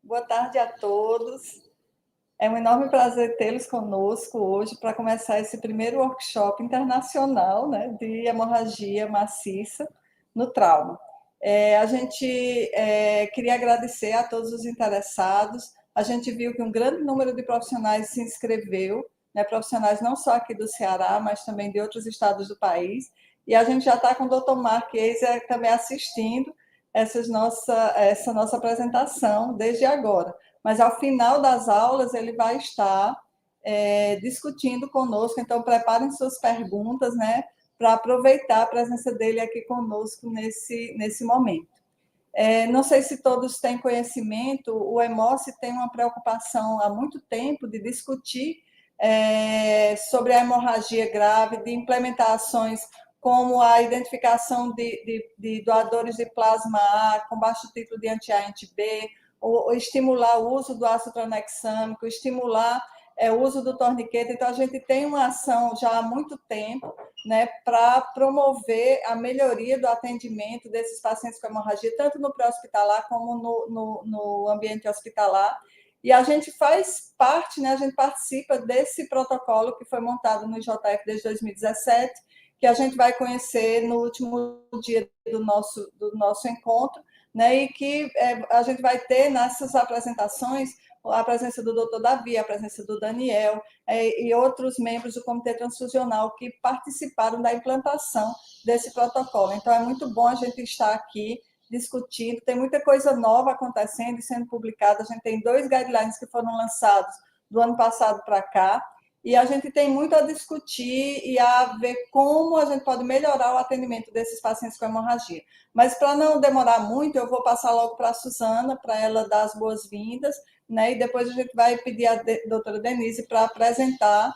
Boa tarde a todos. É um enorme prazer tê-los conosco hoje para começar esse primeiro workshop internacional, né, de hemorragia maciça no trauma. A gente queria agradecer a todos os interessados. A gente viu que um grande número de profissionais se inscreveu, né, profissionais não só aqui do Ceará, mas também de outros estados do país. E a gente já está com o Dr. Marques também assistindo essa nossa apresentação desde agora. Mas ao final das aulas ele vai estar discutindo conosco, então preparem suas perguntas, né, para aproveitar a presença dele aqui conosco nesse momento. Não sei se todos têm conhecimento, o Hemocce tem uma preocupação há muito tempo de discutir sobre a hemorragia grave, de implementar ações como a identificação de doadores de plasma A com baixo título de anti-A e anti-B, ou estimular o uso do ácido tranexâmico, estimular o uso do torniquete. Então, a gente tem uma ação já há muito tempo, né, para promover a melhoria do atendimento desses pacientes com hemorragia, tanto no pré-hospitalar como no ambiente hospitalar. E a gente faz parte, né, a gente participa desse protocolo que foi montado no IJF desde 2017, que a gente vai conhecer no último dia do nosso encontro, né, e que a gente vai ter nessas apresentações a presença do Dr. Davi, a presença do Daniel e outros membros do Comitê Transfusional que participaram da implantação desse protocolo. Então, é muito bom a gente estar aqui discutindo, tem muita coisa nova acontecendo e sendo publicada. A gente tem 2 guidelines que foram lançados do ano passado para cá, e a gente tem muito a discutir e a ver como a gente pode melhorar o atendimento desses pacientes com hemorragia. Mas, para não demorar muito, eu vou passar logo para a Suzana, para ela dar as boas-vindas, né? E depois a gente vai pedir à doutora Denise para apresentar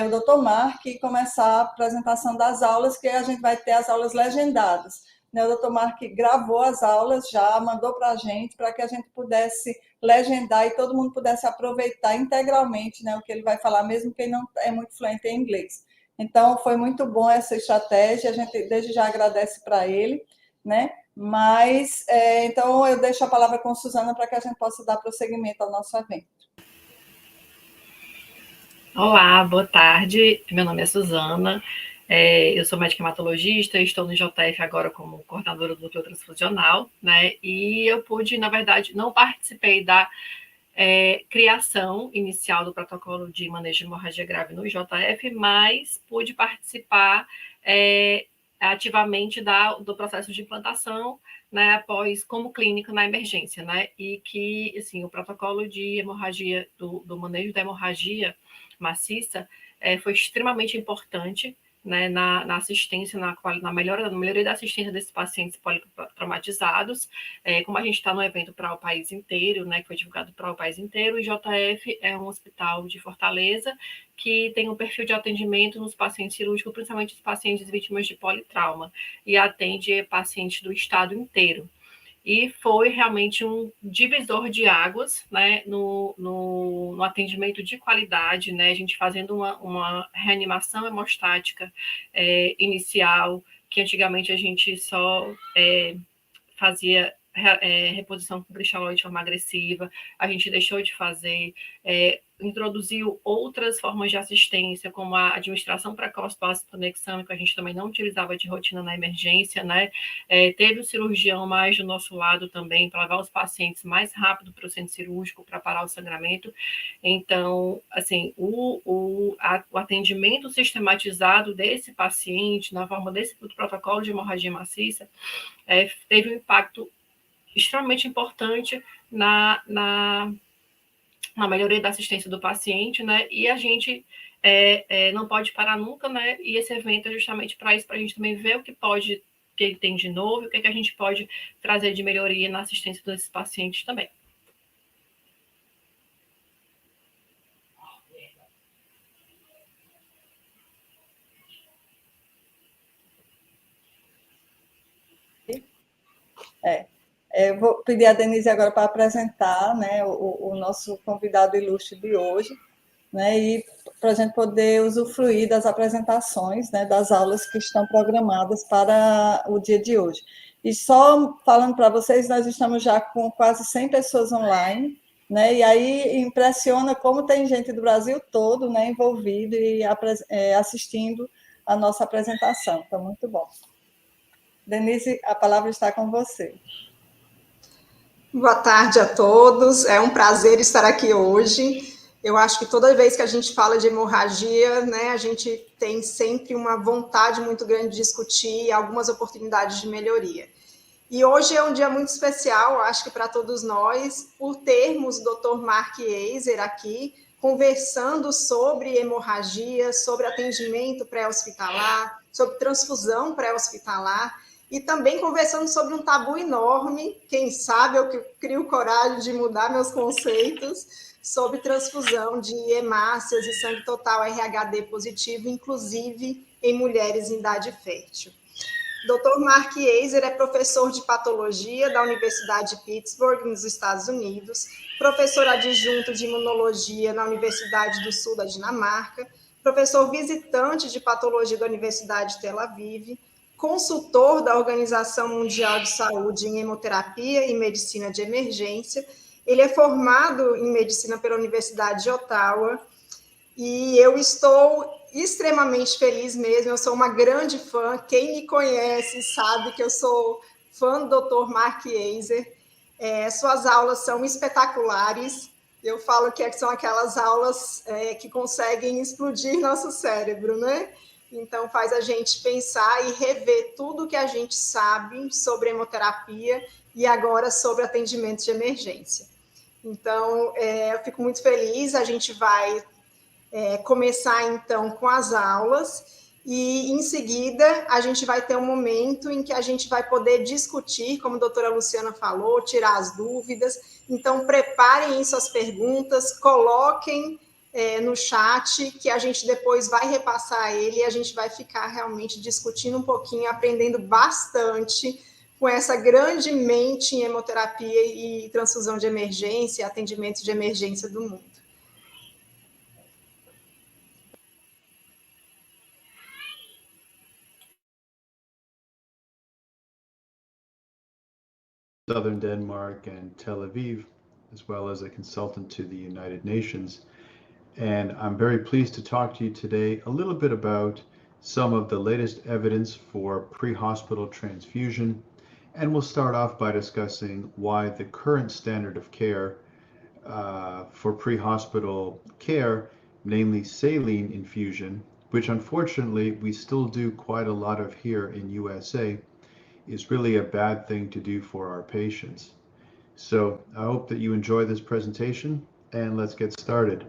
o doutor Mark e começar a apresentação das aulas, que a gente vai ter as aulas legendadas. O doutor Mark gravou as aulas já, mandou para a gente, para que a gente pudesse legendar e todo mundo pudesse aproveitar integralmente, né, o que ele vai falar, mesmo quem não é muito fluente em inglês. Então, foi muito bom essa estratégia, a gente desde já agradece para ele, né? Mas, então, eu deixo a palavra com a Suzana para que a gente possa dar prosseguimento ao nosso evento. Olá, boa tarde. Meu nome é Suzana. Eu sou médica hematologista, estou no JF agora como coordenadora do núcleo transfusional, né? E eu pude, na verdade, não participei da criação inicial do protocolo de manejo de hemorragia grave no JF, mas pude participar ativamente do processo de implantação, né, após como clínica na emergência, né? E que, assim, o protocolo de hemorragia, do manejo da hemorragia maciça, foi extremamente importante, né, na assistência, na melhoria da assistência desses pacientes politraumatizados. Como a gente está no evento para o país inteiro, né, que foi divulgado para o país inteiro, o IJF é um hospital de Fortaleza que tem um perfil de atendimento nos pacientes cirúrgicos, principalmente os pacientes vítimas de politrauma, e atende pacientes do estado inteiro. E foi realmente um divisor de águas, né, no atendimento de qualidade, né, a gente fazendo uma reanimação hemostática inicial, que antigamente a gente só fazia reposição com cristalóide de forma agressiva, a gente deixou de fazer, introduziu outras formas de assistência, como a administração precoce do ácido tranexâmico, a gente também não utilizava de rotina na emergência, né? Teve o cirurgião mais do nosso lado também, para levar os pacientes mais rápido para o centro cirúrgico, para parar o sangramento. Então, assim, o atendimento sistematizado desse paciente, na forma desse protocolo de hemorragia maciça, teve um impacto extremamente importante na melhoria da assistência do paciente, né? E a gente não pode parar nunca, né? E esse evento é justamente para isso, para a gente também ver o que ele tem de novo, o que a gente pode trazer de melhoria na assistência desses pacientes também. Eu vou pedir a Denise agora para apresentar, né, o nosso convidado ilustre de hoje, né, e para a gente poder usufruir das apresentações, né, das aulas que estão programadas para o dia de hoje. E só falando para vocês, nós estamos já com quase 100 pessoas online, né? E aí impressiona como tem gente do Brasil todo, né, envolvido e assistindo a nossa apresentação. Então, muito bom. Denise, a palavra está com você. Boa tarde a todos, é um prazer estar aqui hoje. Eu acho que toda vez que a gente fala de hemorragia, né, a gente tem sempre uma vontade muito grande de discutir algumas oportunidades de melhoria. E hoje é um dia muito especial, acho que para todos nós, por termos o Dr. Mark Eiser aqui, conversando sobre hemorragia, sobre atendimento pré-hospitalar, sobre transfusão pré-hospitalar, e também conversando sobre um tabu enorme, quem sabe eu crio coragem de mudar meus conceitos, sobre transfusão de hemácias e sangue total RHD positivo, inclusive em mulheres em idade fértil. Dr. Mark Eiser é professor de patologia da Universidade de Pittsburgh, nos Estados Unidos, professor adjunto de imunologia na Universidade do Sul da Dinamarca, professor visitante de patologia da Universidade de Tel Aviv, consultor da Organização Mundial de Saúde em hemoterapia e medicina de emergência. Ele é formado em medicina pela Universidade de Ottawa, e eu estou extremamente feliz mesmo, eu sou uma grande fã. Quem me conhece sabe que eu sou fã do Dr. Mark Eiser. Suas aulas são espetaculares. Eu falo que são aquelas aulas que conseguem explodir nosso cérebro, né? Então, faz a gente pensar e rever tudo que a gente sabe sobre hemoterapia e agora sobre atendimento de emergência. Então, eu fico muito feliz. A gente vai começar, então, com as aulas e, em seguida, a gente vai ter um momento em que a gente vai poder discutir, como a doutora Luciana falou, tirar as dúvidas. Então, preparem suas perguntas, coloquem no chat, que a gente depois vai repassar ele e a gente vai ficar realmente discutindo um pouquinho, aprendendo bastante com essa grande mente em hemoterapia e transfusão de emergência, atendimento de emergência do mundo. Southern Denmark and Tel Aviv, as well as a consultant to the United Nations. And I'm very pleased to talk to you today a little bit about some of the latest evidence for pre-hospital transfusion. And we'll start off by discussing why the current standard of care for pre-hospital care, namely saline infusion, which unfortunately we still do quite a lot of here in USA, is really a bad thing to do for our patients. So I hope that you enjoy this presentation, and let's get started.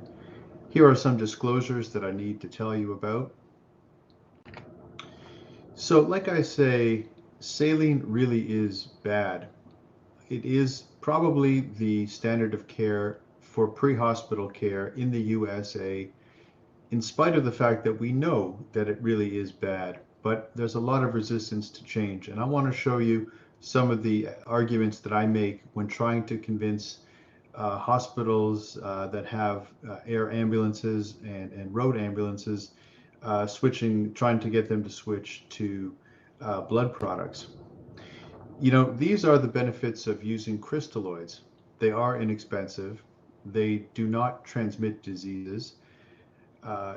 Here are some disclosures that I need to tell you about. So like I say, saline really is bad. It is probably the standard of care for pre-hospital care in the USA, in spite of the fact that we know that it really is bad. But there's a lot of resistance to change. And I want to show you some of the arguments that I make when trying to convince hospitals that have air ambulances and road ambulances trying to get them to switch to blood products. You know, these are the benefits of using crystalloids. They are inexpensive. They do not transmit diseases.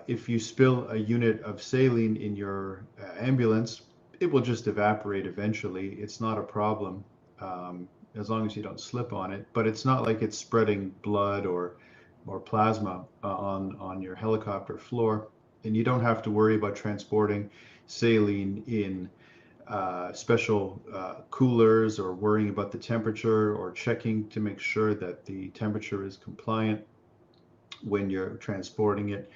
If you spill a unit of saline in your ambulance, it will just evaporate eventually. It's not a problem as long as you don't slip on it. But it's not like it's spreading blood or plasma on your helicopter floor. And you don't have to worry about transporting saline in special coolers or worrying about the temperature or checking to make sure that the temperature is compliant when you're transporting it.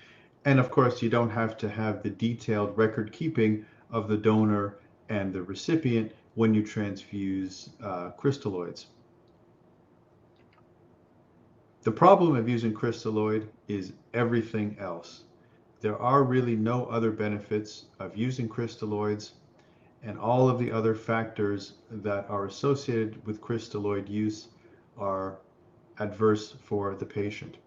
And of course, you don't have to have the detailed record keeping of the donor and the recipient when you transfuse crystalloids. The problem of using crystalloid is everything else. There are really no other benefits of using crystalloids, and all of the other factors that are associated with crystalloid use are adverse for the patient.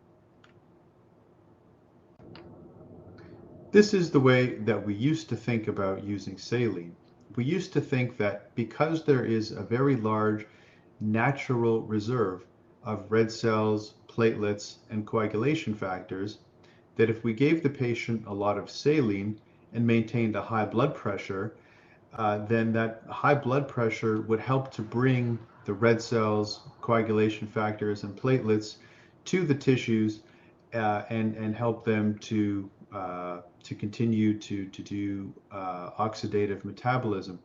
This is the way that we used to think about using saline. We used to think that because there is a very large natural reserve of red cells, platelets, and coagulation factors, that if we gave the patient a lot of saline and maintained a high blood pressure, then that high blood pressure would help to bring the red cells, coagulation factors, and platelets to the tissues and help them to continue to do oxidative metabolism.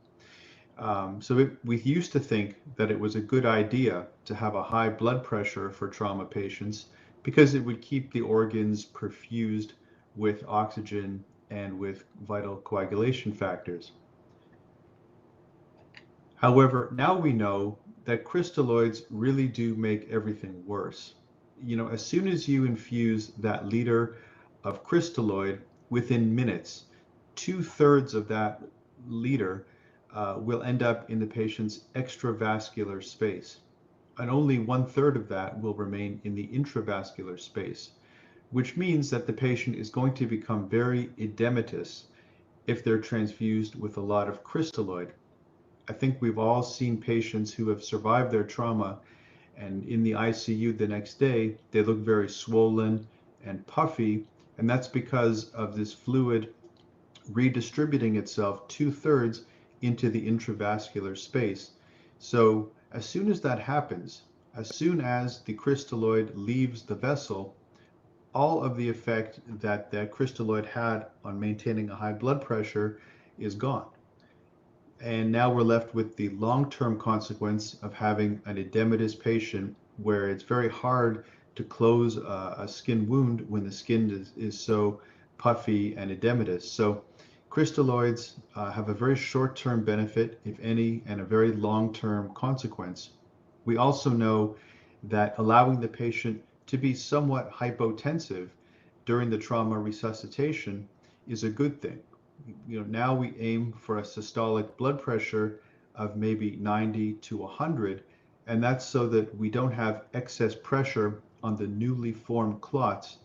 We used to think that it was a good idea to have a high blood pressure for trauma patients because it would keep the organs perfused with oxygen and with vital coagulation factors. However, now we know that crystalloids really do make everything worse. You know, as soon as you infuse that liter of crystalloid, within minutes, 2/3 of that liter will end up in the patient's extravascular space, and only 1/3 of that will remain in the intravascular space, which means that the patient is going to become very edematous if they're transfused with a lot of crystalloid. I think we've all seen patients who have survived their trauma, and in the ICU the next day, they look very swollen and puffy, and that's because of this fluid redistributing itself 2/3 into the intravascular space. So as soon as that happens, as soon as the crystalloid leaves the vessel, all of the effect that that crystalloid had on maintaining a high blood pressure is gone. And now we're left with the long-term consequence of having an edematous patient where it's very hard to close a skin wound when the skin is so puffy and edematous. So crystalloids have a very short-term benefit, if any, and a very long-term consequence. We also know that allowing the patient to be somewhat hypotensive during the trauma resuscitation is a good thing. You know, now we aim for a systolic blood pressure of maybe 90 to 100, and that's so that we don't have excess pressure on the newly formed clots.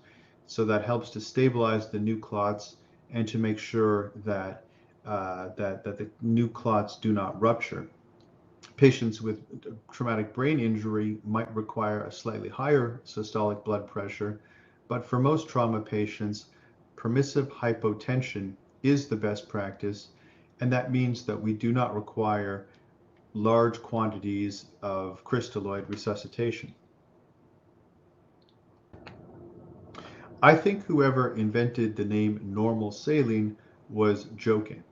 So that helps to stabilize the new clots and to make sure that that the new clots do not rupture. Patients with traumatic brain injury might require a slightly higher systolic blood pressure, but for most trauma patients, permissive hypotension is the best practice, and that means that we do not require large quantities of crystalloid resuscitation. I think whoever invented the name normal saline was joking,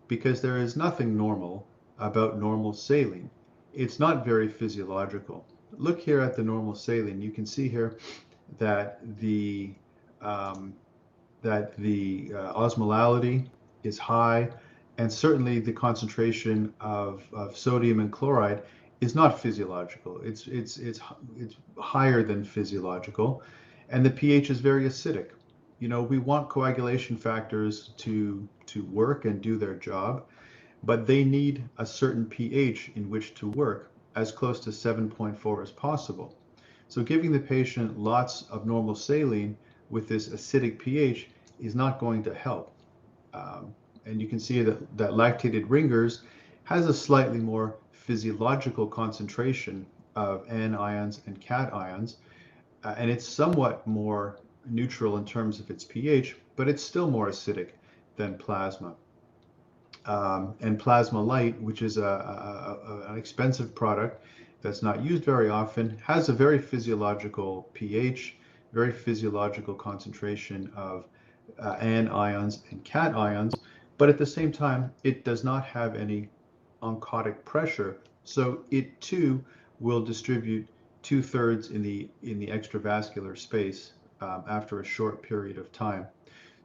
because there is nothing normal about normal saline. It's not very physiological. Look here at the normal saline. You can see here that the osmolality is high, and certainly the concentration of sodium and chloride is not physiological. It's higher than physiological, and the pH is very acidic. You know, we want coagulation factors to work and do their job, but they need a certain pH in which to work, as close to 7.4 as possible. So giving the patient lots of normal saline with this acidic pH is not going to help. And you can see that lactated Ringer's has a slightly more physiological concentration of anions and cations, and it's somewhat more neutral in terms of its pH, but it's still more acidic than plasma. And Plasma Light, which is an expensive product that's not used very often, has a very physiological pH, very physiological concentration of anions and cations, but at the same time, it does not have any oncotic pressure, so it too will distribute 2/3 in the extravascular space after a short period of time.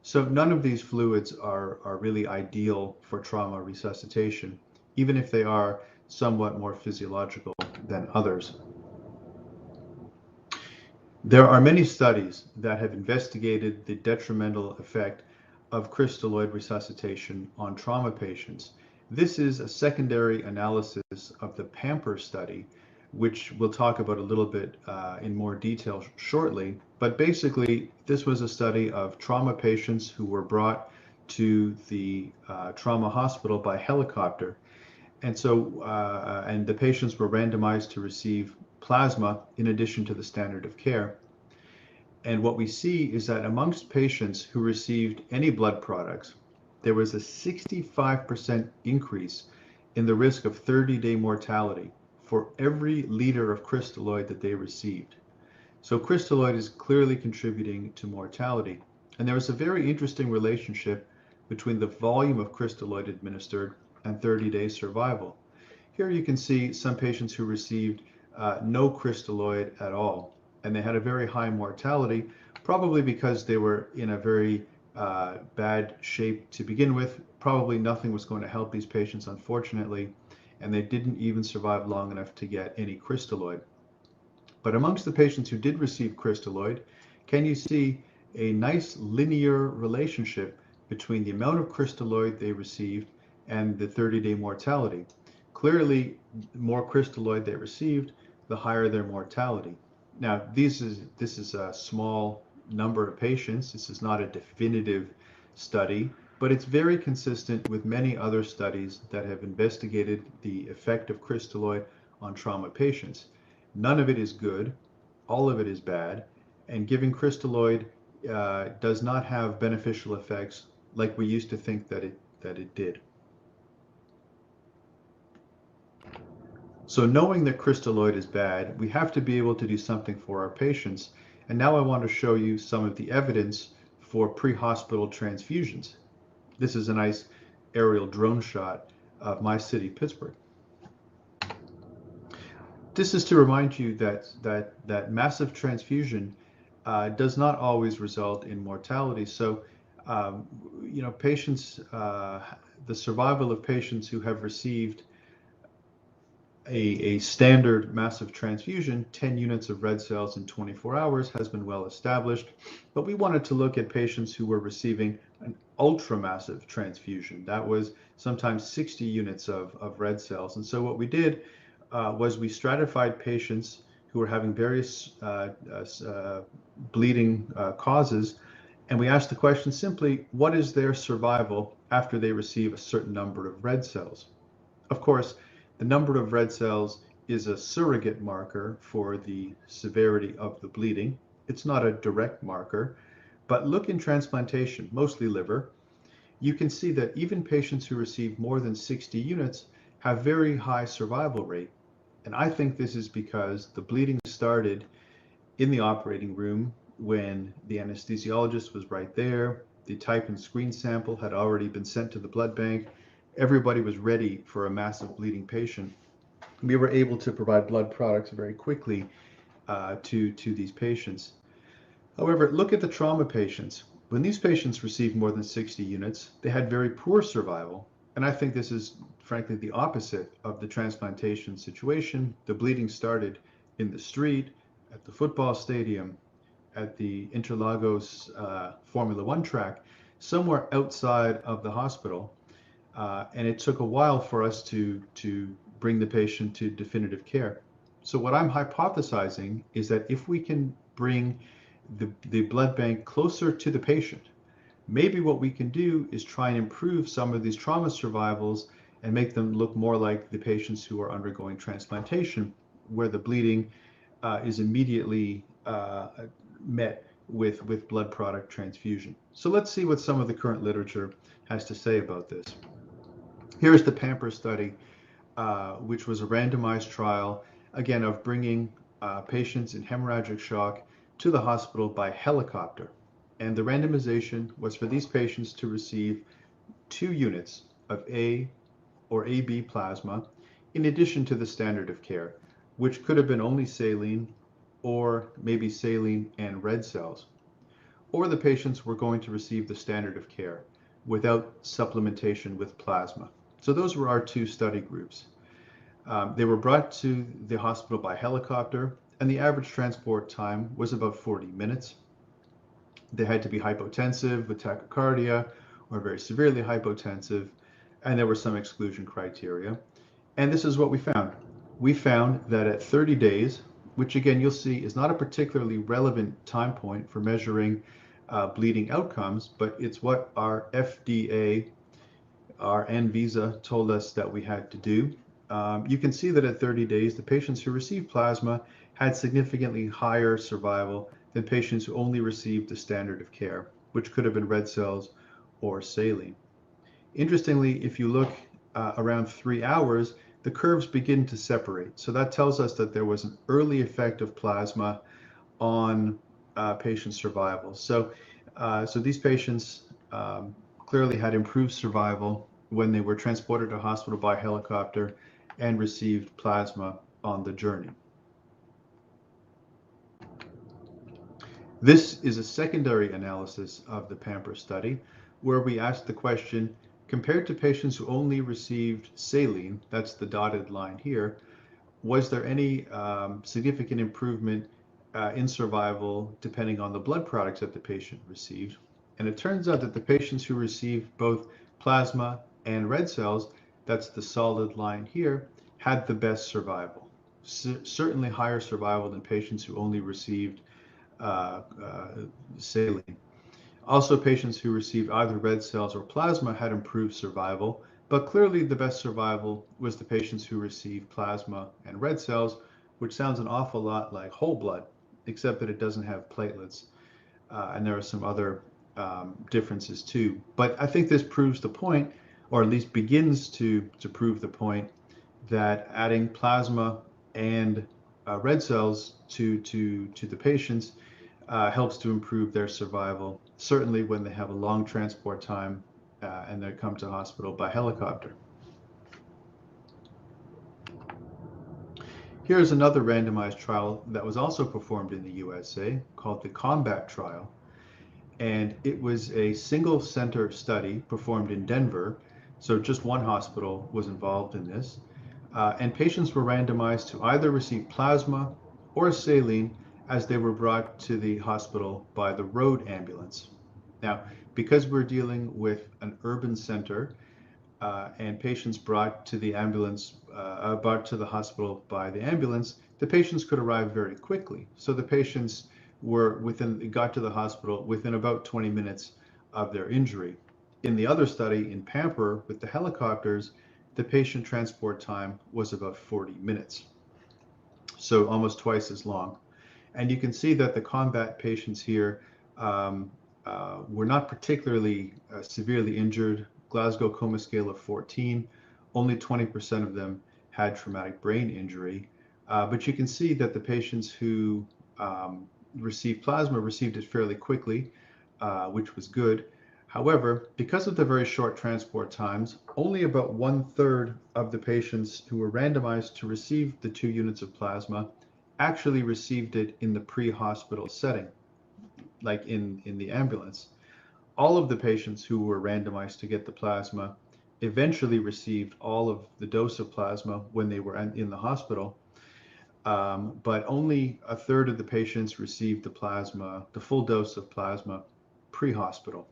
So none of these fluids are really ideal for trauma resuscitation, even if they are somewhat more physiological than others. There are many studies that have investigated the detrimental effect of crystalloid resuscitation on trauma patients. This is a secondary analysis of the PAMPER study, which we'll talk about a little bit in more detail shortly. But basically, this was a study of trauma patients who were brought to the trauma hospital by helicopter. And so, and the patients were randomized to receive plasma in addition to the standard of care. And what we see is that amongst patients who received any blood products, there was a 65% increase in the risk of 30-day mortality for every liter of crystalloid that they received. So crystalloid is clearly contributing to mortality. And there was a very interesting relationship between the volume of crystalloid administered and 30-day survival. Here you can see some patients who received no crystalloid at all, and they had a very high mortality, probably because they were in a very bad shape to begin with. Probably nothing was going to help these patients, unfortunately, and they didn't even survive long enough to get any crystalloid. But amongst the patients who did receive crystalloid, can you see a nice linear relationship between the amount of crystalloid they received and the 30-day mortality? Clearly, the more crystalloid they received, the higher their mortality. Now, this is a small number of patients. This is not a definitive study, but it's very consistent with many other studies that have investigated the effect of crystalloid on trauma patients. None of it is good, all of it is bad, and giving crystalloid does not have beneficial effects like we used to think that it did. So knowing that crystalloid is bad, we have to be able to do something for our patients. And now I want to show you some of the evidence for pre-hospital transfusions. This is a nice aerial drone shot of my city, Pittsburgh. This is to remind you that massive transfusion does not always result in mortality. So, patients, the survival of patients who have received a standard massive transfusion, 10 units of red cells in 24 hours, has been well established. But we wanted to look at patients who were receiving an ultramassive transfusion. That was sometimes 60 units of red cells. And so what we did was we stratified patients who were having various bleeding causes, and we asked the question simply, what is their survival after they receive a certain number of red cells? Of course, the number of red cells is a surrogate marker for the severity of the bleeding. It's not a direct marker, but look in transplantation, mostly liver. You can see that even patients who receive more than 60 units have very high survival rate. And I think this is because the bleeding started in the operating room when the anesthesiologist was right there. The type and screen sample had already been sent to the blood bank. Everybody was ready for a massive bleeding patient. We were able to provide blood products very quickly to these patients. However, look at the trauma patients. When these patients received more than 60 units, they had very poor survival. And I think this is, frankly, the opposite of the transplantation situation. The bleeding started in the street, at the football stadium, at the Interlagos Formula One track, somewhere outside of the hospital. And it took a while for us to bring the patient to definitive care. So what I'm hypothesizing is that if we can bring the blood bank closer to the patient, maybe what we can do is try and improve some of these trauma survivals and make them look more like the patients who are undergoing transplantation, where the bleeding is immediately met with blood product transfusion. So let's see what some of the current literature has to say about this. Here's the PAMPER study, which was a randomized trial, again, of bringing patients in hemorrhagic shock to the hospital by helicopter. And the randomization was for these patients to receive 2 units of A or AB plasma in addition to the standard of care, which could have been only saline or maybe saline and red cells. Or the patients were going to receive the standard of care without supplementation with plasma. So those were our 2 study groups. They were brought to the hospital by helicopter, and the average transport time was about 40 minutes. They had to be hypotensive with tachycardia or very severely hypotensive, and there were some exclusion criteria. And this is what we found. We found that at 30 days, which again you'll see is not a particularly relevant time point for measuring bleeding outcomes, but it's what our FDA, our ANVISA, told us that we had to do. You can see that at 30 days, the patients who received plasma had significantly higher survival than patients who only received the standard of care, which could have been red cells or saline. Interestingly, if you look around 3 hours, the curves begin to separate. So that tells us that there was an early effect of plasma on patient survival. So these patients clearly had improved survival when they were transported to hospital by helicopter and received plasma on the journey. This is a secondary analysis of the PAMPER study, where we asked the question, compared to patients who only received saline, that's the dotted line here, was there any significant improvement in survival depending on the blood products that the patient received? And it turns out that the patients who received both plasma and red cells, that's the solid line here, had the best survival. Certainly higher survival than patients who only received saline. Also, patients who received either red cells or plasma had improved survival, but clearly the best survival was the patients who received plasma and red cells, which sounds an awful lot like whole blood, except that it doesn't have platelets, and there are some other differences too. But I think this proves the point, or at least begins to prove the point, that adding plasma and red cells to the patients helps to improve their survival, certainly when they have a long transport time and they come to hospital by helicopter. Here's another randomized trial that was also performed in the USA called the COMBAT trial. And it was a single center study performed in Denver. So just one hospital was involved in this. And patients were randomized to either receive plasma or saline as they were brought to the hospital by the road ambulance. Now, because we're dealing with an urban center and patients brought to the hospital by the ambulance, the patients could arrive very quickly. So the patients got to the hospital within about 20 minutes of their injury. In the other study, in PAMPER, with the helicopters, the patient transport time was about 40 minutes. So almost twice as long. And you can see that the COMBAT patients here were not particularly severely injured. Glasgow Coma Scale of 14, only 20% of them had traumatic brain injury. But you can see that the patients who received plasma received it fairly quickly, which was good. However, because of the very short transport times, only about 1/3 of the patients who were randomized to receive the 2 units of plasma actually received it in the pre-hospital setting, like in the ambulance. All of the patients who were randomized to get the plasma eventually received all of the dose of plasma when they were in the hospital. But only 1/3 of the patients received the full dose of plasma pre-hospital.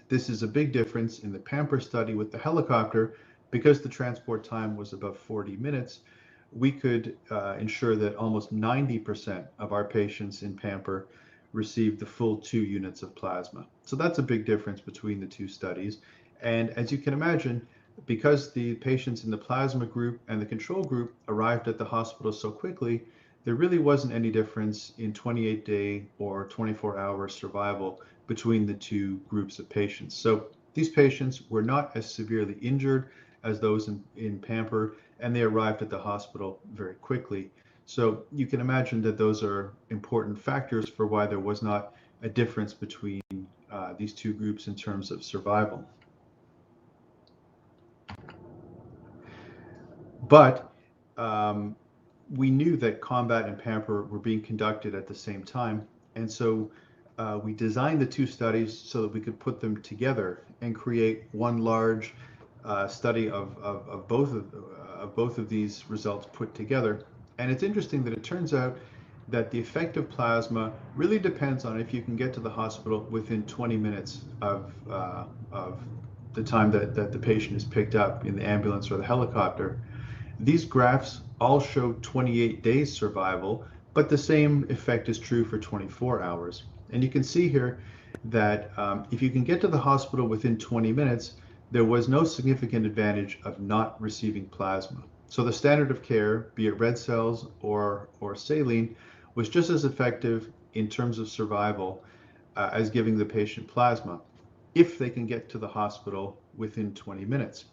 This is a big difference in the PAMPER study with the helicopter. Because the transport time was about 40 minutes, we could ensure that almost 90% of our patients in PAMPER received the full 2 units of plasma. So that's a big difference between the 2 studies. And as you can imagine, because the patients in the plasma group and the control group arrived at the hospital so quickly, there really wasn't any difference in 28-day or 24-hour survival between the 2 groups of patients. So these patients were not as severely injured as those in PAMPER, and they arrived at the hospital very quickly. So you can imagine that those are important factors for why there was not a difference between these 2 groups in terms of survival. But we knew that COMBAT and PAMPER were being conducted at the same time, and so we designed the 2 studies so that we could put them together and create one large study of both of these results put together. And it's interesting that it turns out that the effect of plasma really depends on if you can get to the hospital within 20 minutes of the time that the patient is picked up in the ambulance or the helicopter. These graphs all show 28 days survival, but the same effect is true for 24 hours. And you can see here that if you can get to the hospital within 20 minutes, there was no significant advantage of not receiving plasma. So the standard of care, be it red cells or saline, was just as effective in terms of survival as giving the patient plasma if they can get to the hospital within 20 minutes.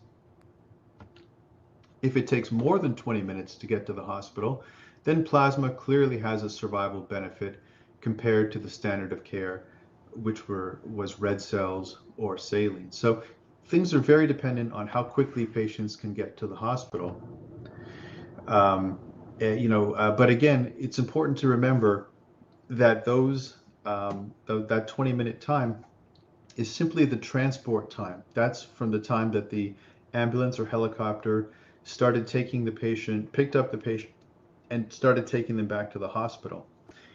If it takes more than 20 minutes to get to the hospital, then plasma clearly has a survival benefit compared to the standard of care, which was red cells or saline. So things are very dependent on how quickly patients can get to the hospital. But again, it's important to remember that that 20-minute time is simply the transport time. That's from the time that the ambulance or helicopter started taking the patient, picked up the patient, and started taking them back to the hospital.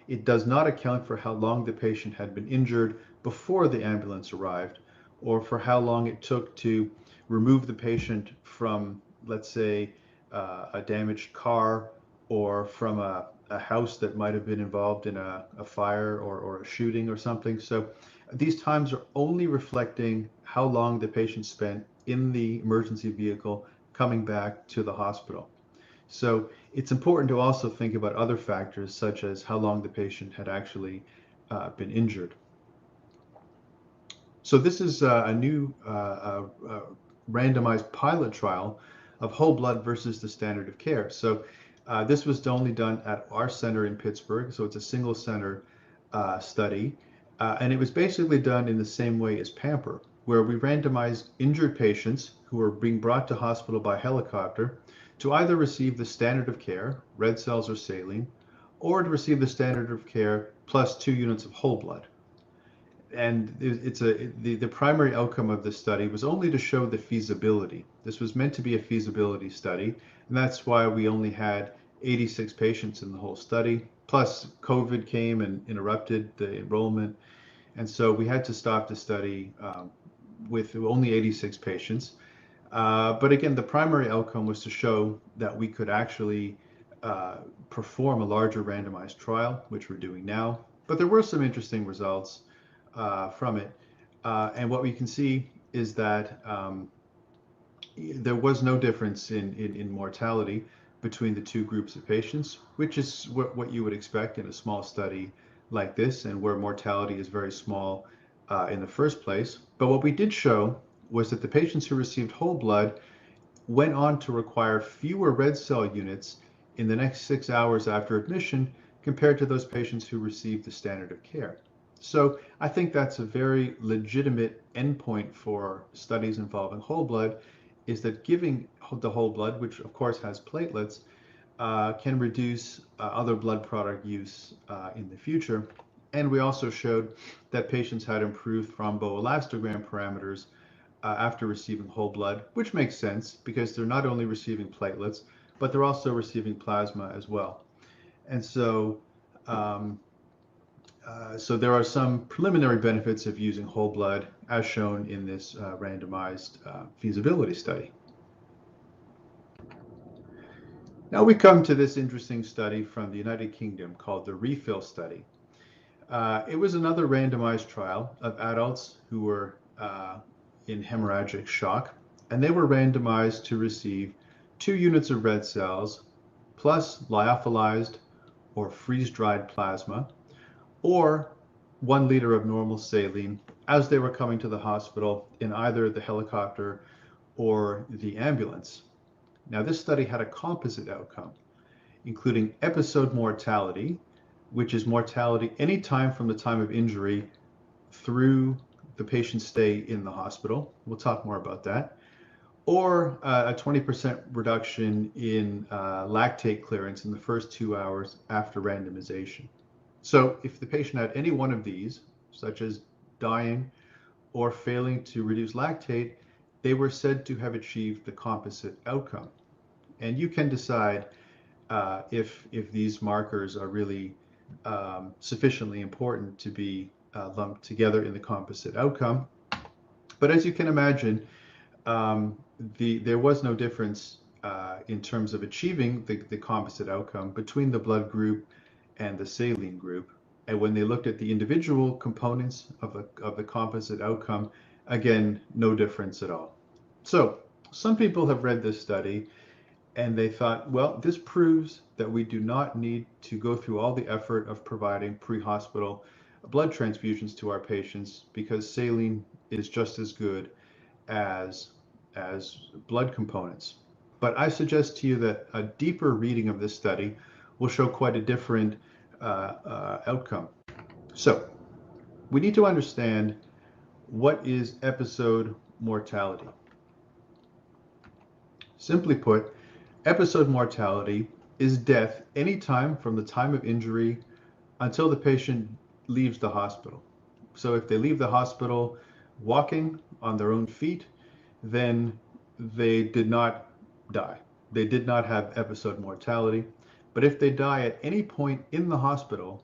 It does not account for how long the patient had been injured before the ambulance arrived, or for how long it took to remove the patient from, let's say, a damaged car, or from a house that might have been involved in a fire or a shooting or something. So these times are only reflecting how long the patient spent in the emergency vehicle coming back to the hospital. So it's important to also think about other factors, such as how long the patient had actually been injured. So this is a new randomized pilot trial of whole blood versus the standard of care. So this was only done at our center in Pittsburgh, so it's a single center study. And it was basically done in the same way as PAMPER, where we randomized injured patients who were being brought to hospital by helicopter to either receive the standard of care, red cells or saline, or to receive the standard of care plus 2 units of whole blood. And the primary outcome of this study was only to show the feasibility. This was meant to be a feasibility study, and that's why we only had 86 patients in the whole study. Plus, COVID came and interrupted the enrollment, and so we had to stop the study with only 86 patients. But again, the primary outcome was to show that we could actually perform a larger randomized trial, which we're doing now. But there were some interesting results from it. And what we can see is that there was no difference in mortality between the two groups of patients, which is what you would expect in a small study like this, and where mortality is very small in the first place. But what we did show was that the patients who received whole blood went on to require fewer red cell units in the next 6 hours after admission compared to those patients who received the standard of care. So I think that's a very legitimate endpoint for studies involving whole blood, is that giving the whole blood, which of course has platelets, can reduce other blood product use in the future. And we also showed that patients had improved thromboelastogram parameters after receiving whole blood, which makes sense because they're not only receiving platelets, but they're also receiving plasma as well. And so so there are some preliminary benefits of using whole blood, as shown in this randomized feasibility study. Now we come to this interesting study from the United Kingdom called the Refill study. It was another randomized trial of adults who were in hemorrhagic shock, and they were randomized to receive 2 units of red cells plus lyophilized or freeze-dried plasma, or 1 liter of normal saline as they were coming to the hospital in either the helicopter or the ambulance. Now, this study had a composite outcome, including episode mortality, which is mortality any time from the time of injury through the patient's stay in the hospital. We'll talk more about that. Or a 20% reduction in lactate clearance in the first 2 hours after randomization. So if the patient had any one of these, such as dying or failing to reduce lactate, they were said to have achieved the composite outcome. And you can decide if these markers are really sufficiently important to be lumped together in the composite outcome. But as you can imagine, there was no difference in terms of achieving the composite outcome between the blood group and the saline group. And when they looked at the individual components of the composite outcome, again, no difference at all. So some people have read this study And they thought, well, this proves that we do not need to go through all the effort of providing pre-hospital blood transfusions to our patients, because saline is just as good as blood components. But I suggest to you that a deeper reading of this study will show quite a different outcome. So we need to understand, what is episode mortality? Simply put, episode mortality is death anytime from the time of injury until the patient leaves the hospital. So if they leave the hospital walking on their own feet, then they did not die. They did not have episode mortality. But if they die at any point in the hospital,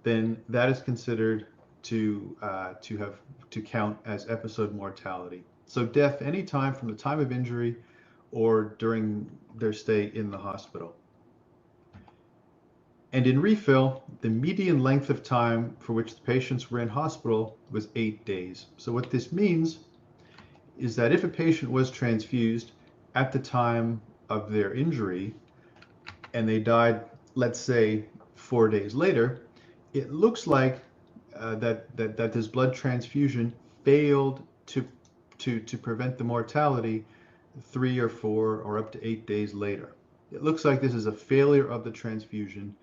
then that is considered to count as episode mortality. So death anytime from the time of injury or during their stay in the hospital. And in refill, the median length of time for which the patients were in hospital was 8 days. So what this means is that if a patient was transfused at the time of their injury and they died, let's say 4 days later, it looks like that this blood transfusion failed to prevent the mortality 3 or 4 or up to 8 days later. It looks like this is a failure of the transfusion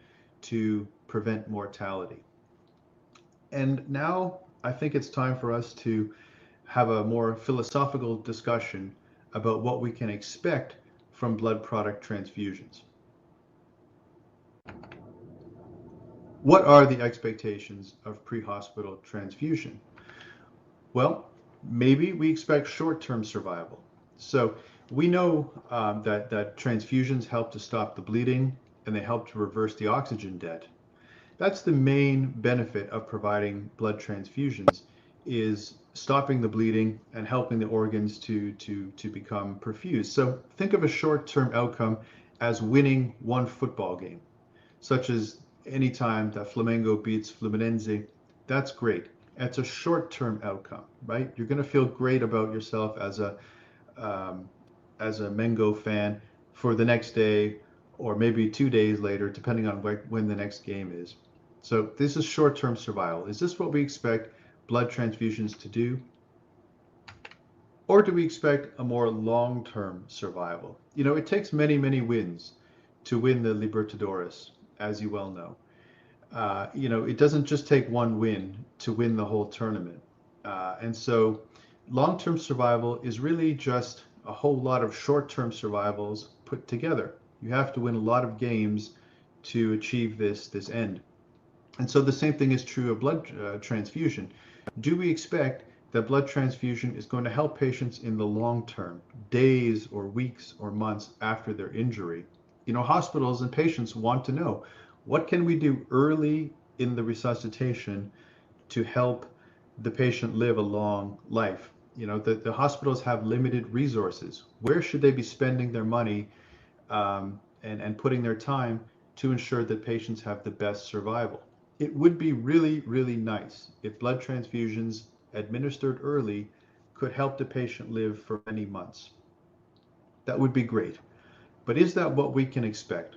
to prevent mortality. And now I think it's time for us to have a more philosophical discussion about what we can expect from blood product transfusions. What are the expectations of pre-hospital transfusion? Well, maybe we expect short-term survival. So we know that transfusions help to stop the bleeding and they help to reverse the oxygen debt. That's the main benefit of providing blood transfusions, is stopping the bleeding and helping the organs to become perfused. So think of a short-term outcome as winning one football game, such as any time that Flamengo beats Fluminense. That's great. It's a short-term outcome, right? You're going to feel great about yourself as a Mengo fan for the next day, or maybe 2 days later, depending on when the next game is. So this is short-term survival. Is this what we expect blood transfusions to do? Or do we expect a more long-term survival? You know, it takes many, many wins to win the Libertadores, as you well know. You know, it doesn't just take one win to win the whole tournament. And so long-term survival is really just a whole lot of short-term survivals put together. You have to win a lot of games to achieve this end. And so the same thing is true of blood transfusion. Do we expect that blood transfusion is going to help patients in the long term, days or weeks or months after their injury? You know, hospitals and patients want to know, what can we do early in the resuscitation to help the patient live a long life? You know, the hospitals have limited resources. Where should they be spending their money and putting their time to ensure that patients have the best survival? It would be really, really nice if blood transfusions administered early could help the patient live for many months. That would be great. But is that what we can expect?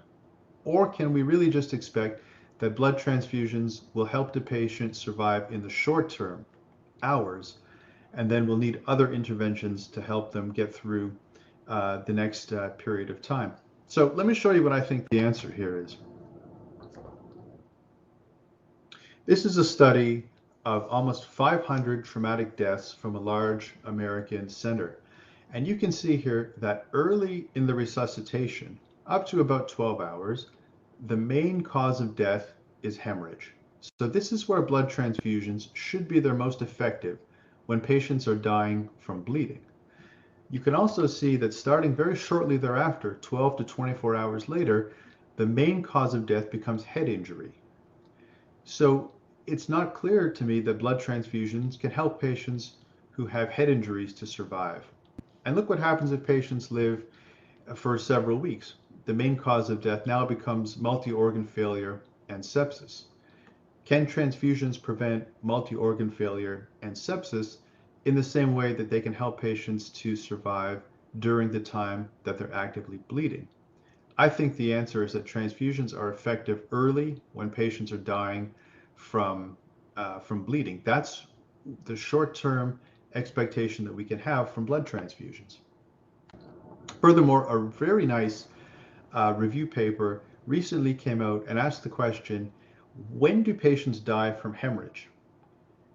Or can we really just expect that blood transfusions will help the patient survive in the short term, hours, and then we'll need other interventions to help them get through the next period of time? So let me show you what I think the answer here is. This is a study of almost 500 traumatic deaths from a large American center. And you can see here that early in the resuscitation, up to about 12 hours, the main cause of death is hemorrhage. So this is where blood transfusions should be their most effective, when patients are dying from bleeding. You can also see that starting very shortly thereafter, 12 to 24 hours later, the main cause of death becomes head injury. So it's not clear to me that blood transfusions can help patients who have head injuries to survive. And look what happens if patients live for several weeks. The main cause of death now becomes multi-organ failure and sepsis. Can transfusions prevent multi-organ failure and sepsis in the same way that they can help patients to survive during the time that they're actively bleeding? I think the answer is that transfusions are effective early when patients are dying from bleeding. That's the short-term expectation that we can have from blood transfusions. Furthermore, a very nice review paper recently came out and asked the question, when do patients die from hemorrhage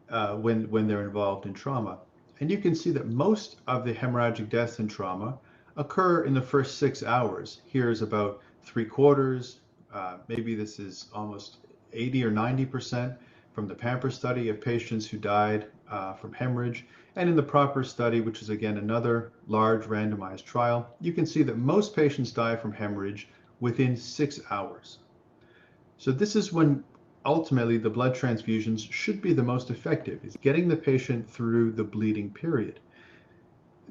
when they're involved in trauma? And you can see that most of the hemorrhagic deaths in trauma occur in the first 6 hours. Here's about 3/4, maybe this is almost 80 or 90% from the PAMPER study of patients who died from hemorrhage. And in the PROPER study, which is again another large randomized trial, you can see that most patients die from hemorrhage within 6 hours. So this is when ultimately the blood transfusions should be the most effective, is getting the patient through the bleeding period.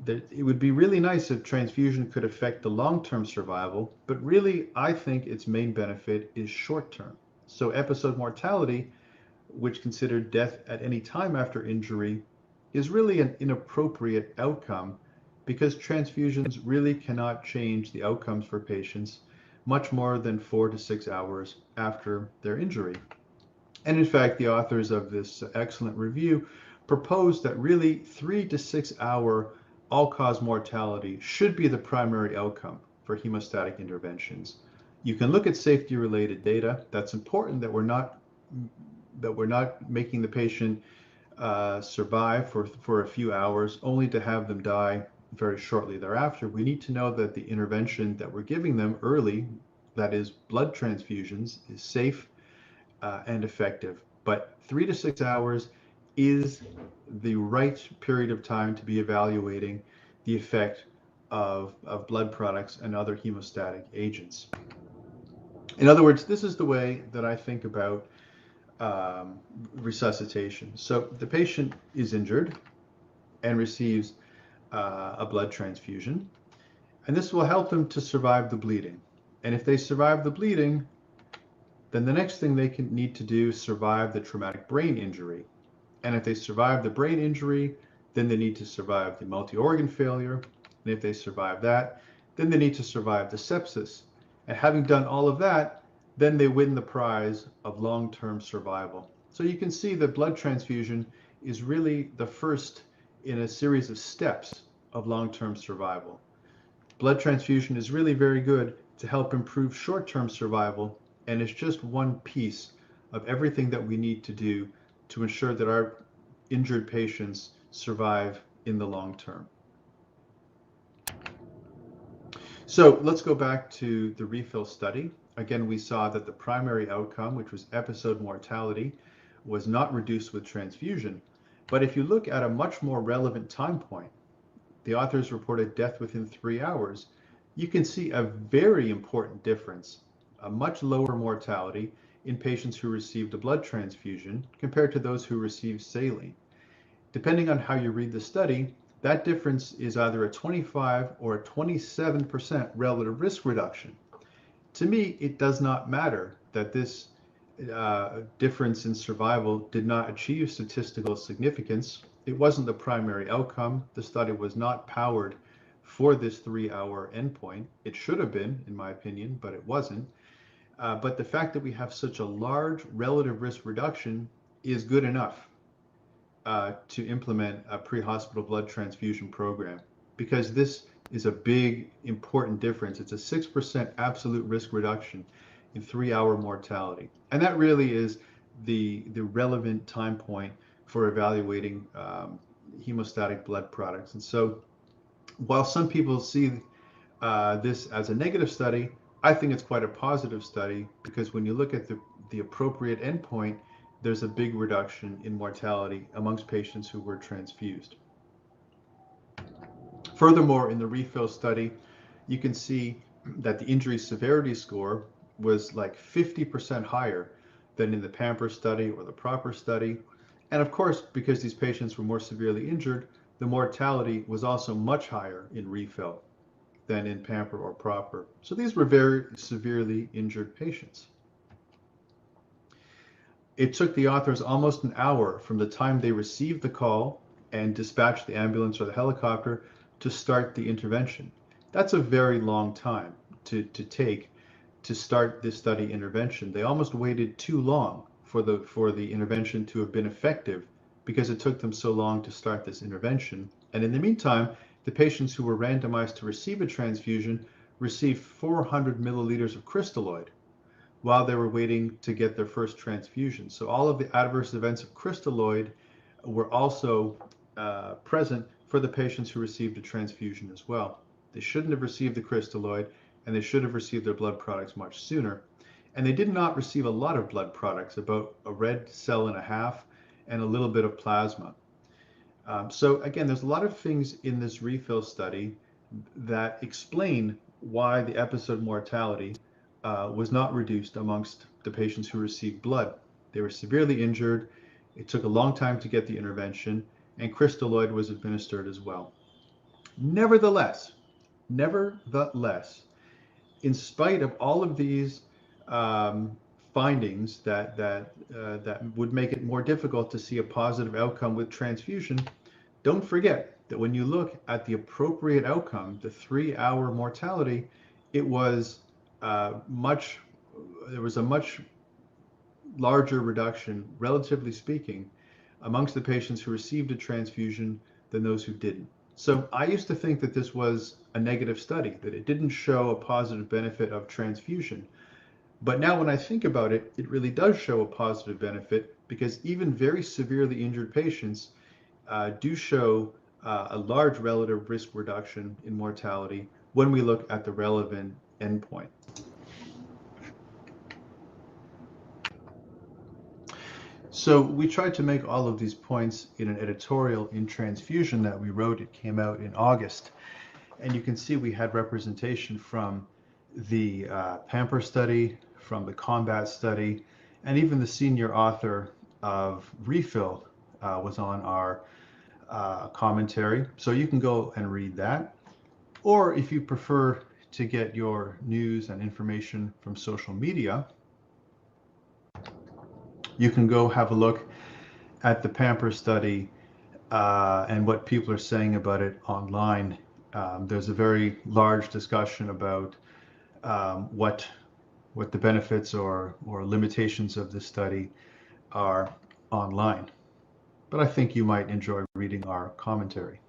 It would be really nice if transfusion could affect the long-term survival, but really I think its main benefit is short-term. So episode mortality, which considered death at any time after injury, is really an inappropriate outcome because transfusions really cannot change the outcomes for patients much more than 4 to 6 hours after their injury. And in fact, the authors of this excellent review proposed that really 3 to 6 hour all-cause mortality should be the primary outcome for hemostatic interventions. You can look at safety-related data. That's important that we're not making the patient survive for a few hours only to have them die very shortly thereafter. We need to know that the intervention that we're giving them early, that is blood transfusions, is safe and effective. But 3 to 6 hours is the right period of time to be evaluating the effect of blood products and other hemostatic agents. In other words, this is the way that I think about resuscitation. So the patient is injured and receives a blood transfusion, and this will help them to survive the bleeding. And if they survive the bleeding, then the next thing they need to do is survive the traumatic brain injury. And if they survive the brain injury, then they need to survive the multi-organ failure. And if they survive that, then they need to survive the sepsis. And having done all of that, then they win the prize of long-term survival. So you can see that blood transfusion is really the first in a series of steps of long-term survival. Blood transfusion is really very good to help improve short-term survival, and it's just one piece of everything that we need to do to ensure that our injured patients survive in the long term. So let's go back to the refill study. Again, we saw that the primary outcome, which was episode mortality, was not reduced with transfusion. But if you look at a much more relevant time point, the authors reported death within 3 hours, you can see a very important difference, a much lower mortality in patients who received a blood transfusion compared to those who received saline. Depending on how you read the study, that difference is either a 25 or a 27% relative risk reduction. To me, it does not matter that this difference in survival did not achieve statistical significance. It wasn't the primary outcome. The study was not powered for this 3-hour endpoint. It should have been, in my opinion, but it wasn't. But the fact that we have such a large relative risk reduction is good enough to implement a pre-hospital blood transfusion program, because this is a big, important difference. It's a 6% absolute risk reduction in 3-hour mortality. And that really is the relevant time point for evaluating hemostatic blood products. And so while some people see this as a negative study, I think it's quite a positive study, because when you look at the appropriate endpoint, there's a big reduction in mortality amongst patients who were transfused. Furthermore, in the refill study, you can see that the injury severity score was like 50% higher than in the PAMPER study or the PROPER study. And of course, because these patients were more severely injured, the mortality was also much higher in refill than in PAMPER or PROPER. So these were very severely injured patients. It took the authors almost an hour from the time they received the call and dispatched the ambulance or the helicopter to start the intervention. That's a very long time. to take to start this study intervention. They almost waited too long for the intervention to have been effective because it took them so long to start this intervention. And in the meantime, the patients who were randomized to receive a transfusion received 400 milliliters of crystalloid while they were waiting to get their first transfusion. So all of the adverse events of crystalloid were also present for the patients who received a transfusion as well. They shouldn't have received the crystalloid, and they should have received their blood products much sooner. And they did not receive a lot of blood products, about a red cell and a half, and a little bit of plasma. So again, there's a lot of things in this refill study that explain why the episode mortality was not reduced amongst the patients who received blood. They were severely injured. It took a long time to get the intervention, and crystalloid was administered as well. Nevertheless, in spite of all of these findings that would make it more difficult to see a positive outcome with transfusion, don't forget that when you look at the appropriate outcome, the 3-hour mortality, there was a much larger reduction, relatively speaking, amongst the patients who received a transfusion than those who didn't. So I used to think that this was a negative study, that it didn't show a positive benefit of transfusion. But now when I think about it, it really does show a positive benefit, because even very severely injured patients do show a large relative risk reduction in mortality when we look at the relevant endpoint. So we tried to make all of these points in an editorial in Transfusion that we wrote. It came out in August. And you can see we had representation from the Pamper study, from the Combat study, and even the senior author of Refill was on our commentary. So you can go and read that. Or if you prefer to get your news and information from social media, you can go have a look at the Pamper study and what people are saying about it online. There's a very large discussion about what the benefits or limitations of this study are online. But I think you might enjoy reading our commentary.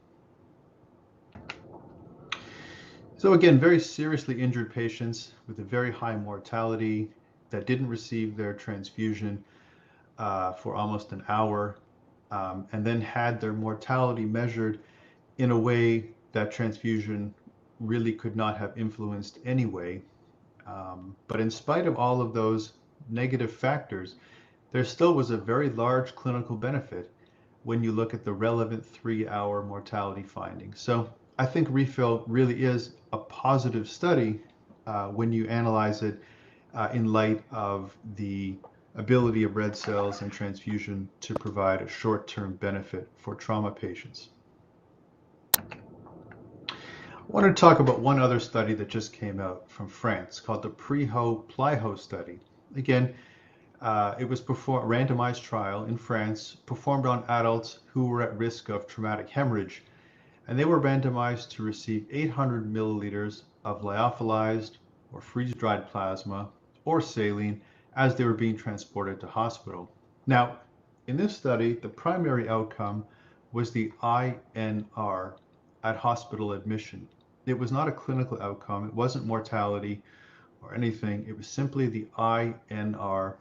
So again, very seriously injured patients with a very high mortality that didn't receive their transfusion for almost an hour, and then had their mortality measured in a way that transfusion really could not have influenced anyway. But in spite of all of those negative factors, there still was a very large clinical benefit when you look at the relevant 3-hour mortality findings. So I think Refill really is a positive study when you analyze it in light of the ability of red cells and transfusion to provide a short-term benefit for trauma patients. I want to talk about one other study that just came out from France called the Preho-Pliho study. Again, it was a randomized trial in France performed on adults who were at risk of traumatic hemorrhage, and they were randomized to receive 800 milliliters of lyophilized or freeze-dried plasma or saline as they were being transported to hospital. Now, in this study, the primary outcome was the INR at hospital admission. It was not a clinical outcome. It wasn't mortality or anything. It was simply the INR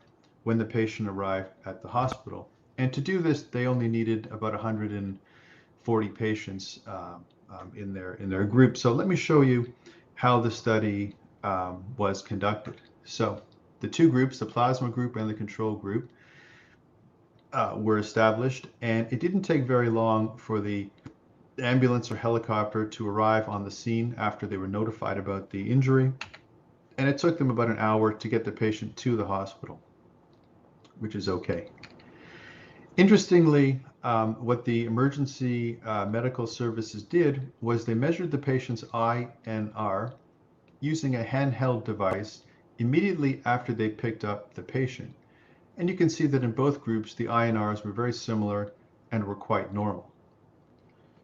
when the patient arrived at the hospital. And to do this, they only needed about 140 patients in their group. So let me show you how the study was conducted. So the two groups, the plasma group and the control group, were established, and it didn't take very long for the ambulance or helicopter to arrive on the scene after they were notified about the injury, and it took them about an hour to get the patient to the hospital, which is okay. Interestingly, what the emergency medical services did was they measured the patient's INR using a handheld device immediately after they picked up the patient. And you can see that in both groups, the INRs were very similar and were quite normal.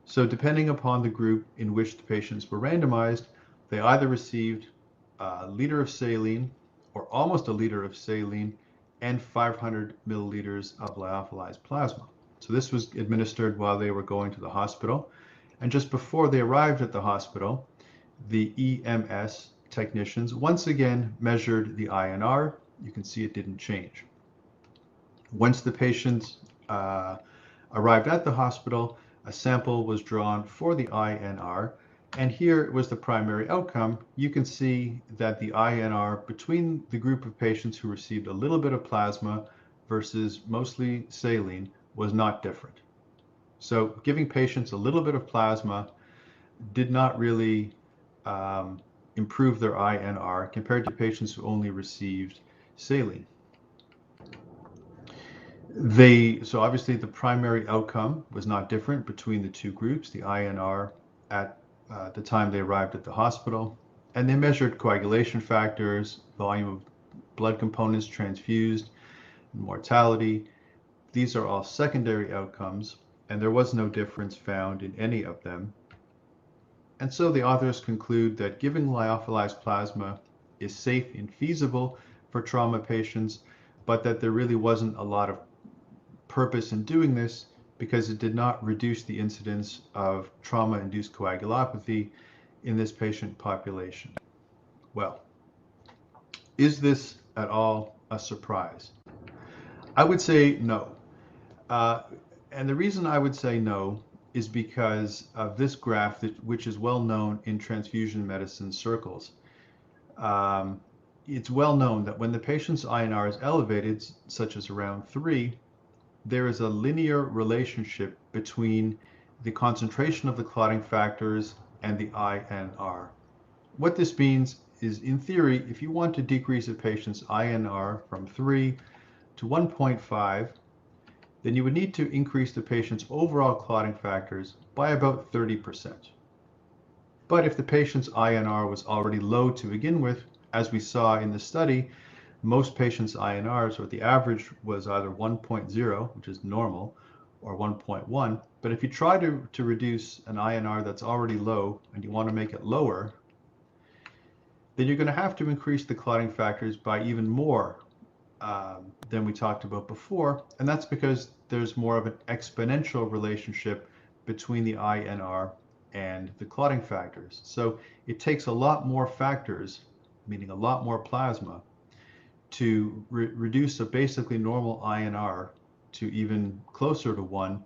So depending upon the group in which the patients were randomized, they either received a liter of saline, or almost a liter of saline, and 500 milliliters of lyophilized plasma. So this was administered while they were going to the hospital. And just before they arrived at the hospital, the EMS technicians once again measured the INR. You can see it didn't change. Once the patient arrived at the hospital, a sample was drawn for the INR, and here was the primary outcome. You can see that the INR between the group of patients who received a little bit of plasma versus mostly saline was not different. So giving patients a little bit of plasma did not really improve their INR compared to patients who only received saline. So obviously the primary outcome was not different between the two groups, the INR at the time they arrived at the hospital, and they measured coagulation factors, volume of blood components transfused, mortality. These are all secondary outcomes, and there was no difference found in any of them. And so the authors conclude that giving lyophilized plasma is safe and feasible for trauma patients, but that there really wasn't a lot of purpose in doing this because it did not reduce the incidence of trauma-induced coagulopathy in this patient population. Well, is this at all a surprise? I would say no. And the reason I would say no is because of this graph, which is well known in transfusion medicine circles. It's well known that when the patient's INR is elevated, such as around 3, there is a linear relationship between the concentration of the clotting factors and the INR. What this means is, in theory, if you want to decrease a patient's INR from 3 to 1.5, then you would need to increase the patient's overall clotting factors by about 30%. But if the patient's INR was already low to begin with, as we saw in the study, most patients' INRs, or the average, was either 1.0, which is normal, or 1.1. But if you try to reduce an INR that's already low and you want to make it lower, then you're going to have to increase the clotting factors by even more than we talked about before. And that's because there's more of an exponential relationship between the INR and the clotting factors. So it takes a lot more factors, meaning a lot more plasma, to reduce a basically normal INR to even closer to 1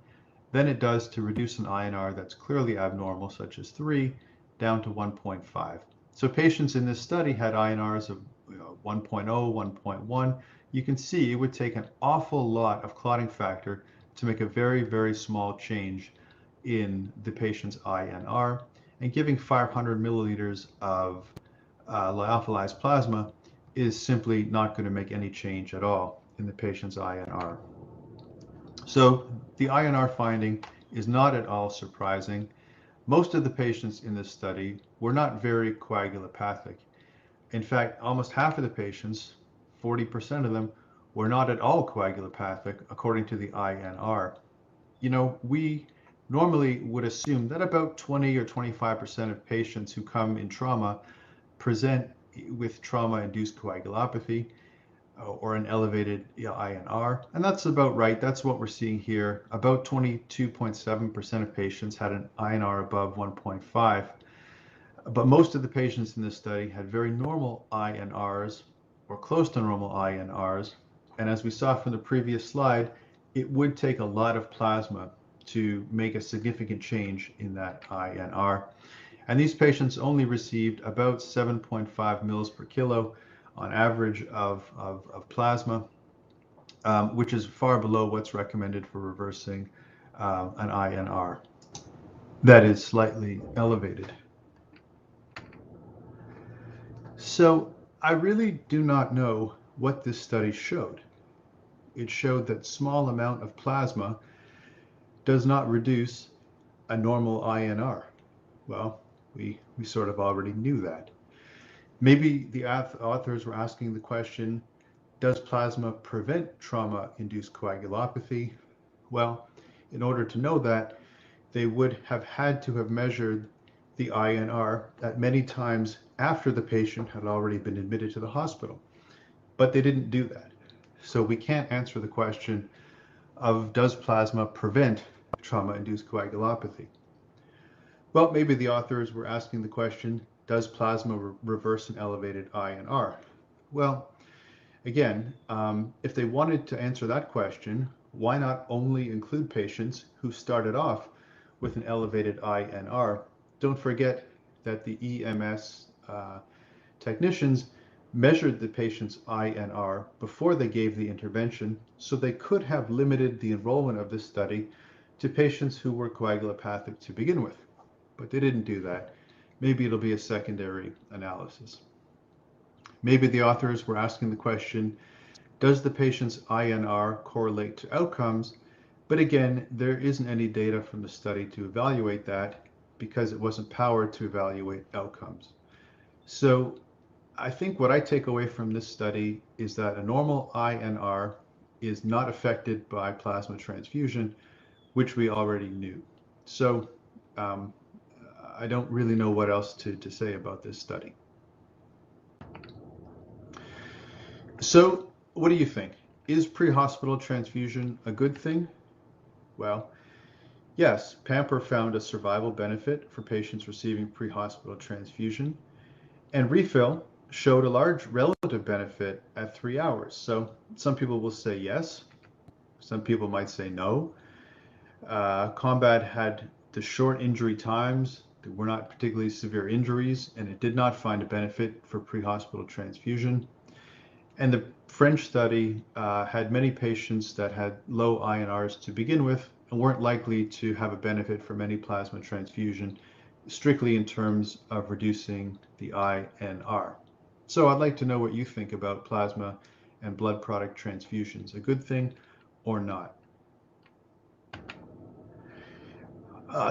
than it does to reduce an INR that's clearly abnormal, such as 3, down to 1.5. So patients in this study had INRs of 1.0, 1.1. You can see it would take an awful lot of clotting factor to make a very, very small change in the patient's INR. And giving 500 milliliters of lyophilized plasma is simply not going to make any change at all in the patient's INR. So the INR finding is not at all surprising. Most of the patients in this study were not very coagulopathic. In fact, almost half of the patients, 40% of them, were not at all coagulopathic according to the INR. You know, we normally would assume that about 20 or 25% of patients who come in trauma present with trauma-induced coagulopathy or an elevated INR, and that's about right. That's what we're seeing here. About 22.7% of patients had an INR above 1.5, but most of the patients in this study had very normal INRs or close to normal INRs, and as we saw from the previous slide, it would take a lot of plasma to make a significant change in that INR. And these patients only received about 7.5 mils per kilo on average of plasma, which is far below what's recommended for reversing an INR that is slightly elevated. So I really do not know what this study showed. It showed that small amount of plasma does not reduce a normal INR. Well, we sort of already knew that. Maybe the authors were asking the question, does plasma prevent trauma-induced coagulopathy? Well, in order to know that, they would have had to have measured the INR at many times after the patient had already been admitted to the hospital. But they didn't do that. So we can't answer the question of, does plasma prevent trauma-induced coagulopathy? Well, maybe the authors were asking the question, does plasma reverse an elevated INR? Well, again, if they wanted to answer that question, why not only include patients who started off with an elevated INR? Don't forget that the EMS technicians measured the patient's INR before they gave the intervention, so they could have limited the enrollment of this study to patients who were coagulopathic to begin with. But they didn't do that. Maybe it'll be a secondary analysis. Maybe the authors were asking the question, does the patient's INR correlate to outcomes? But again, there isn't any data from the study to evaluate that because it wasn't powered to evaluate outcomes. So I think what I take away from this study is that a normal INR is not affected by plasma transfusion, which we already knew. So I don't really know what else to say about this study. So what do you think? Is pre-hospital transfusion a good thing? Well, yes, PAMPER found a survival benefit for patients receiving pre-hospital transfusion, and refill showed a large relative benefit at 3 hours. So some people will say yes, some people might say no. Combat had the short injury times, there were not particularly severe injuries, and it did not find a benefit for pre-hospital transfusion. And the French study had many patients that had low INRs to begin with and weren't likely to have a benefit from any plasma transfusion, strictly in terms of reducing the INR. So I'd like to know what you think about plasma and blood product transfusions, a good thing or not.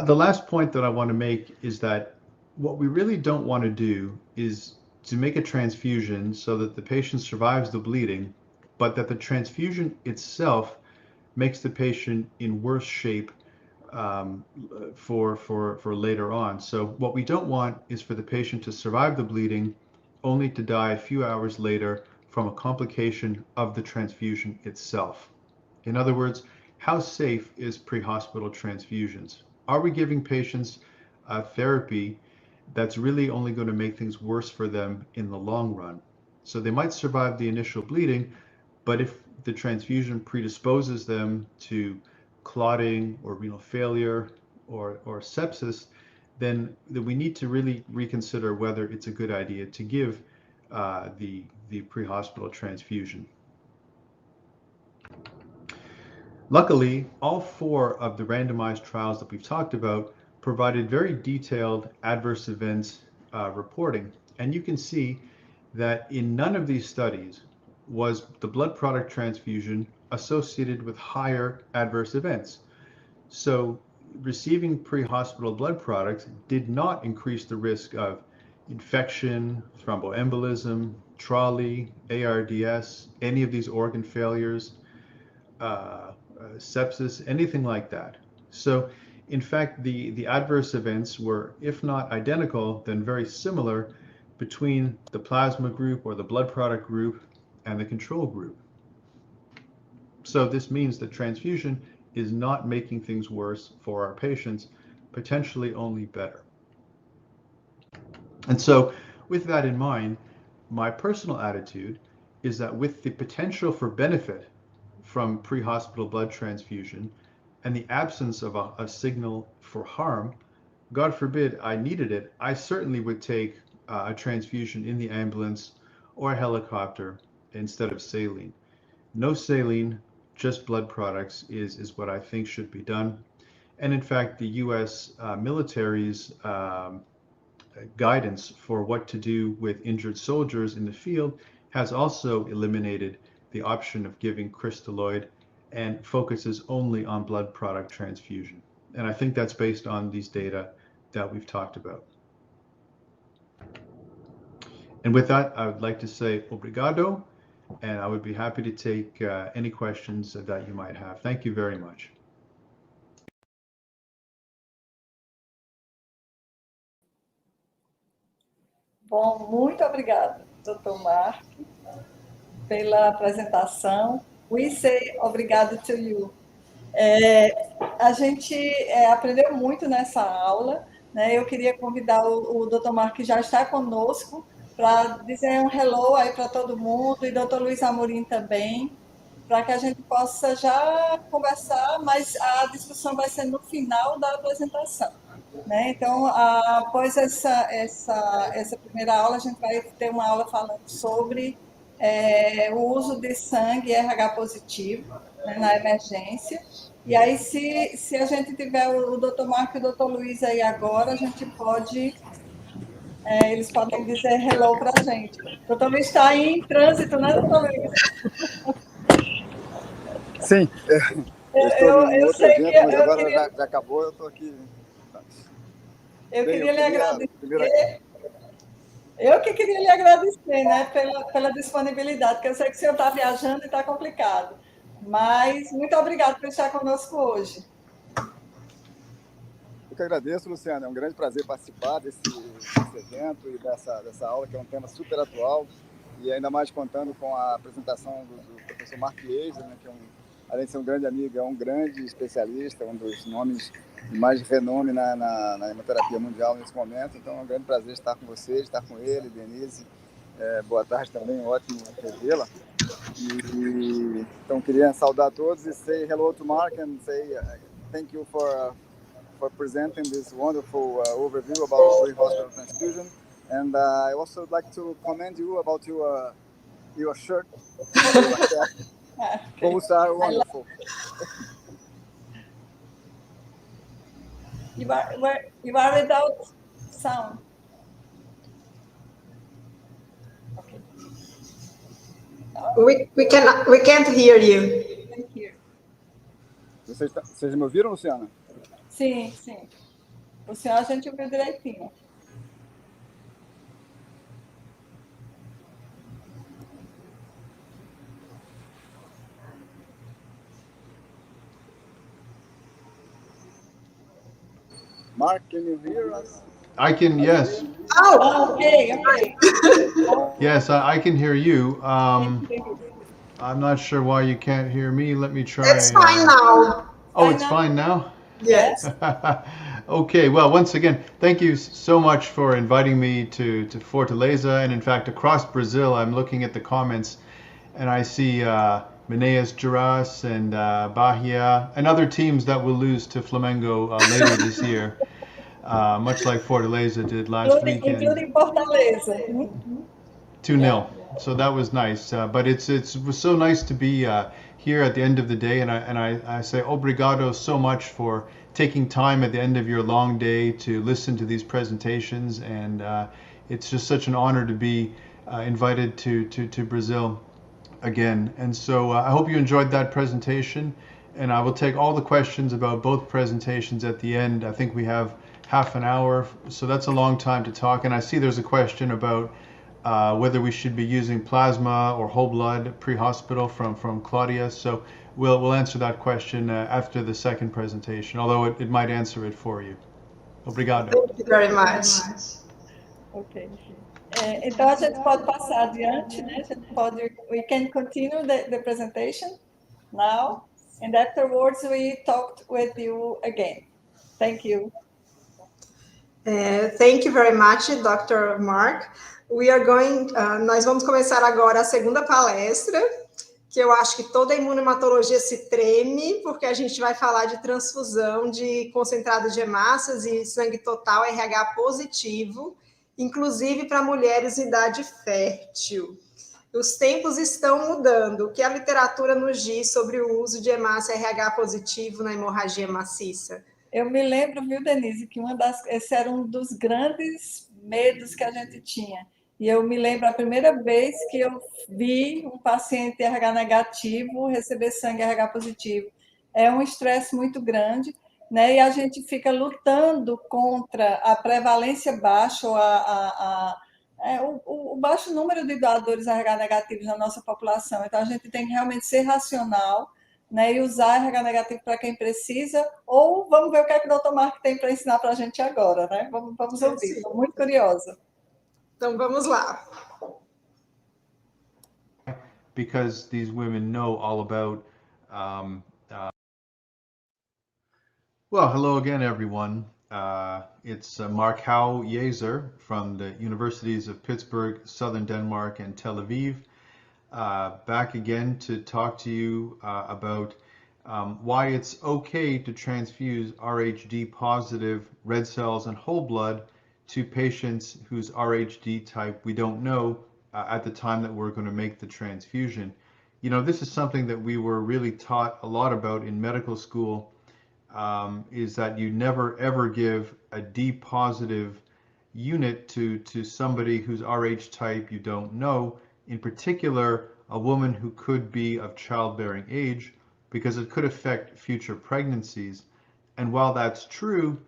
The last point that I want to make is that what we really don't want to do is to make a transfusion so that the patient survives the bleeding, but that the transfusion itself makes the patient in worse shape for later on. So what we don't want is for the patient to survive the bleeding only to die a few hours later from a complication of the transfusion itself. In other words, how safe is pre-hospital transfusions? Are we giving patients a therapy that's really only going to make things worse for them in the long run? So they might survive the initial bleeding, but if the transfusion predisposes them to clotting or renal failure or sepsis, then we need to really reconsider whether it's a good idea to give the pre-hospital transfusion. Luckily, all 4 of the randomized trials that we've talked about provided very detailed adverse events reporting. And you can see that in none of these studies was the blood product transfusion associated with higher adverse events. So receiving pre-hospital blood products did not increase the risk of infection, thromboembolism, TRALI, ARDS, any of these organ failures, sepsis, anything like that. So in fact, the adverse events were, if not identical, then very similar between the plasma group or the blood product group and the control group. So this means that transfusion is not making things worse for our patients, potentially only better. And so with that in mind, my personal attitude is that with the potential for benefit from pre-hospital blood transfusion and the absence of a signal for harm, God forbid I needed it, I certainly would take a transfusion in the ambulance or a helicopter instead of saline. No saline, just blood products is what I think should be done. And in fact, the US military's guidance for what to do with injured soldiers in the field has also eliminated the option of giving crystalloid and focuses only on blood product transfusion. And I think that's based on these data that we've talked about. And with that, I would like to say obrigado, and I would be happy to take any questions that you might have. Thank you very much. Bom, muito obrigada, Dr. Mark, pela apresentação. We say obrigado to you. A gente aprendeu muito nessa aula, né? Eu queria convidar o Dr. Mark, que já está conosco, para dizer um hello aí para todo mundo, e Dr. Luiz Amorim também, para que a gente possa já conversar, mas a discussão vai ser no final da apresentação. Né? Então, após essa primeira aula, a gente vai ter uma aula falando sobre o uso de sangue RH positivo, né, na emergência. E aí, se a gente tiver o Dr. Marco e o Dr. Luiz aí agora, a gente pode... eles podem dizer hello para a gente. O Dr. Luiz está em trânsito, né, Dr. Luiz? Sim, eu estou em outro evento, mas agora queria... já acabou, eu estou aqui. Eu queria lhe agradecer. Eu que queria lhe agradecer, né, pela disponibilidade, porque eu sei que o senhor está viajando e está complicado. Mas muito obrigado por estar conosco hoje. Eu que agradeço, Luciana. É um grande prazer participar desse evento e dessa aula, que é um tema super atual, e ainda mais contando com a apresentação do professor Mark Eiser, né, que além de ser um grande amigo, é um grande especialista, um dos nomes de mais renome na hemoterapia mundial nesse momento. Então é um grande prazer estar com vocês, estar com ele, Denise. Boa tarde também, ótimo revê-la. Então queria saudar todos e say hello to Mark and say thank you for presenting this wonderful overview about pre-hospital transfusion. And I also would like to commend you about your shirt. Both are wonderful. You are without sound. Okay. We can't hear you. Vocês me ouviram, Luciana? Sim, sim. O senhor a gente ouviu direitinho. Mark, can you hear us? I can, yes. Oh, okay. Yes, I can hear you. I'm not sure why you can't hear me. Let me try. It's fine now. Oh, it's fine now? Yes. Okay, well, once again, thank you so much for inviting me to Fortaleza, and in fact, across Brazil. I'm looking at the comments, and I see Minas Gerais and Bahia, and other teams that will lose to Flamengo later this year, much like Fortaleza did last weekend. Including Fortaleza. 2-0. So that was nice. But it was so nice to be here at the end of the day, and I say obrigado so much for taking time at the end of your long day to listen to these presentations, and it's just such an honor to be invited to Brazil again. And so I hope you enjoyed that presentation, and I will take all the questions about both presentations at the end. I think we have half an hour, so that's a long time to talk. And I see there's a question about whether we should be using plasma or whole blood pre-hospital from Claudia. So we'll answer that question after the second presentation, although it might answer it for you. Obrigado. Thank you very much. Ok. Então a gente pode passar adiante, né? We can continue the presentation now, and afterwards we talked with you again. Thank you. Thank you very much, Dr. Mark. Nós vamos começar agora a segunda palestra, que eu acho que toda a imunohematologia se treme, porque a gente vai falar de transfusão de concentrado de hemácias e sangue total RH positivo, inclusive para mulheres em idade fértil. Os tempos estão mudando. O que a literatura nos diz sobre o uso de hemácia RH positivo na hemorragia maciça? Eu me lembro, viu, Denise, que esse era um dos grandes medos que a gente tinha. E eu me lembro a primeira vez que eu vi um paciente RH negativo receber sangue RH positivo. É um estresse muito grande, né? E a gente fica lutando contra a prevalência baixa, ou o baixo número de doadores RH negativos na nossa população. Então, a gente tem que realmente ser racional, né, e usar RH negativo para quem precisa, ou vamos ver o que é que o Dr. Mark tem para ensinar para a gente agora, né? Vamos ouvir, estou muito curiosa. Então vamos lá. Because these women know all about. Well, hello again, everyone. It's Mark Hau Yezer from the Universities of Pittsburgh, Southern Denmark, and Tel Aviv. Back again to talk to you about why it's okay to transfuse RHD positive red cells and whole blood to patients whose RHD type we don't know at the time that we're going to make the transfusion. You know, this is something that we were really taught a lot about in medical school, is that you never ever give a D positive unit to somebody whose RH type you don't know, in particular a woman who could be of childbearing age, because it could affect future pregnancies. And while that's true,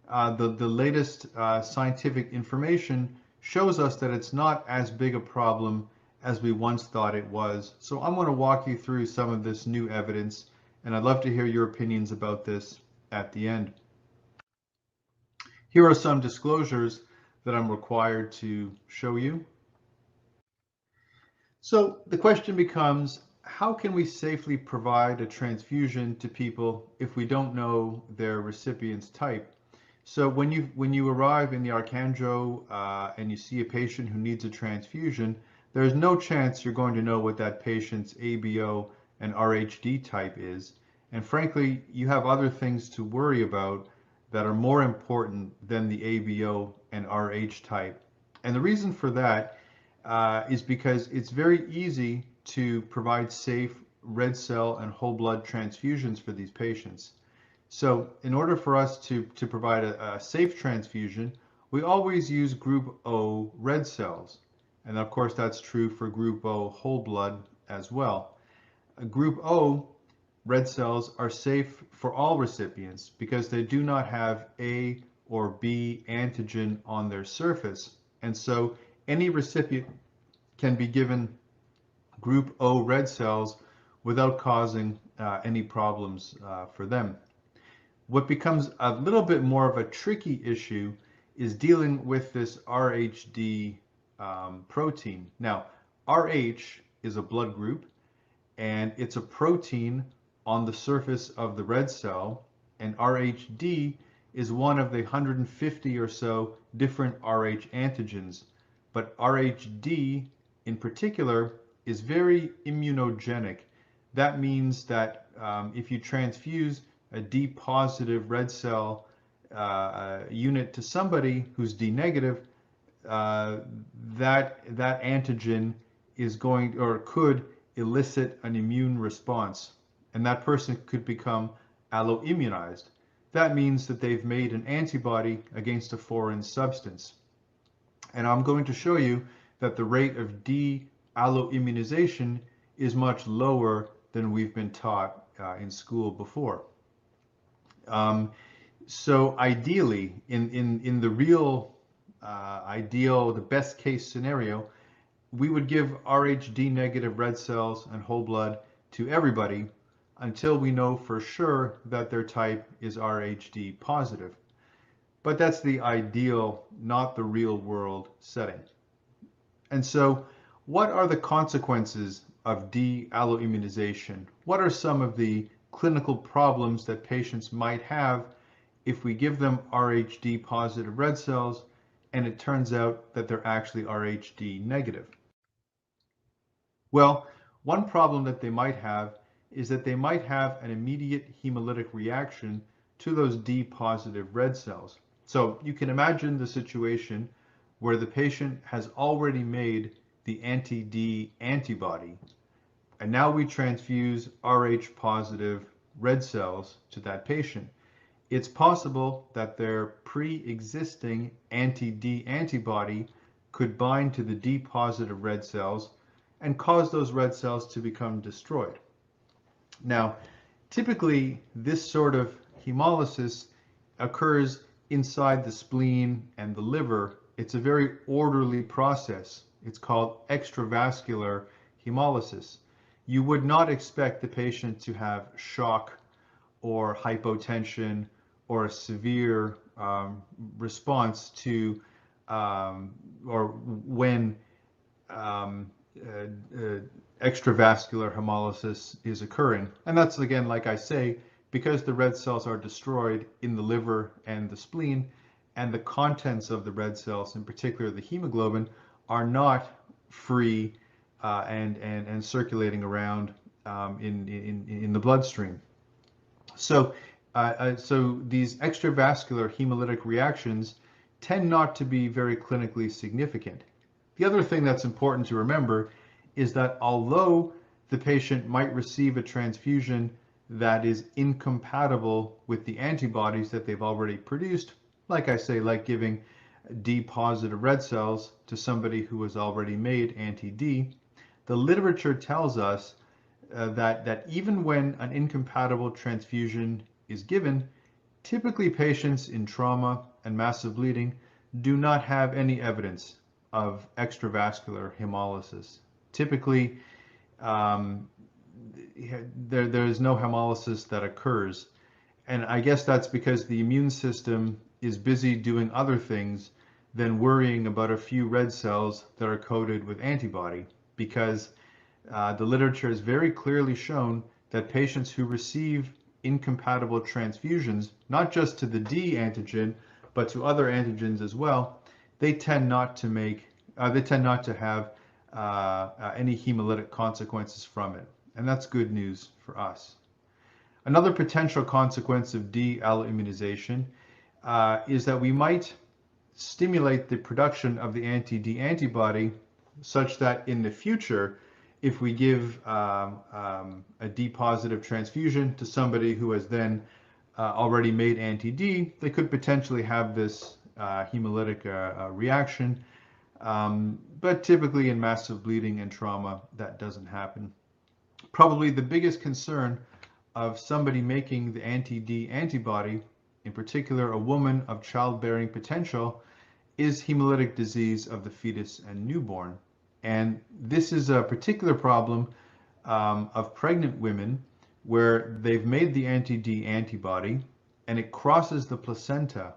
the latest scientific information shows us that it's not as big a problem as we once thought it was. So I'm going to walk you through some of this new evidence, and I'd love to hear your opinions about this at the end. Here are some disclosures that I'm required to show you. So the question becomes, how can we safely provide a transfusion to people if we don't know their recipient's type? So when you arrive in the Arcanjo and you see a patient who needs a transfusion, there's no chance you're going to know what that patient's ABO and RHD type is. And frankly, you have other things to worry about that are more important than the ABO and RH type. And the reason for that is because it's very easy to provide safe red cell and whole blood transfusions for these patients. So in order for us to provide a safe transfusion, we always use group O red cells. And of course, that's true for group O whole blood as well. Group O red cells are safe for all recipients because they do not have A or B antigen on their surface. And so any recipient can be given group O red cells without causing any problems for them. What becomes a little bit more of a tricky issue is dealing with this RHD protein. Now, RH is a blood group, and it's a protein on the surface of the red cell, and RHD is one of the 150 or so different RH antigens. But RHD in particular is very immunogenic. That means that if you transfuse a D positive red cell unit to somebody who's D negative, that antigen is going or could elicit an immune response, and that person could become alloimmunized. That means that they've made an antibody against a foreign substance. And I'm going to show you that the rate of D alloimmunization is much lower than we've been taught in school before. So ideally, in the real ideal, the best case scenario, we would give RHD negative red cells and whole blood to everybody until we know for sure that their type is RHD positive. But that's the ideal, not the real world setting. And so what are the consequences of D alloimmunization? What are some of the clinical problems that patients might have if we give them RHD positive red cells and it turns out that they're actually RHD negative? Well, one problem that they might have is that they might have an immediate hemolytic reaction to those D positive red cells. So you can imagine the situation where the patient has already made the anti-D antibody, and now we transfuse RH positive red cells to that patient. It's possible that their pre-existing anti-D antibody could bind to the D positive red cells and cause those red cells to become destroyed. Now, typically, this sort of hemolysis occurs inside the spleen and the liver. It's a very orderly process. It's called extravascular hemolysis. You would not expect the patient to have shock or hypotension or a severe response to or when extravascular hemolysis is occurring. And that's, again, like I say, because the red cells are destroyed in the liver and the spleen, and the contents of the red cells, in particular the hemoglobin, are not free and circulating around in the bloodstream. So these extravascular hemolytic reactions tend not to be very clinically significant. The other thing that's important to remember is that although the patient might receive a transfusion that is incompatible with the antibodies that they've already produced, like I say, like giving D positive red cells to somebody who has already made anti-D, the literature tells us that even when an incompatible transfusion is given, typically patients in trauma and massive bleeding do not have any evidence of extravascular hemolysis. Typically, there is no hemolysis that occurs. And I guess that's because the immune system is busy doing other things than worrying about a few red cells that are coated with antibody, because the literature has very clearly shown that patients who receive incompatible transfusions, not just to the D antigen, but to other antigens as well, they tend not to have any hemolytic consequences from it. And that's good news for us. Another potential consequence of D alloimmunization is that we might stimulate the production of the anti-D antibody such that in the future, if we give a D positive transfusion to somebody who has then already made anti-D, they could potentially have this hemolytic reaction. But typically in massive bleeding and trauma, that doesn't happen. Probably the biggest concern of somebody making the anti-D antibody, in particular a woman of childbearing potential, is hemolytic disease of the fetus and newborn. And this is a particular problem of pregnant women where they've made the anti-D antibody and it crosses the placenta.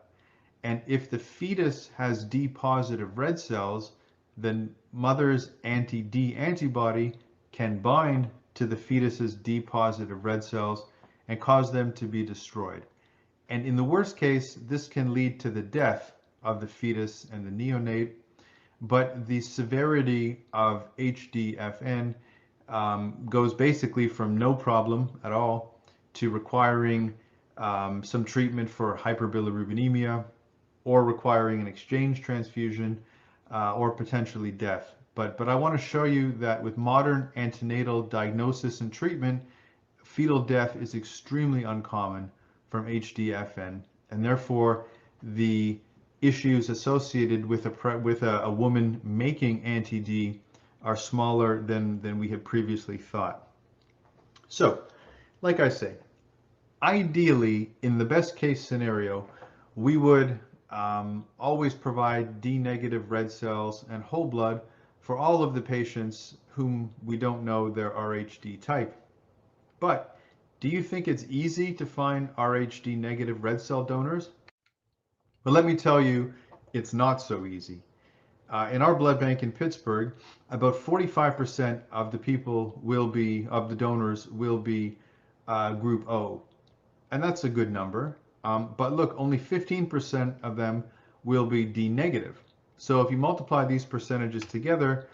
And if the fetus has D positive red cells, then mother's anti-D antibody can bind to the fetus's D positive red cells and cause them to be destroyed. And in the worst case, this can lead to the death of the fetus and the neonate. But the severity of HDFN goes basically from no problem at all to requiring some treatment for hyperbilirubinemia, or requiring an exchange transfusion, or potentially death. But I want to show you that with modern antenatal diagnosis and treatment, fetal death is extremely uncommon from HDFN, and therefore the issues associated with a woman making anti-D are smaller than we had previously thought. So, like I say, ideally, in the best case scenario, we would always provide D negative red cells and whole blood for all of the patients whom we don't know their RHD type. But do you think it's easy to find RHD negative red cell donors? Well, let me tell you, it's not so easy. In our blood bank in Pittsburgh, about 45% of the donors will be group O. And that's a good number. But look, only 15% of them will be D negative. So if you multiply these percentages together,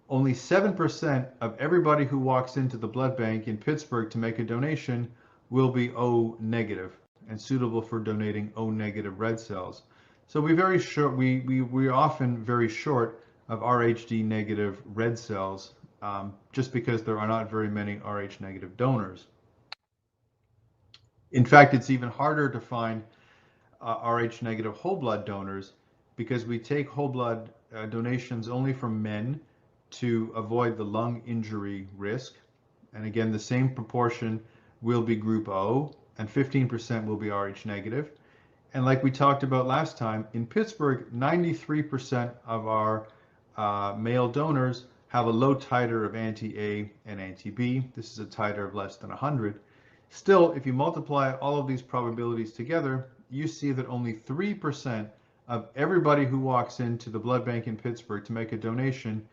only 7% of everybody who walks into the blood bank in Pittsburgh to make a donation will be O negative and suitable for donating O negative red cells. So we're often very short of RHD negative red cells just because there are not very many Rh negative donors. In fact, it's even harder to find Rh negative whole blood donors because we take whole blood donations only from men to avoid the lung injury risk. And again, the same proportion will be group O and 15% will be Rh negative. And like we talked about last time, in Pittsburgh, 93% of our male donors have a low titer of anti-A and anti-B. This is a titer of less than 100. Still, if you multiply all of these probabilities together, you see that only 3% of everybody who walks into the blood bank in Pittsburgh to make a donation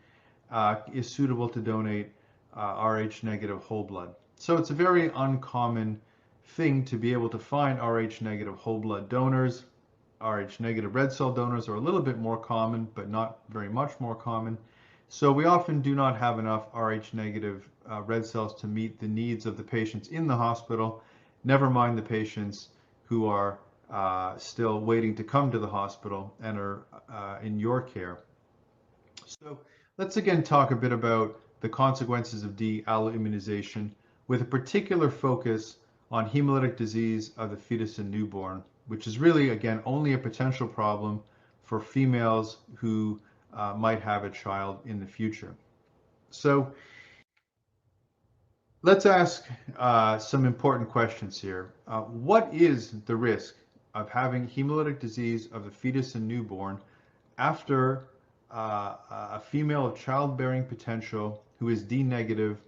is suitable to donate Rh negative whole blood. So it's a very uncommon thing to be able to find Rh negative whole blood donors. Rh negative red cell donors are a little bit more common, but not very much more common. So we often do not have enough Rh negative red cells to meet the needs of the patients in the hospital, never mind the patients who are still waiting to come to the hospital and are in your care. So let's again talk a bit about the consequences of de-alloimmunization with a particular focus on hemolytic disease of the fetus and newborn, which is really, again, only a potential problem for females who might have a child in the future. So let's ask some important questions here. What is the risk of having hemolytic disease of the fetus and newborn after a female of childbearing potential who is D negative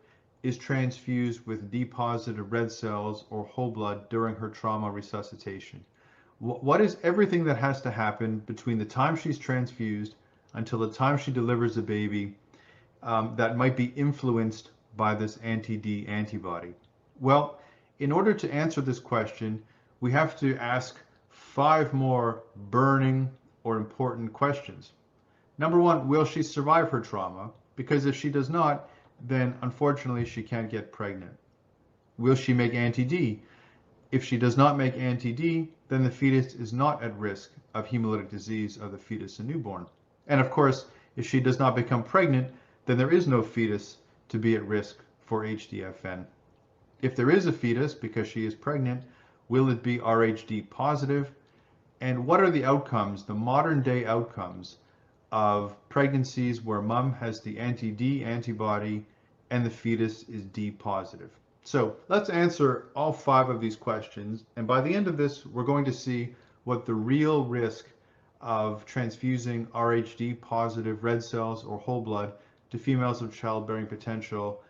is transfused with D positive red cells or whole blood during her trauma resuscitation? What is everything that has to happen between the time she's transfused until the time she delivers a baby that might be influenced by this anti-D antibody? Well, in order to answer this question, we have to ask 5 more burning or important questions. Number 1, will she survive her trauma? Because if she does not, then unfortunately she can't get pregnant. Will she make anti-D? If she does not make anti-D, then the fetus is not at risk of hemolytic disease of the fetus and newborn. And of course, if she does not become pregnant, then there is no fetus to be at risk for HDFN. If there is a fetus because she is pregnant, will it be RhD positive? And what are the outcomes, the modern day outcomes of pregnancies where mom has the anti-D antibody and the fetus is D positive? So let's answer all 5 of these questions. And by the end of this, we're going to see what the real risk of transfusing RhD positive red cells or whole blood to females of childbearing potential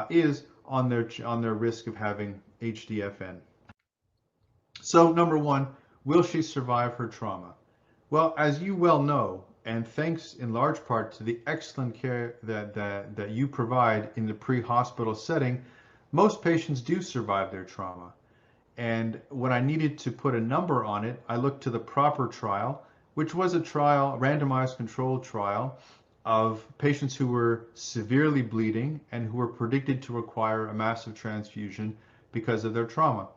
is on their risk of having HDFN. So number 1, will she survive her trauma? Well, as you well know, and thanks in large part to the excellent care that you provide in the pre-hospital setting, most patients do survive their trauma. And when I needed to put a number on it, I looked to the proper trial, which was a randomized controlled trial of patients who were severely bleeding and who were predicted to require a massive transfusion because of their trauma.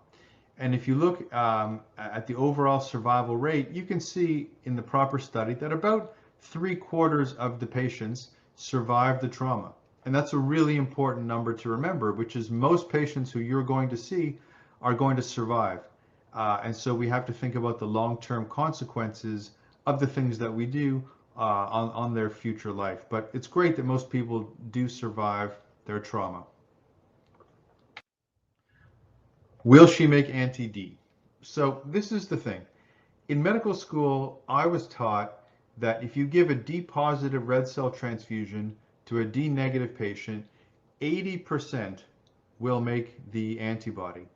And if you look at the overall survival rate, you can see in the proper study that about 3/4 of the patients survived the trauma. And that's a really important number to remember, which is most patients who you're going to see are going to survive. And so we have to think about the long-term consequences of the things that we do on their future life. But it's great that most people do survive their trauma. Will she make anti-D? So this is the thing. In medical school, I was taught that if you give a D positive red cell transfusion to a D negative patient, 80% will make the antibody.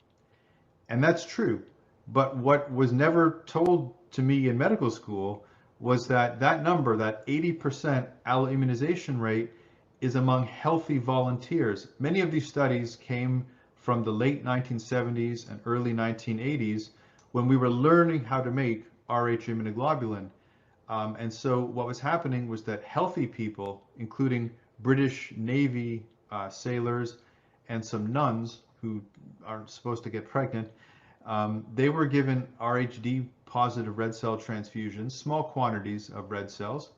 And that's true. But what was never told to me in medical school was that number, that 80% alloimmunization rate, is among healthy volunteers. Many of these studies came from the late 1970s and early 1980s when we were learning how to make Rh immunoglobulin. And so what was happening was that healthy people, including British Navy sailors and some nuns who aren't supposed to get pregnant, they were given RhD positive red cell transfusions, small quantities of red cells,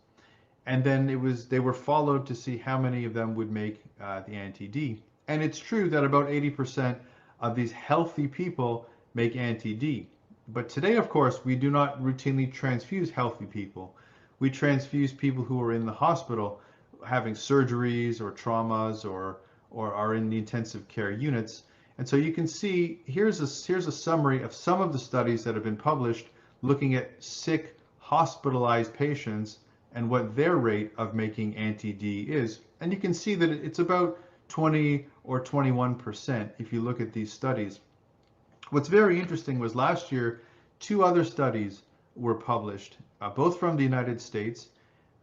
and then they were followed to see how many of them would make the anti-D. And it's true that about 80% of these healthy people make anti-D. But today, of course, we do not routinely transfuse healthy people. We transfuse people who are in the hospital having surgeries or traumas or are in the intensive care units. And so you can see, here's a summary of some of the studies that have been published looking at sick, hospitalized patients and what their rate of making anti-D is. And you can see that it's about 20 or 21% if you look at these studies. What's very interesting was last year, 2 other studies were published, both from the United States.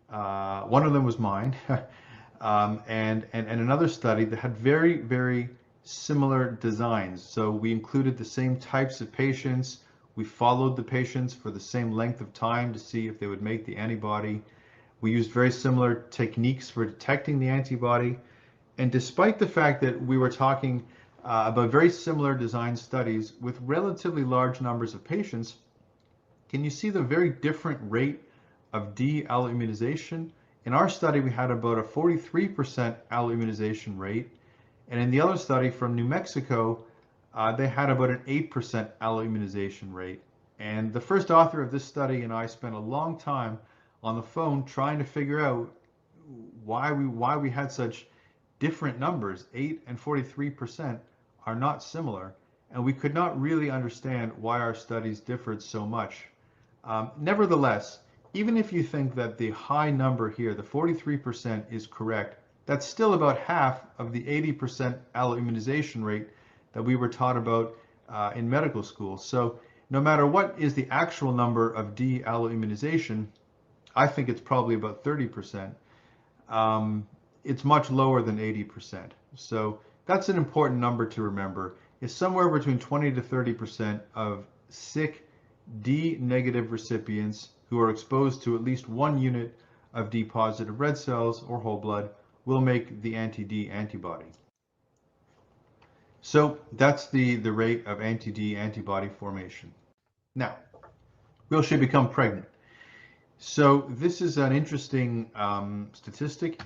One of them was mine, and another study that had very, very similar designs. So we included the same types of patients. We followed the patients for the same length of time to see if they would make the antibody. We used very similar techniques for detecting the antibody. And despite the fact that we were talking about very similar design studies with relatively large numbers of patients, can you see the very different rate of D alloimmunization? In our study, we had about a 43% alloimmunization rate. And in the other study from New Mexico, they had about an 8% alloimmunization rate. And the first author of this study and I spent a long time on the phone trying to figure out why we had such different numbers. 8 and 43% are not similar, and we could not really understand why our studies differed so much. Nevertheless, even if you think that the high number here, the 43%, is correct, that's still about half of the 80% alloimmunization rate that we were taught about in medical school. So no matter what is the actual number of D alloimmunization, I think it's probably about 30%. It's much lower than 80%. So that's an important number to remember. It's somewhere between 20 to 30% of sick D negative recipients who are exposed to at least one unit of D positive red cells or whole blood will make the anti-D antibody. So that's the rate of anti-D antibody formation. Now, will she become pregnant? So this is an interesting statistic.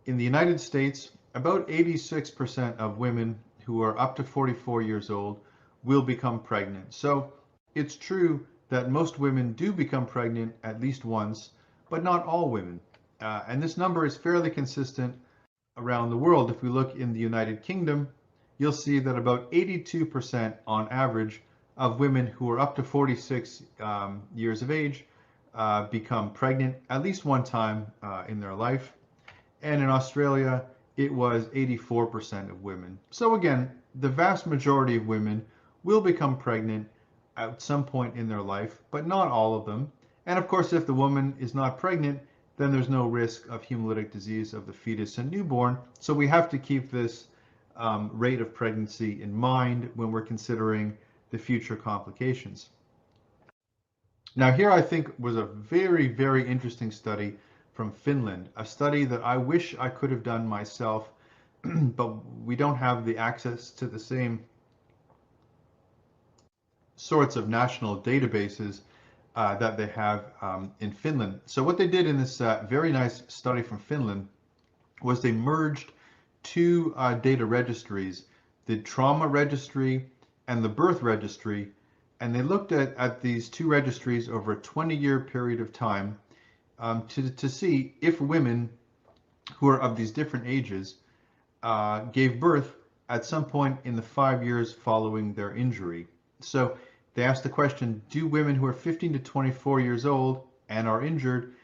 In the United States, about 86% of women who are up to 44 years old will become pregnant. So it's true that most women do become pregnant at least once, but not all women. And this number is fairly consistent around the world. If we look in the United Kingdom, you'll see that about 82% on average of women who are up to 46 years of age become pregnant at least one time in their life. And in Australia, it was 84% of women. So again, the vast majority of women will become pregnant at some point in their life, but not all of them. And of course, if the woman is not pregnant, then there's no risk of hemolytic disease of the fetus and newborn. So we have to keep this rate of pregnancy in mind when we're considering the future complications. Now here I think was a very, very interesting study from Finland, a study that I wish I could have done myself, but we don't have the access to the same sorts of national databases that they have in Finland. So what they did in this very nice study from Finland was they merged two data registries, the trauma registry and the birth registry, and they looked at these two registries over a 20-year period of time to see if women who are of these different ages gave birth at some point in the 5 years following their injury. So they asked the question, do women who are 15 to 24 years old and are injured,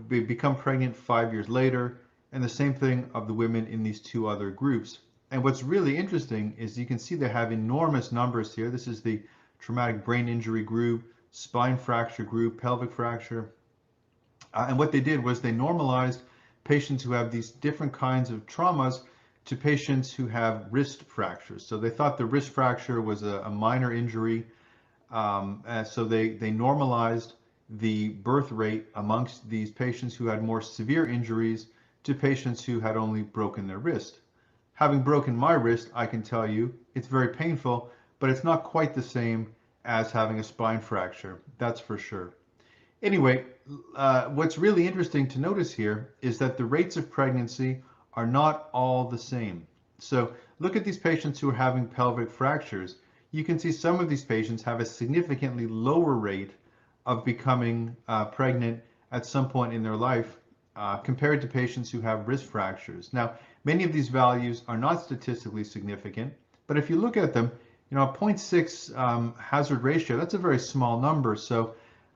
become pregnant 5 years later? And the same thing of the women in these two other groups. And what's really interesting is you can see they have enormous numbers here. This is the traumatic brain injury group, spine fracture group, pelvic fracture. And what they did was they normalized patients who have these different kinds of traumas to patients who have wrist fractures. So they thought the wrist fracture was a minor injury. So they normalized the birth rate amongst these patients who had more severe injuries to patients who had only broken their wrist. Having broken my wrist, I can tell you it's very painful, but it's not quite the same as having a spine fracture, that's for sure. Anyway, what's really interesting to notice here is that the rates of pregnancy are not all the same. So look at these patients who are having pelvic fractures. You can see some of these patients have a significantly lower rate of becoming pregnant at some point in their life compared to patients who have wrist fractures. Now, many of these values are not statistically significant, but if you look at them, a 0.6 hazard ratio, that's a very small number. So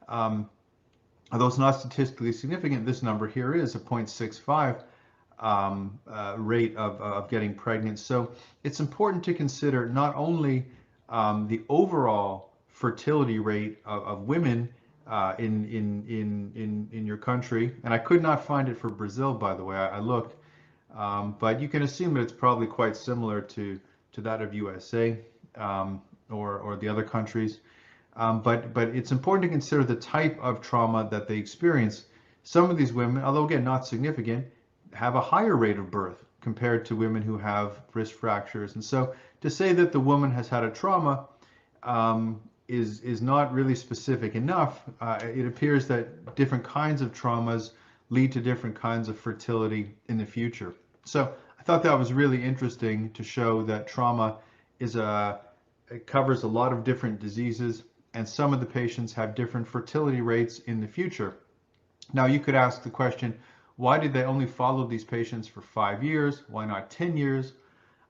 although it's not statistically significant, this number here is a 0.65 rate of getting pregnant. So it's important to consider not only the overall fertility rate of women in your country. And I could not find it for Brazil, by the way. I looked, but you can assume that it's probably quite similar to that of USA, or the other countries. But it's important to consider the type of trauma that they experience. Some of these women, although again not significant, have a higher rate of birth compared to women who have wrist fractures. And so to say that the woman has had a trauma is not really specific enough. It appears that different kinds of traumas lead to different kinds of fertility in the future. So I thought that was really interesting to show that trauma it covers a lot of different diseases, and some of the patients have different fertility rates in the future. Now you could ask the question, why did they only follow these patients for 5 years? Why not 10 years?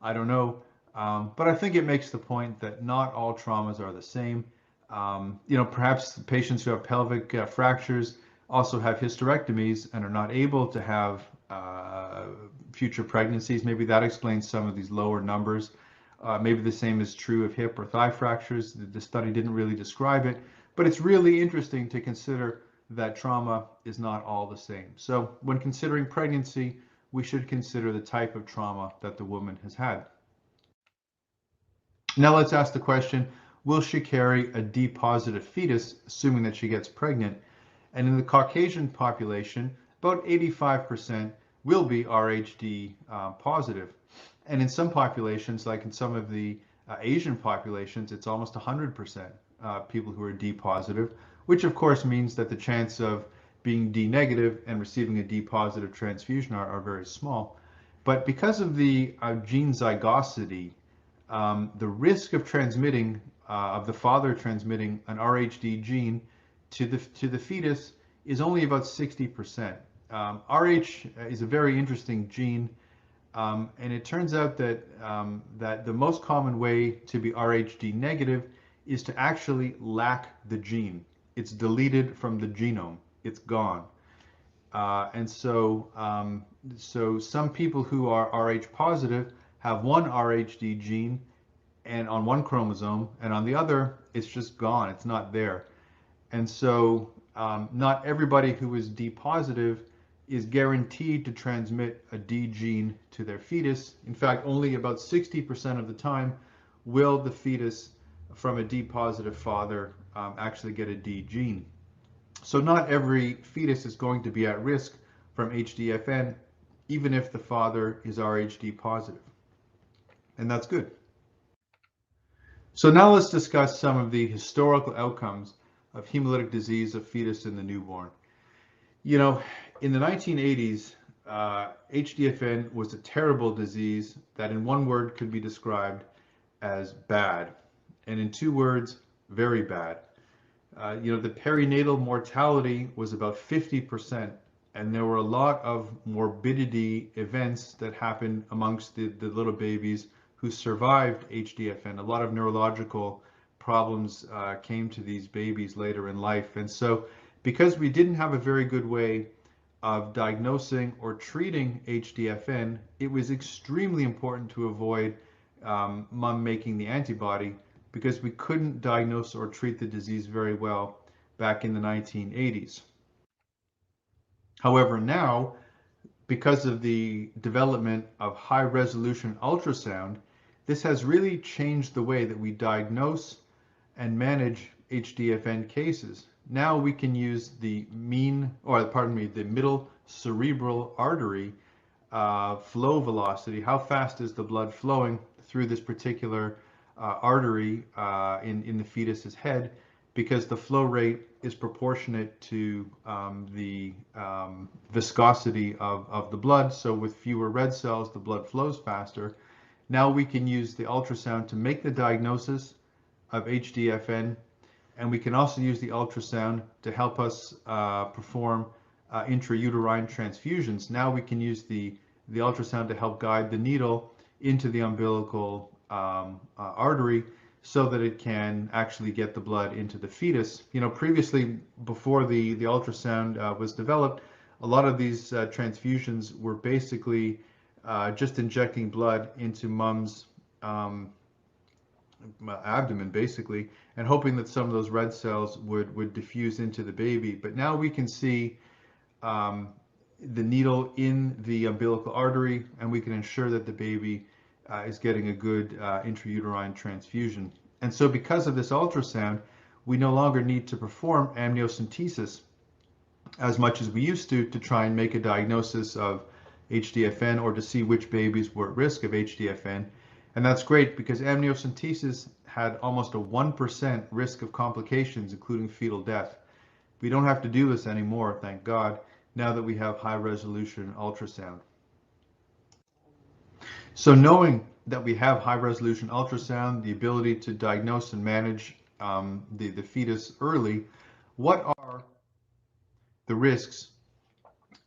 I don't know. But I think it makes the point that not all traumas are the same. Perhaps patients who have pelvic fractures also have hysterectomies and are not able to have future pregnancies. Maybe that explains some of these lower numbers. Maybe the same is true of hip or thigh fractures. The study didn't really describe it, but it's really interesting to consider that trauma is not all the same. So when considering pregnancy, we should consider the type of trauma that the woman has had. Now let's ask the question, will she carry a D positive fetus, assuming that she gets pregnant? And in the Caucasian population, about 85% will be RHD positive. And in some populations, like in some of the Asian populations, it's almost 100% people who are D positive, which of course means that the chance of being D negative and receiving a D positive transfusion are very small. But because of the gene zygosity, the risk of transmitting, of the father transmitting an RHD gene to the fetus is only about 60%. RH is a very interesting gene, and it turns out that that the most common way to be RHD negative is to actually lack the gene. It's deleted from the genome. It's gone. And so some people who are Rh positive have one RHD gene and on one chromosome, and on the other, it's just gone. It's not there. And so not everybody who is D positive is guaranteed to transmit a D gene to their fetus. In fact, only about 60% of the time will the fetus from a D positive father actually get a D gene. So not every fetus is going to be at risk from HDFN, even if the father is RHD positive. And that's good. So now let's discuss some of the historical outcomes of hemolytic disease of fetus in the newborn. You know, in the 1980s, HDFN was a terrible disease that in one word could be described as bad, and in 2 words, very bad. The perinatal mortality was about 50%, and there were a lot of morbidity events that happened amongst the little babies who survived HDFN. A lot of neurological problems came to these babies later in life. And so because we didn't have a very good way of diagnosing or treating HDFN, it was extremely important to avoid mom making the antibody, because we couldn't diagnose or treat the disease very well back in the 1980s. However, now, because of the development of high-resolution ultrasound, this has really changed the way that we diagnose and manage HDFN cases. Now we can use the middle cerebral artery flow velocity. How fast is the blood flowing through this particular artery in the fetus's head, because the flow rate is proportionate to the viscosity of the blood. So with fewer red cells, the blood flows faster. Now we can use the ultrasound to make the diagnosis of HDFN, and we can also use the ultrasound to help us perform intrauterine transfusions. Now we can use the ultrasound to help guide the needle into the umbilical artery so that it can actually get the blood into the fetus. Previously, before the ultrasound was developed, a lot of these transfusions were basically just injecting blood into mom's abdomen, basically, and hoping that some of those red cells would diffuse into the baby. But now we can see the needle in the umbilical artery, and we can ensure that the baby is getting a good intrauterine transfusion. And so because of this ultrasound, we no longer need to perform amniocentesis as much as we used to try and make a diagnosis of HDFN or to see which babies were at risk of HDFN. And that's great because amniocentesis had almost a 1% risk of complications, including fetal death. We don't have to do this anymore, thank God, now that we have high resolution ultrasound. So knowing that we have high resolution ultrasound, the ability to diagnose and manage the fetus early, what are the risks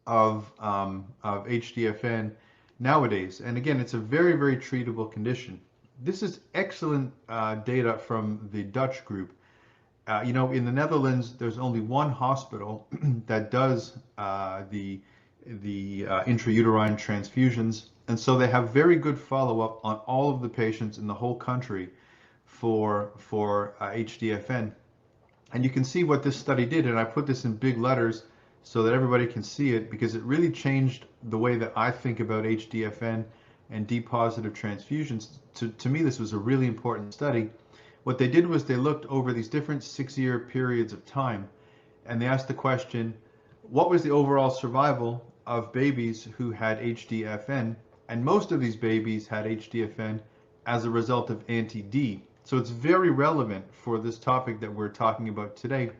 of HDFN nowadays? And again, it's a very, very treatable condition. This is excellent data from the Dutch group. You know, in the Netherlands, there's only one hospital that does the intrauterine transfusions, and so they have very good follow-up on all of the patients in the whole country for HDFN. And you can see what this study did, and I put this in big letters so that everybody can see it, because it really changed the way that I think about HDFN and D-positive transfusions. To me, this was a really important study. What they did was they looked over these different 6-year periods of time, and they asked the question, what was the overall survival of babies who had HDFN? And most of these babies had HDFN as a result of anti-D. So it's very relevant for this topic that we're talking about today.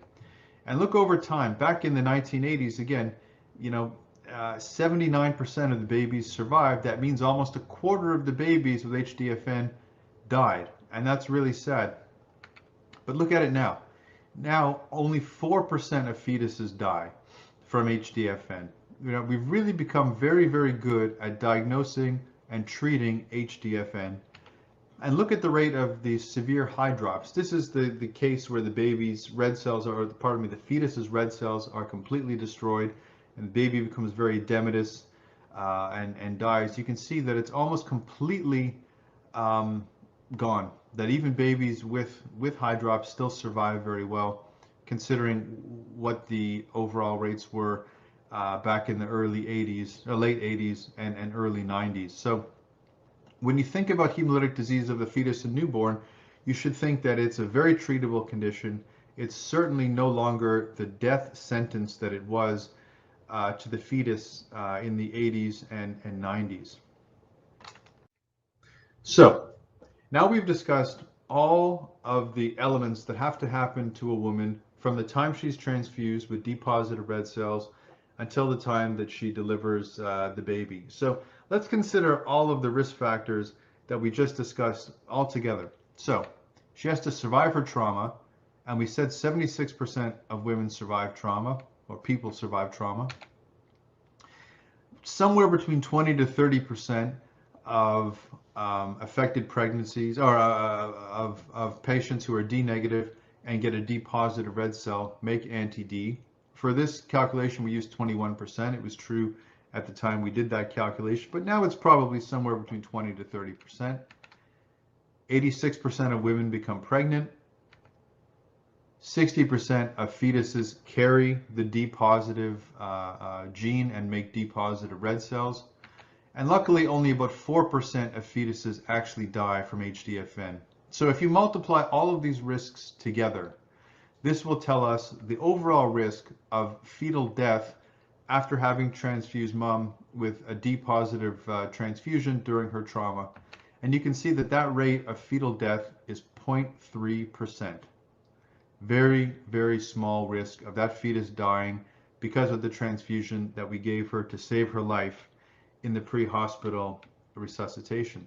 And look over time, back in the 1980s, again, you know, 79% of the babies survived. That means almost a quarter of the babies with HDFN died. And that's really sad. But look at it now. Now, only 4% of fetuses die from HDFN. You know, we've really become very, very good at diagnosing and treating HDFN. And look at the rate of the severe high drops. This is the case where the baby's red cells are, pardon me, the fetus's red cells are completely destroyed, and the baby becomes very edematous and dies. You can see that it's almost completely gone. That even babies with high drops still survive very well, considering what the overall rates were back in the early 80s, late 80s and early 90s. So when you think about hemolytic disease of the fetus and newborn, you should think that it's a very treatable condition. It's certainly no longer the death sentence that it was to the fetus in the 80s and 90s. So now we've discussed all of the elements that have to happen to a woman from the time she's transfused with D-positive red cells until the time that she delivers the baby. So let's consider all of the risk factors that we just discussed all together. So she has to survive her trauma, and we said 76% of women survive trauma, or people survive trauma. Somewhere between 20 to 30% of affected pregnancies, or of patients who are D negative and get a D positive red cell, make anti-D. For this calculation, we used 21%. It was true at the time we did that calculation, but now it's probably somewhere between 20 to 30%. 86% of women become pregnant. 60% of fetuses carry the D positive gene and make D positive red cells. And luckily, only about 4% of fetuses actually die from HDFN. So if you multiply all of these risks together, this will tell us the overall risk of fetal death after having transfused mom with a D positive transfusion during her trauma. And you can see that that rate of fetal death is 0.3%. Very, very small risk of that fetus dying because of the transfusion that we gave her to save her life in the pre-hospital resuscitation.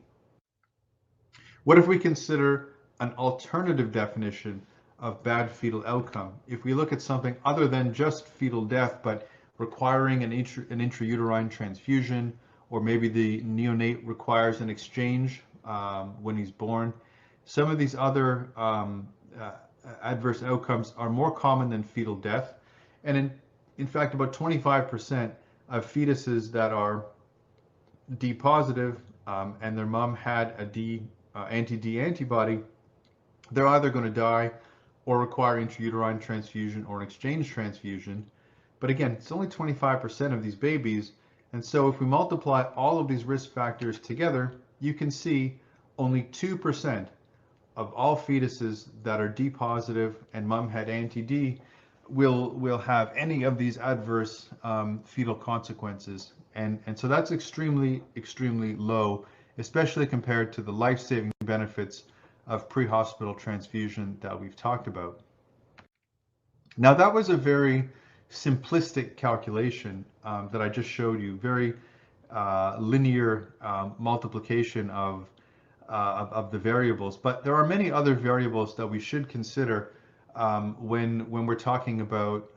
What if we consider an alternative definition of bad fetal outcome? If we look at something other than just fetal death, but requiring an intrauterine transfusion, or maybe the neonate requires an exchange when he's born, some of these other adverse outcomes are more common than fetal death. And in fact, about 25% of fetuses that are D positive and their mom had a anti-D antibody they're either going to die or require intrauterine transfusion or an exchange transfusion. But again, it's only 25% of these babies. And so if we multiply all of these risk factors together, you can see only 2% of all fetuses that are D positive and mom had anti-D will have any of these adverse fetal consequences. And so that's extremely, extremely low, especially compared to the life-saving benefits of pre-hospital transfusion that we've talked about. Now that was a very simplistic calculation that I just showed you, very linear multiplication of the variables, but there are many other variables that we should consider when we're talking about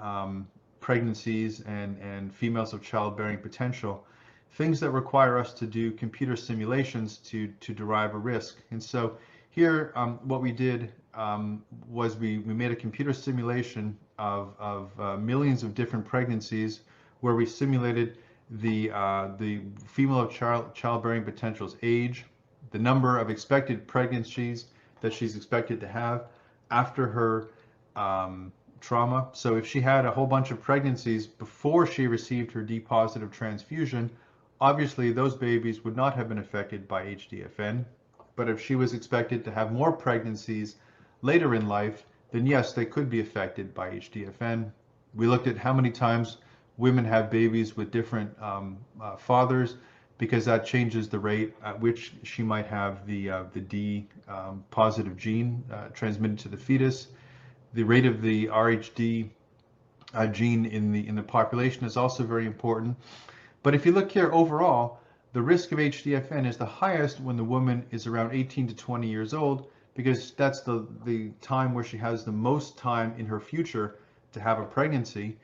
pregnancies and females of childbearing potential, things that require us to do computer simulations to derive a risk. And so here what we did was we made a computer simulation of millions of different pregnancies where we simulated the female of childbearing potential's age, the number of expected pregnancies that she's expected to have after her trauma. So if she had a whole bunch of pregnancies before she received her D positive transfusion, obviously those babies would not have been affected by HDFN. But if she was expected to have more pregnancies later in life, then yes, they could be affected by HDFN. We looked at how many times women have babies with different fathers, because that changes the rate at which she might have the D positive gene transmitted to the fetus. The rate of the RHD gene in the population is also very important. But if you look here overall, the risk of HDFN is the highest when the woman is around 18 to 20 years old, because that's the time where she has the most time in her future to have a pregnancy.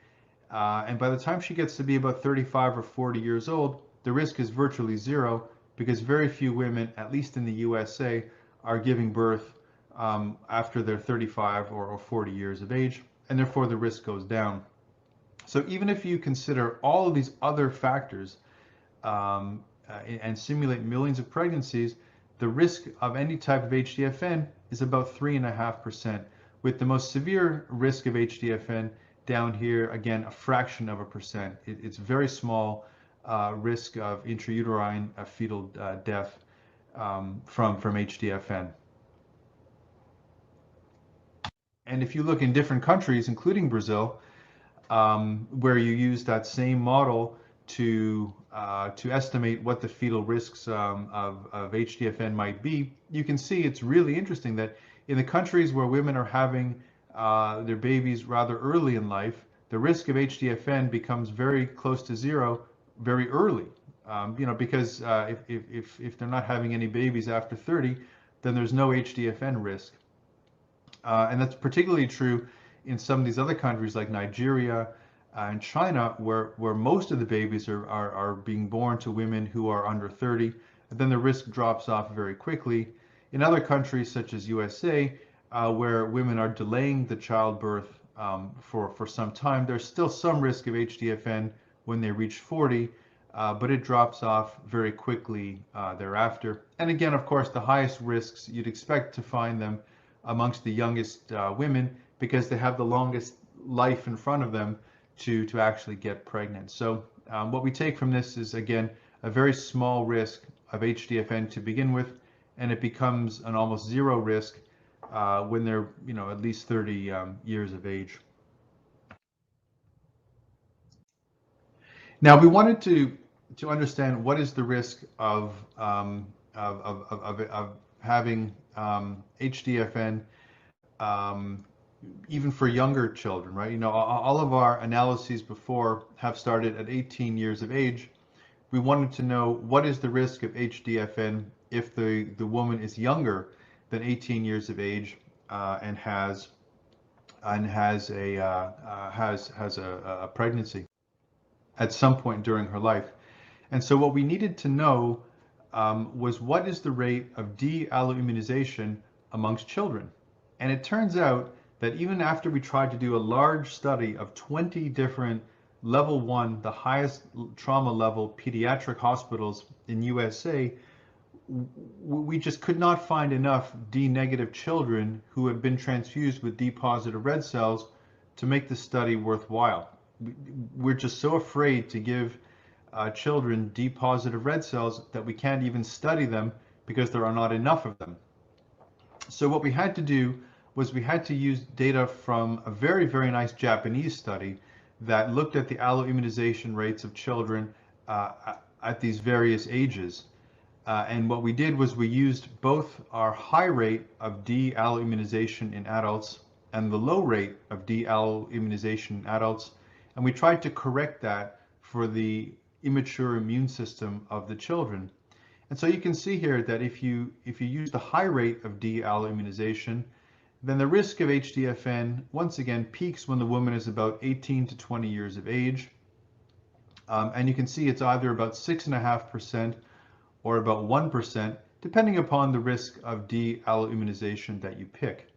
And by the time she gets to be about 35 or 40 years old, the risk is virtually zero, because very few women, at least in the USA, are giving birth after they're 35 or 40 years of age, and therefore the risk goes down. So even if you consider all of these other factors and simulate millions of pregnancies, the risk of any type of HDFN is about 3.5%, with the most severe risk of HDFN down here, again, a fraction of a percent. It's very small risk of intrauterine fetal death from HDFN. And if you look in different countries, including Brazil, where you use that same model to estimate what the fetal risks of HDFN might be, you can see it's really interesting that in the countries where women are having their babies rather early in life, the risk of HDFN becomes very close to zero very early. Because if they're not having any babies after 30, then there's no HDFN risk. And that's particularly true in some of these other countries like Nigeria and China, where most of the babies are being born to women who are under 30, and then the risk drops off very quickly. In other countries such as USA, where women are delaying the childbirth for some time, there's still some risk of HDFN when they reach 40, but it drops off very quickly thereafter. And again, of course, the highest risks, you'd expect to find them amongst the youngest women, because they have the longest life in front of them to actually get pregnant. So what we take from this is, again, a very small risk of HDFN to begin with, and it becomes an almost zero risk when they're at least 30 years of age. Now we wanted to understand what is the risk of having HDFN even for younger children, right? All of our analyses before have started at 18 years of age. We wanted to know what is the risk of HDFN if the woman is younger than 18 years of age and has a pregnancy at some point during her life. And so what we needed to know was what is the rate of de-alloimmunization amongst children. And it turns out that even after we tried to do a large study of 20 different level 1, the highest trauma level pediatric hospitals in USA, we just could not find enough D negative children who had been transfused with D positive red cells to make the study worthwhile. We're just so afraid to give children D positive red cells that we can't even study them because there are not enough of them. So what we had to do was we had to use data from a very, very nice Japanese study that looked at the alloimmunization rates of children at these various ages. And what we did was we used both our high rate of D alloimmunization in adults and the low rate of D alloimmunization in adults, and we tried to correct that for the immature immune system of the children. And so you can see here that if you use the high rate of D alloimmunization, then the risk of HDFN once again peaks when the woman is about 18 to 20 years of age. And you can see it's either about 6.5% or about 1%, depending upon the risk of D alloimmunization that you pick.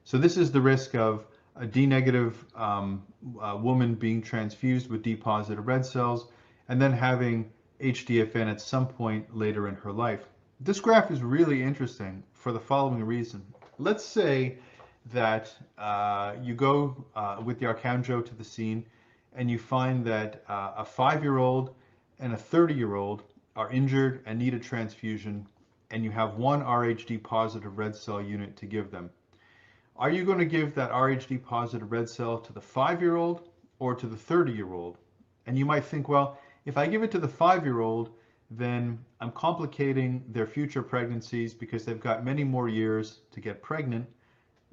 So this is the risk of a D negative woman being transfused with D positive red cells and then having HDFN at some point later in her life. This graph is really interesting for the following reason. Let's say that you go with the Arcanjo to the scene and you find that a 5-year-old and a 30-year-old are injured and need a transfusion, and you have one RHD positive red cell unit to give them. Are you going to give that RHD positive red cell to the 5-year-old or to the 30-year-old? And you might think, well, if I give it to the 5-year-old, then I'm complicating their future pregnancies because they've got many more years to get pregnant.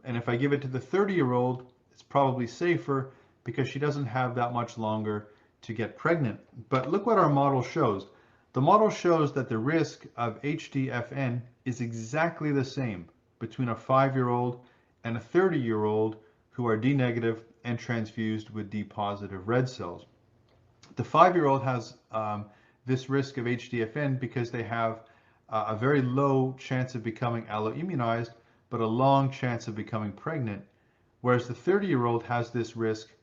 And if I give it to the 30-year-old, it's probably safer because she doesn't have that much longer to get pregnant. But look what our model shows. The model shows that the risk of HDFN is exactly the same between a 5-year-old and a 30-year-old who are D negative and transfused with D positive red cells. The 5-year-old has this risk of HDFN because they have a very low chance of becoming alloimmunized, but a long chance of becoming pregnant, whereas the 30-year-old has this risk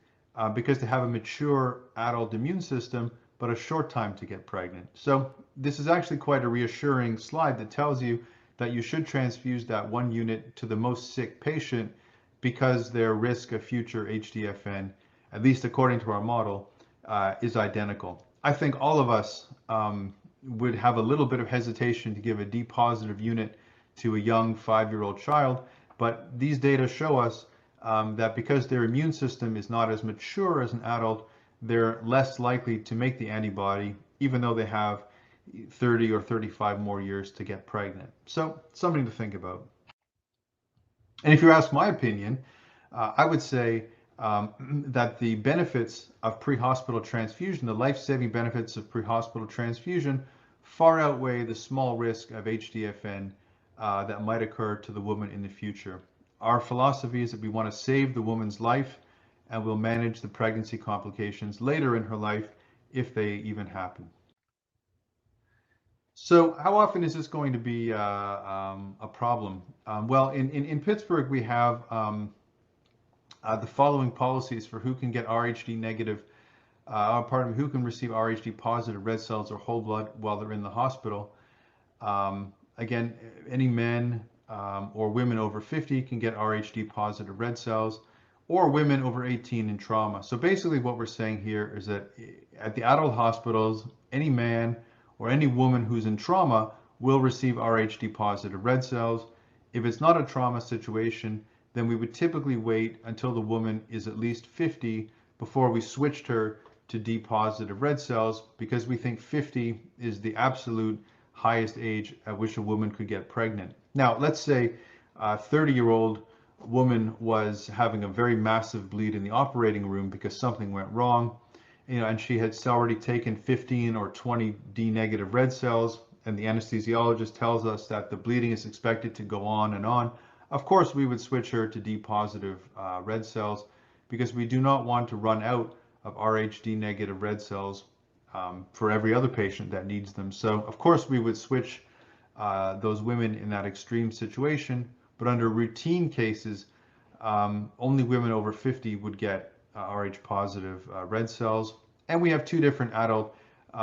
because they have a mature adult immune system, but a short time to get pregnant. So this is actually quite a reassuring slide that tells you that you should transfuse that one unit to the most sick patient because their risk of future HDFN, at least according to our model, is identical. I think all of us would have a little bit of hesitation to give a D positive unit to a young 5-year-old child, but these data show us that because their immune system is not as mature as an adult, they're less likely to make the antibody, even though they have 30 or 35 more years to get pregnant. So something to think about. And if you ask my opinion, I would say that the benefits of pre-hospital transfusion, the life-saving benefits of pre-hospital transfusion, far outweigh the small risk of HDFN that might occur to the woman in the future. Our philosophy is that we want to save the woman's life and we'll manage the pregnancy complications later in her life if they even happen. So how often is this going to be a problem? Well, in Pittsburgh, we have the following policies for who can get RHD negative, who can receive RHD positive red cells or whole blood while they're in the hospital. Again, any men or women over 50 can get RHD positive red cells, or women over 18 in trauma. So basically what we're saying here is that at the adult hospitals, any man or any woman who's in trauma will receive RHD positive red cells. If it's not a trauma situation, then we would typically wait until the woman is at least 50 before we switched her to D positive red cells, because we think 50 is the absolute highest age at which a woman could get pregnant. Now, let's say a 30-year-old woman was having a very massive bleed in the operating room because something went wrong, and she had already taken 15 or 20 D negative red cells, and the anesthesiologist tells us that the bleeding is expected to go on and on. Of course, we would switch her to D positive red cells because we do not want to run out of RHD negative red cells for every other patient that needs them. So, of course, we would switch those women in that extreme situation, but under routine cases, only women over 50 would get Rh positive red cells. And we have two different adult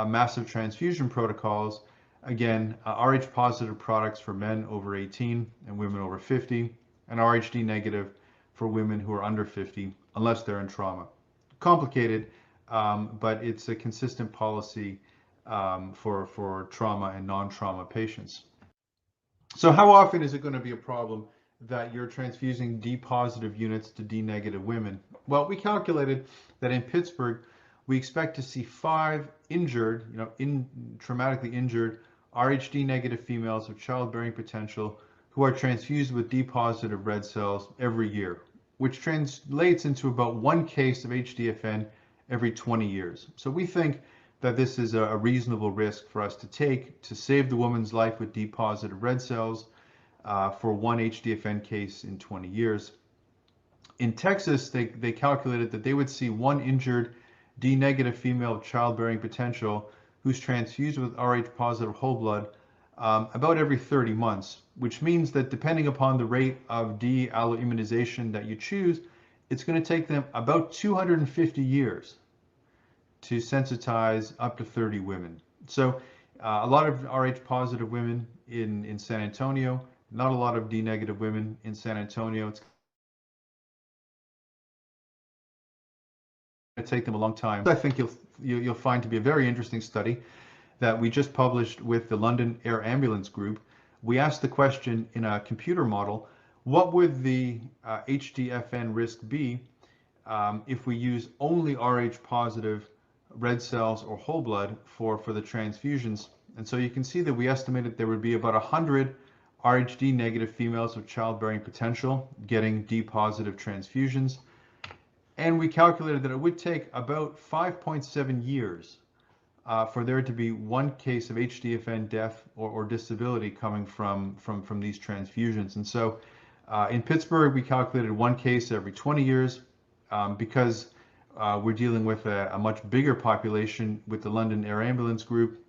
massive transfusion protocols Again, Rh positive products for men over 18 and women over 50, and Rhd negative for women who are under 50, unless they're in trauma. Complicated, but it's a consistent policy for trauma and non-trauma patients. So how often is it going to be a problem that you're transfusing D positive units to D negative women? Well, we calculated that in Pittsburgh, we expect to see 5 injured, traumatically injured Rhd negative females of childbearing potential who are transfused with D positive red cells every year, which translates into about 1 case of HDFN every 20 years. So we think that this is a reasonable risk for us to take to save the woman's life with D positive red cells for 1 HDFN case in 20 years. In Texas, they calculated that they would see 1 injured D negative female of childbearing potential who's transfused with Rh positive whole blood about every 30 months, which means that depending upon the rate of D alloimmunization that you choose, it's going to take them about 250 years to sensitize up to 30 women. So a lot of Rh positive women in San Antonio, not a lot of D negative women in San Antonio. It's going to take them a long time. I think you'll find to be a very interesting study that we just published with the London Air Ambulance Group. We asked the question in a computer model, what would the HDFN risk be if we use only Rh positive red cells or whole blood for the transfusions? And so you can see that we estimated there would be about 100 Rhd negative females of childbearing potential getting D positive transfusions. And we calculated that it would take about 5.7 years for there to be 1 case of HDFN death or disability coming from these transfusions. And so in Pittsburgh, we calculated 1 case every 20 years because we're dealing with a much bigger population with the London Air Ambulance Group.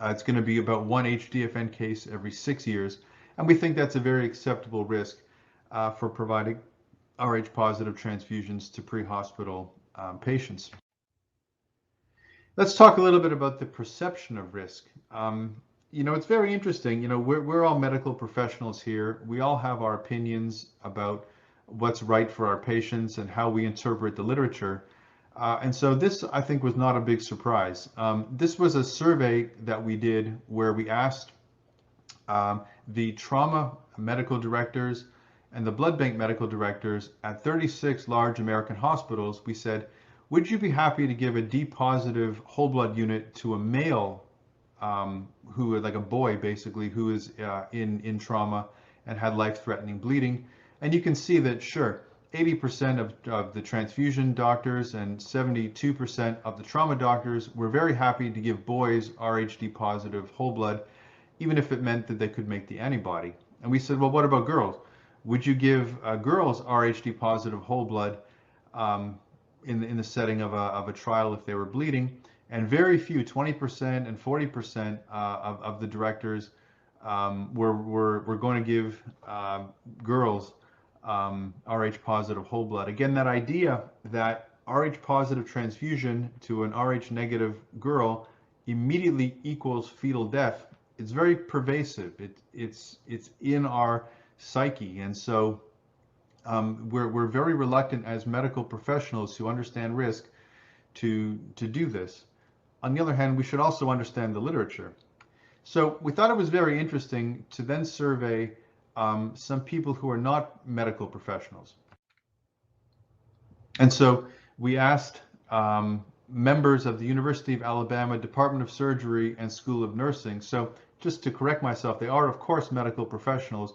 It's going to be about 1 HDFN case every 6 years. And we think that's a very acceptable risk for providing Rh positive transfusions to pre-hospital patients. Let's talk a little bit about the perception of risk. It's very interesting. We're all medical professionals here. We all have our opinions about what's right for our patients and how we interpret the literature. And so this, I think, was not a big surprise. This was a survey that we did where we asked the trauma medical directors and the blood bank medical directors at 36 large American hospitals. We said, would you be happy to give a D positive whole blood unit to a male who, like a boy basically, who is in trauma and had life-threatening bleeding? And you can see that, sure, 80% of the transfusion doctors and 72% of the trauma doctors were very happy to give boys Rhd positive whole blood, even if it meant that they could make the antibody. And we said, well, what about girls? Would you give girls Rhd positive whole blood in the setting of a trial if they were bleeding? And very few, 20% and 40% of the directors were going to give girls Rh positive whole blood. Again, that idea that Rh positive transfusion to an Rh negative girl immediately equals fetal death, it's very pervasive. It's in our psyche. And so we're very reluctant as medical professionals who understand risk to do this. On the other hand, we should also understand the literature. So we thought it was very interesting to then survey some people who are not medical professionals. And so we asked members of the University of Alabama Department of Surgery and School of Nursing. So just to correct myself, they are, of course, medical professionals.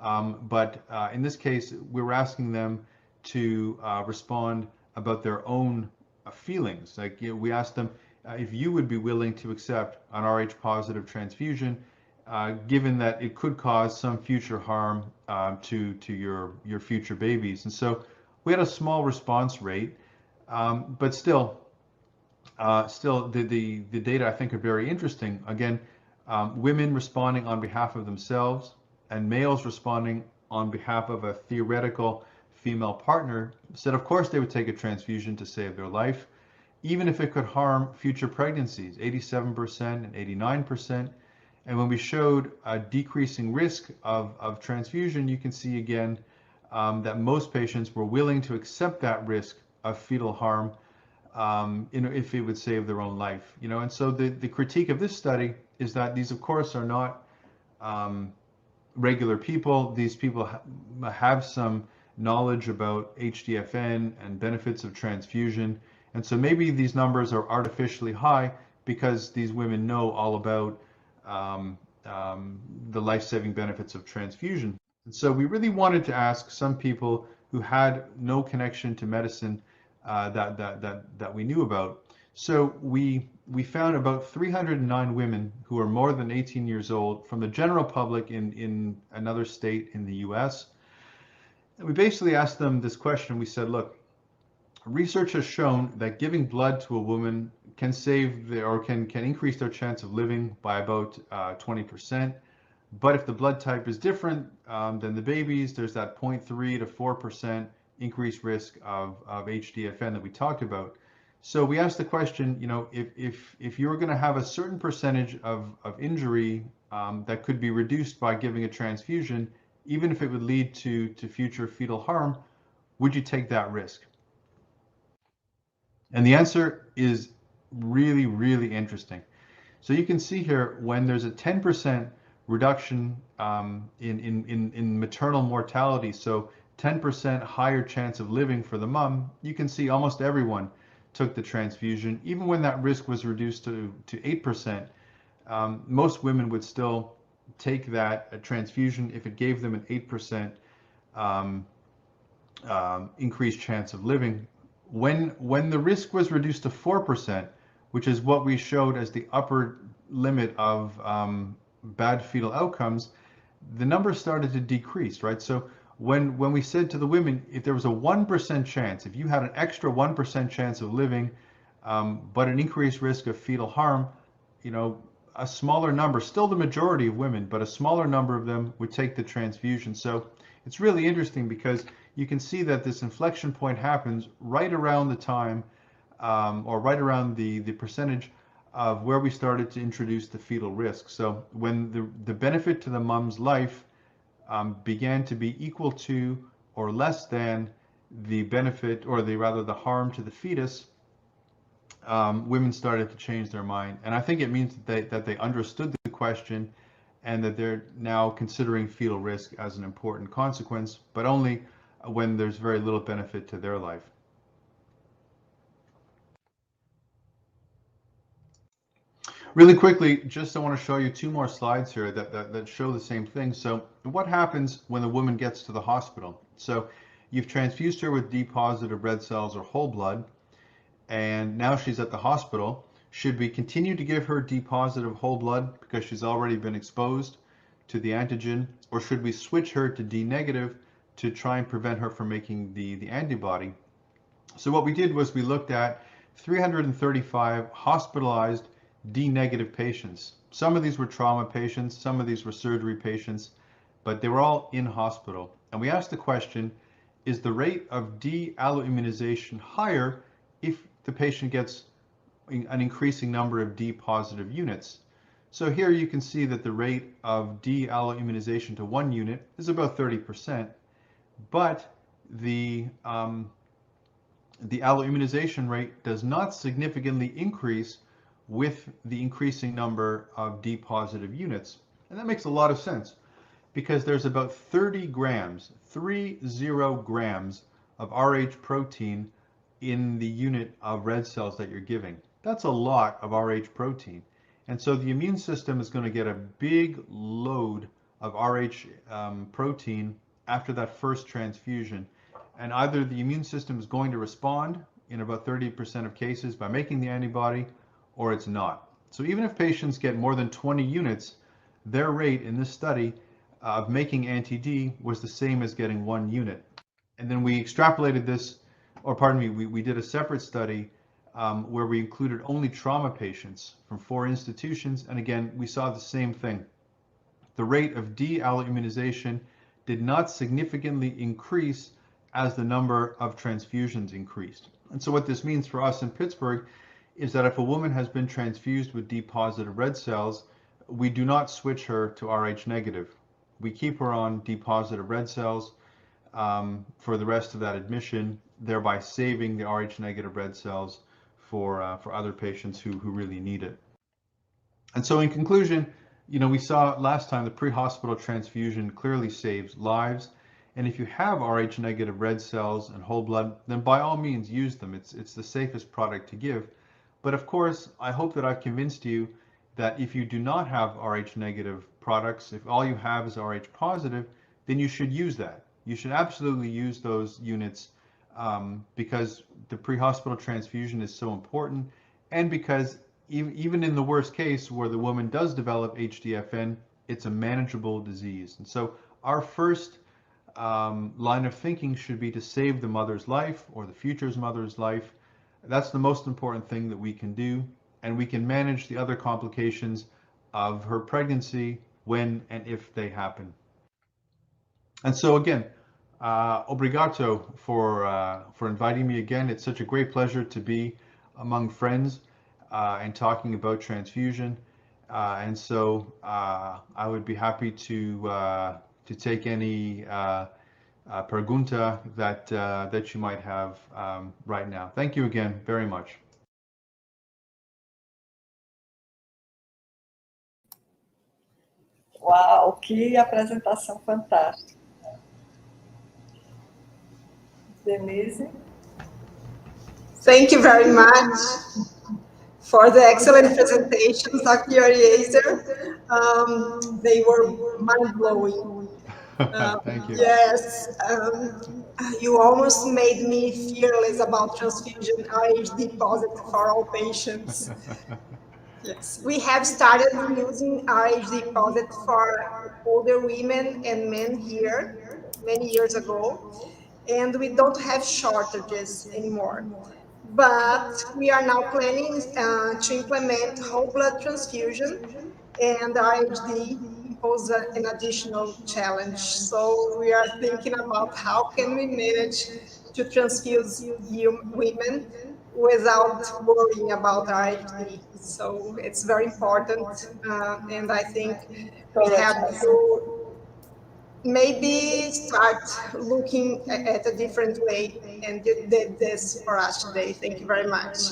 But in this case, we were asking them to respond about their own feelings. Like, we asked them if you would be willing to accept an Rh positive transfusion, given that it could cause some future harm to your future babies. And so we had a small response rate, but still the data, I think, are very interesting. Again, women responding on behalf of themselves and males responding on behalf of a theoretical female partner said, of course, they would take a transfusion to save their life, even if it could harm future pregnancies, 87% and 89%. And when we showed a decreasing risk of transfusion, you can see again that most patients were willing to accept that risk of fetal harm if it would save their own life. And so the critique of this study is that these, of course, are not regular people. These people have some knowledge about HDFN and benefits of transfusion. And so maybe these numbers are artificially high because these women know all about the life-saving benefits of transfusion. And so we really wanted to ask some people who had no connection to medicine that we knew about. So we found about 309 women who are more than 18 years old from the general public in another state in the US. And we basically asked them this question. We said, look, research has shown that giving blood to a woman can can increase their chance of living by about 20%. But if the blood type is different than the baby's, there's that 0.3 to 4% increased risk of HDFN that we talked about. So we asked the question, if you're going to have a certain percentage of injury that could be reduced by giving a transfusion, even if it would lead to future fetal harm, would you take that risk? And the answer is really, really interesting. So you can see here when there's a 10% reduction in maternal mortality, so 10% higher chance of living for the mom, you can see almost everyone took the transfusion. Even when that risk was reduced to 8%, most women would still take that transfusion if it gave them an 8% increased chance of living. When the risk was reduced to 4%, which is what we showed as the upper limit of bad fetal outcomes, the numbers started to decrease, right? So when we said to the women, if there was a 1% chance, if you had an extra 1% chance of living, but an increased risk of fetal harm, a smaller number, still the majority of women, but a smaller number of them would take the transfusion. So it's really interesting because you can see that this inflection point happens right around the time or right around the percentage of where we started to introduce the fetal risk. So when the benefit to the mom's life began to be equal to or less than the benefit, or rather the harm to the fetus, women started to change their mind. And I think it means that they understood the question and that they're now considering fetal risk as an important consequence, but only when there's very little benefit to their life. Really quickly, just I want to show you two more slides here that show the same thing. So what happens when a woman gets to the hospital? So you've transfused her with D positive red cells or whole blood, and now she's at the hospital. Should we continue to give her D positive whole blood because she's already been exposed to the antigen, or should we switch her to D negative to try and prevent her from making the antibody? So what we did was we looked at 335 hospitalized D negative patients. Some of these were trauma patients, some of these were surgery patients, but they were all in hospital. And we asked the question, is the rate of D alloimmunization higher if the patient gets an increasing number of D positive units? So here you can see that the rate of D alloimmunization to 1 unit is about 30%, but the alloimmunization rate does not significantly increase with the increasing number of D positive units. And that makes a lot of sense because there's about 30 grams of Rh protein in the unit of red cells that you're giving. That's a lot of Rh protein. And so the immune system is going to get a big load of Rh protein after that first transfusion. And either the immune system is going to respond in about 30% of cases by making the antibody, or it's not. So even if patients get more than 20 units, their rate in this study of making anti-D was the same as getting 1 unit. And then we extrapolated this, or pardon me, we did a separate study where we included only trauma patients from 4 institutions. And again, we saw the same thing. The rate of D alloimmunization did not significantly increase as the number of transfusions increased. And so what this means for us in Pittsburgh is that if a woman has been transfused with D positive red cells, we do not switch her to Rh negative. We keep her on D positive red cells for the rest of that admission, thereby saving the Rh negative red cells for other patients who really need it. And so in conclusion, we saw last time the pre-hospital transfusion clearly saves lives. And if you have Rh negative red cells and whole blood, then by all means use them. It's the safest product to give. But of course, I hope that I've convinced you that if you do not have Rh negative products, if all you have is Rh positive, then you should use that. You should absolutely use those units because the pre-hospital transfusion is so important, and because even in the worst case where the woman does develop HDFN, it's a manageable disease. And so our first line of thinking should be to save the mother's life or the future's mother's life. That's the most important thing that we can do, and we can manage the other complications of her pregnancy when and if they happen. And so again, obrigado for inviting me again. It's such a great pleasure to be among friends and talking about transfusion. And so I would be happy to take any pergunta that you might have right now. Thank you again very much. Uau, que apresentação fantástica. Denise? Thank you very much for the excellent presentations, Dr. Eliezer. They were mind-blowing. Thank you. Yes, you almost made me fearless about transfusion Rh positive for all patients. Yes, we have started using Rh positive for older women and men here many years ago, and we don't have shortages anymore. But we are now planning to implement whole blood transfusion, and RHD pose an additional challenge. So we are thinking about how can we manage to transfuse women without worrying about RHD. So it's very important, and I think we have to maybe start looking at a different way, and you did this for us today. Thank you very much.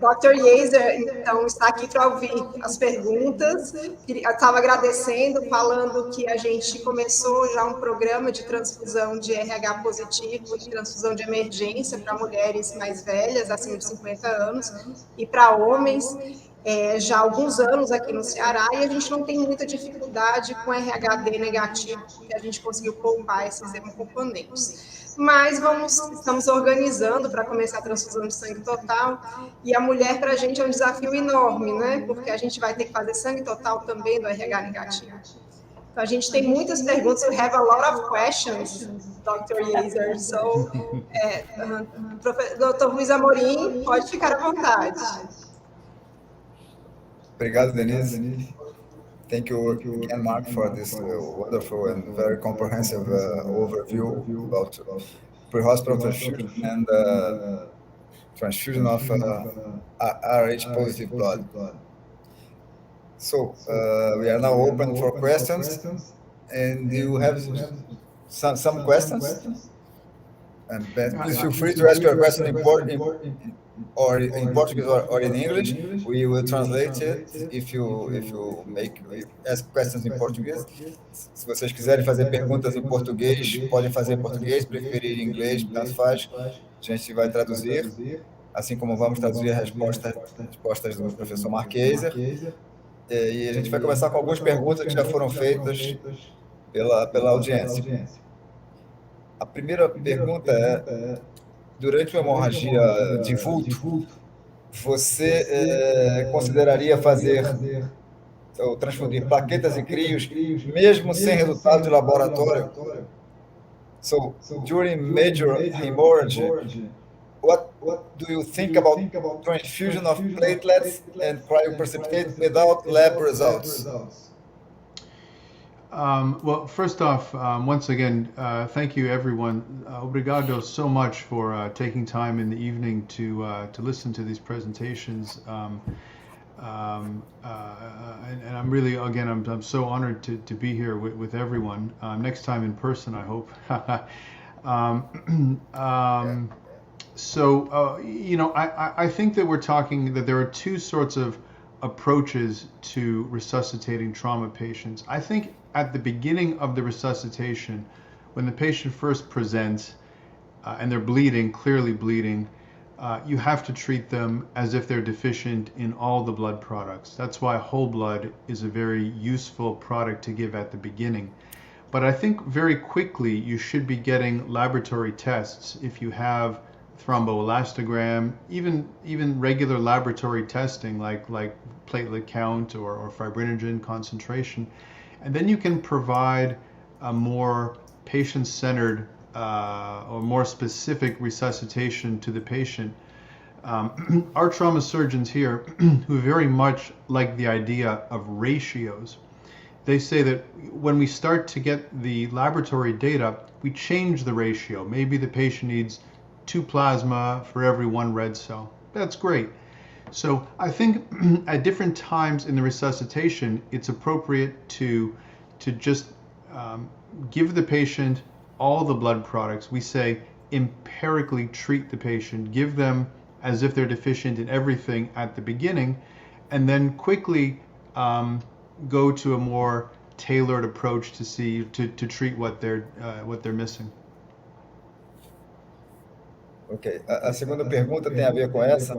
Dr. Eliezer, então, está aqui para ouvir as perguntas. Eu estava agradecendo, falando que a gente começou já um programa de transfusão de RH positivo, de transfusão de emergência para mulheres mais velhas, acima de 50 anos, e para homens, já há alguns anos aqui no Ceará, e a gente não tem muita dificuldade com RHD negativo, porque a gente conseguiu poupar esses hemocomponentes. Mas estamos organizando para começar a transfusão de sangue total, e a mulher para a gente é um desafio enorme, né? Porque a gente vai ter que fazer sangue total também do RH negativo. Então, a gente tem muitas perguntas, we have a lot of questions, Dr. Eliezer. So, Dr. Luiz Amorim, pode ficar à vontade. Obrigado, Denise. Thank you again, Mark, for this wonderful and very comprehensive overview about pre-hospital transfusion and transfusion of Rh positive blood. So we are now open for questions, and you have some questions. And please feel free to ask your question in Portuguese or in English. We will translate it if you ask questions in Portuguese. Se vocês quiserem fazer perguntas em português, podem fazer em português, preferir em inglês, tanto faz. A gente vai traduzir, assim como vamos traduzir as respostas do professor Marqueser. E a gente vai começar com algumas perguntas que já foram feitas pela audiência. A primeira pergunta é: durante uma hemorragia de vulto, você consideraria fazer ou transfundir plaquetas e crios mesmo sem resultado de laboratório? So, during major hemorrhage, what do you think about transfusion of platelets and cryoprecipitate without lab results? Well, first off, once again, thank you, everyone. Obrigado so much for taking time in the evening to listen to these presentations. And I'm really, again, I'm so honored to be here with everyone. Next time in person, I hope. I think that we're talking that there are two sorts of approaches to resuscitating trauma patients. I think at the beginning of the resuscitation, when the patient first presents and they're bleeding, clearly bleeding, you have to treat them as if they're deficient in all the blood products. That's why whole blood is a very useful product to give at the beginning. But I think very quickly you should be getting laboratory tests if you have thromboelastogram, even regular laboratory testing like platelet count or fibrinogen concentration. And then you can provide a more patient-centered or more specific resuscitation to the patient. Our trauma surgeons here, who very much like the idea of ratios, they say that when we start to get the laboratory data, we change the ratio. Maybe the patient needs 2 plasma for every 1 red cell. That's great. So I think at different times in the resuscitation, it's appropriate to just give the patient all the blood products. We say empirically treat the patient, give them as if they're deficient in everything at the beginning, and then quickly go to a more tailored approach to treat what they're missing. Ok. A segunda pergunta tem a ver com essa.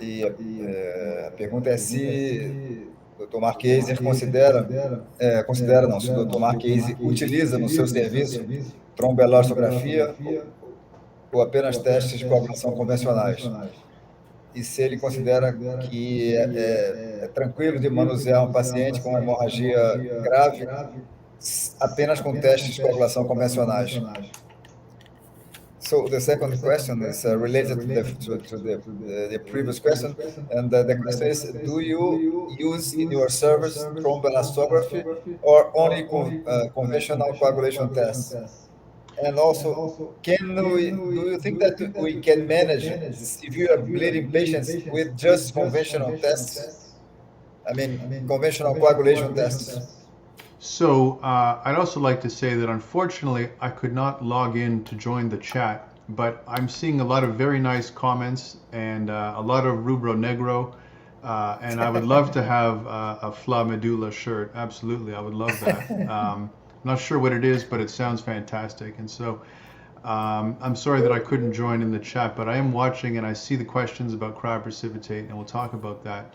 E a pergunta é se o Dr. Marquese considera não, se o Dr. Marquese utiliza no seu serviço tromboelastografia ou apenas testes de coagulação convencionais. E se ele considera que é tranquilo de manusear um paciente com hemorragia grave apenas com testes de coagulação convencionais. So the second question is related to the previous question, and the question is: do you use in your service thromboelastography or only conventional coagulation tests? And also, do you think that we can manage severe bleeding patients with just conventional tests? I mean, conventional coagulation tests. So I'd also like to say that unfortunately I could not log in to join the chat, but I'm seeing a lot of very nice comments and a lot of rubro negro, and I would love to have a Fla Medulla shirt. Absolutely, I would love that. I'm not sure what it is, but it sounds fantastic. And so I'm sorry that I couldn't join in the chat, but I am watching and I see the questions about cryoprecipitate, and we'll talk about that.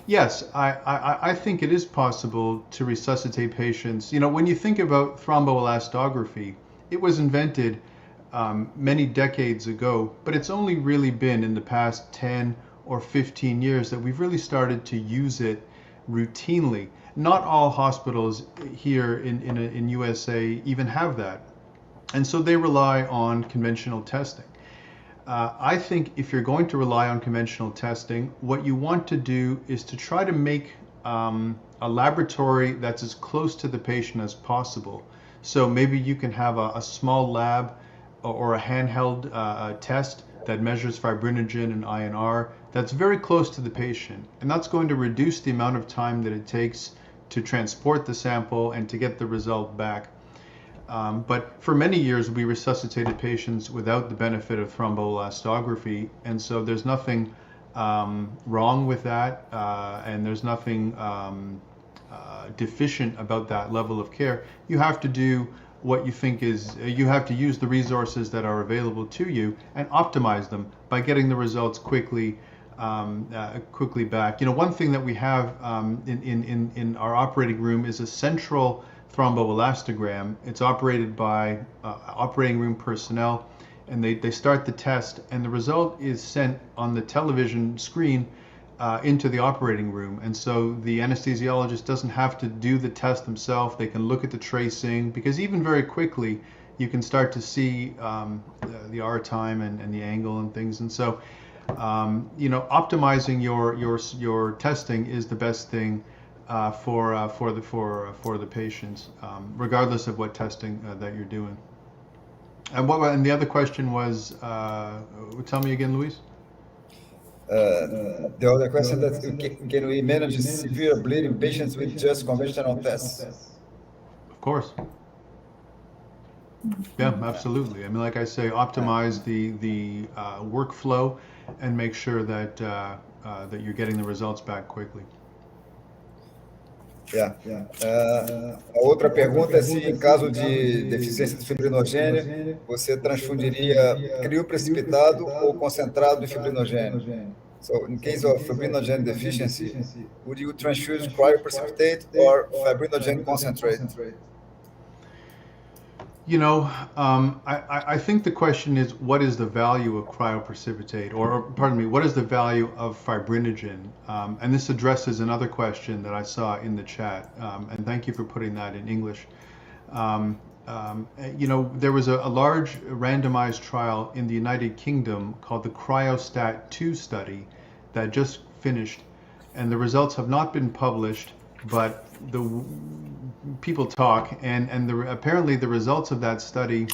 Yes, I think it is possible to resuscitate patients. You know, when you think about thromboelastography, it was invented many decades ago, but it's only really been in the past 10 or 15 years that we've really started to use it routinely. Not all hospitals here in USA even have that. And so they rely on conventional testing. I think if you're going to rely on conventional testing, what you want to do is to try to make a laboratory that's as close to the patient as possible. So maybe you can have a small lab or a handheld test that measures fibrinogen and INR that's very close to the patient. And that's going to reduce the amount of time that it takes to transport the sample and to get the result back. But for many years, we resuscitated patients without the benefit of thromboelastography, and so there's nothing wrong with that, and there's nothing deficient about that level of care. You have to do what you think is, you have to use the resources that are available to you and optimize them by getting the results quickly back. You know, one thing that we have in our operating room is a central thromboelastogram. It's operated by operating room personnel, and they start the test, and the result is sent on the television screen into the operating room. And so the anesthesiologist doesn't have to do the test themselves. They can look at the tracing, because even very quickly you can start to see the R time and the angle and things. And so you know, optimizing your testing is the best thing for the patients, regardless of what testing that you're doing. And the other question was, tell me again, Luis. The other question that can we manage severe bleeding patients with just conventional tests? Of course. Yeah, absolutely. I mean, like I say, optimize the workflow and make sure that that you're getting the results back quickly. A outra pergunta é se, em caso de deficiência de fibrinogênio, você transfundiria crio precipitado ou concentrado de fibrinogênio. So, in case of fibrinogen deficiency, would you transfuse cryoprecipitate or fibrinogen concentrate? You know, I think the question is, what is the value of cryoprecipitate, or pardon me, what is the value of fibrinogen? And this addresses another question that I saw in the chat, and thank you for putting that in English. You know, there was a large randomized trial in the United Kingdom called the Cryostat 2 study that just finished, and the results have not been published, but the people talk, and apparently the results of that study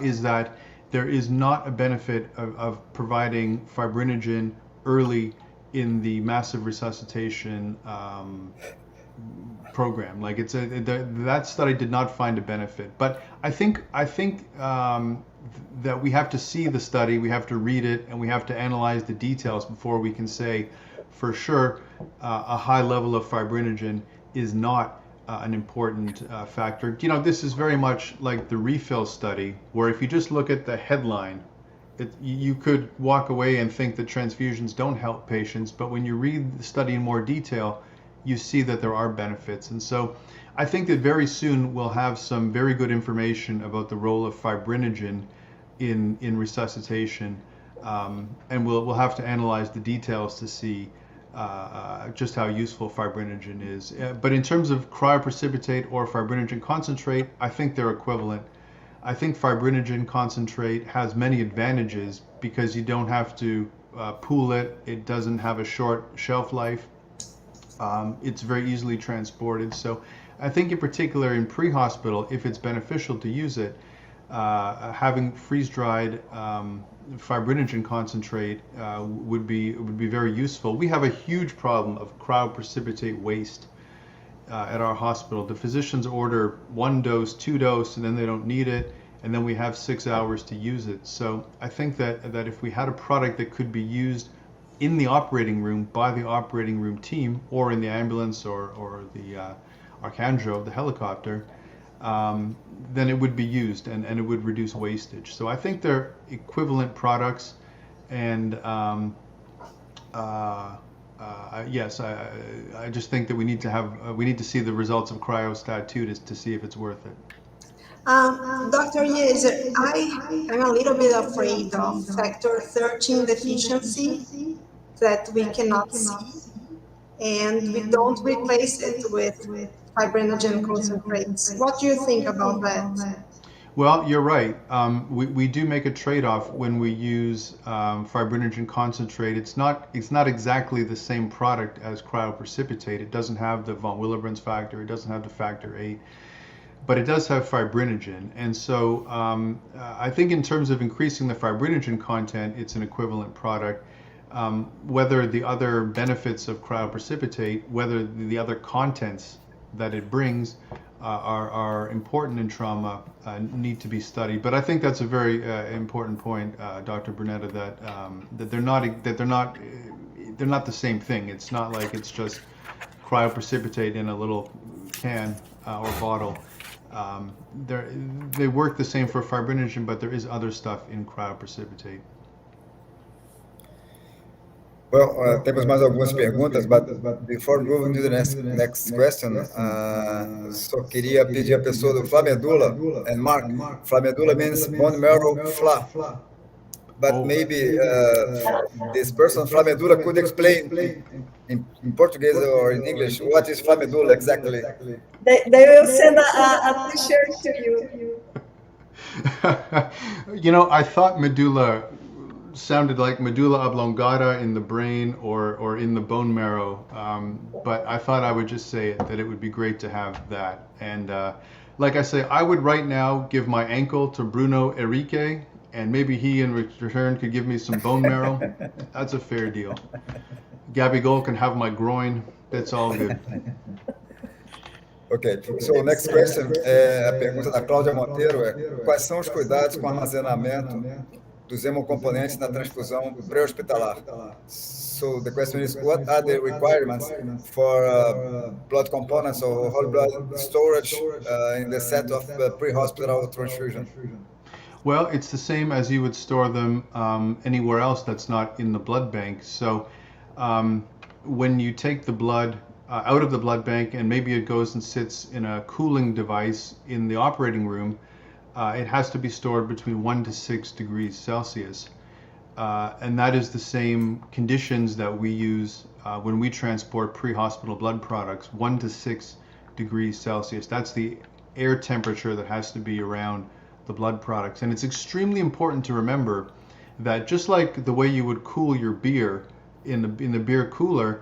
is that there is not a benefit of providing fibrinogen early in the massive resuscitation program. Like that study did not find a benefit. But I think that we have to see the study, we have to read it, and we have to analyze the details before we can say for sure a high level of fibrinogen is not an important factor. You know, this is very much like the refill study, where if you just look at the headline, you could walk away and think that transfusions don't help patients, but when you read the study in more detail, you see that there are benefits. And so I think that very soon we'll have some very good information about the role of fibrinogen in resuscitation, and we'll have to analyze the details to see just how useful fibrinogen is. But in terms of cryoprecipitate or fibrinogen concentrate, I think they're equivalent. I think fibrinogen concentrate has many advantages because you don't have to pool it. It doesn't have a short shelf life. It's very easily transported. So I think in particular in pre-hospital, if it's beneficial to use it, having freeze-dried fibrinogen concentrate would be very useful. We have a huge problem of cryoprecipitate waste at our hospital. The physicians order 1 dose, 2 dose, and then they don't need it, and then we have 6 hours to use it. So I think that if we had a product that could be used in the operating room by the operating room team, or in the ambulance or the Arcandro, the helicopter, then it would be used and it would reduce wastage. So I think they're equivalent products, and yes, I just think that we need to see the results of Cryostat 2 to see if it's worth it. Dr. Yeager, I'm a little bit afraid of factor 13 deficiency that we cannot see, and we don't replace it with fibrinogen concentrates. What do you think about that? Well, you're right. We do make a trade-off when we use fibrinogen concentrate. It's not exactly the same product as cryoprecipitate. It doesn't have the von Willebrand's factor. It doesn't have the factor VIII, but it does have fibrinogen. And so I think in terms of increasing the fibrinogen content, it's an equivalent product. Whether the other benefits of cryoprecipitate, whether the other contents that it brings are important in trauma, need to be studied. But I think that's a very important point, Dr. Brunetta, that they're not the same thing. It's not like it's just cryoprecipitate in a little can or bottle. They work the same for fibrinogen, but there is other stuff in cryoprecipitate. Well, temos mais algumas perguntas, but before moving to the next question, só queria pedir a pessoa do Flamedula, and Mark, Flamedula means bone marrow fla, but maybe this person, Flamedula, could explain in Portuguese or in English what is Flamedula exactly. They will send a t-shirt to you. You know, I thought medulla sounded like medulla oblongata in the brain or in the bone marrow, but I thought I would just say it, that it would be great to have that. And like I say, I would right now give my ankle to Bruno Enrique, and maybe he in return could give me some bone marrow, that's a fair deal. Gabigol can have my groin. That's all good. Ok, so next question, a pergunta da Cláudia Monteiro é: quais são os cuidados com armazenamento dos hemocomponentes na transfusão pré-hospitalar? So the question is, what are the requirements for blood components or whole blood storage in the set of pre-hospital transfusion? Well, it's the same as you would store them anywhere else that's not in the blood bank. So when you take the blood out of the blood bank and maybe it goes and sits in a cooling device in the operating room, it has to be stored between 1 to 6 degrees Celsius. And that is the same conditions that we use when we transport pre-hospital blood products, 1 to 6 degrees Celsius. That's the air temperature that has to be around the blood products. And it's extremely important to remember that just like the way you would cool your beer in the beer cooler,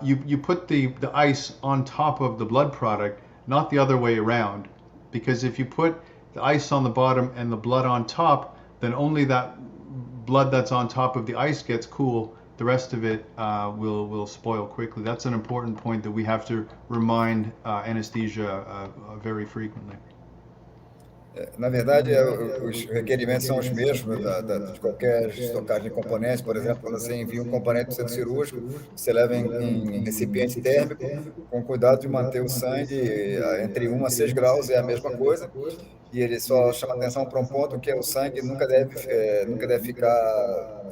you put the ice on top of the blood product, not the other way around. Because if you put the ice on the bottom and the blood on top, then only that blood that's on top of the ice gets cool. The rest of it will spoil quickly. That's an important point that we have to remind anesthesia very frequently. Na verdade, os requerimentos são os mesmos de qualquer estocagem de componentes. Por exemplo, quando você envia um componente para o centro cirúrgico, você leva em recipiente térmico, com cuidado de manter o sangue entre 1 a 6 graus, é a mesma coisa. E ele só chama atenção para um ponto, que é o sangue nunca deve ficar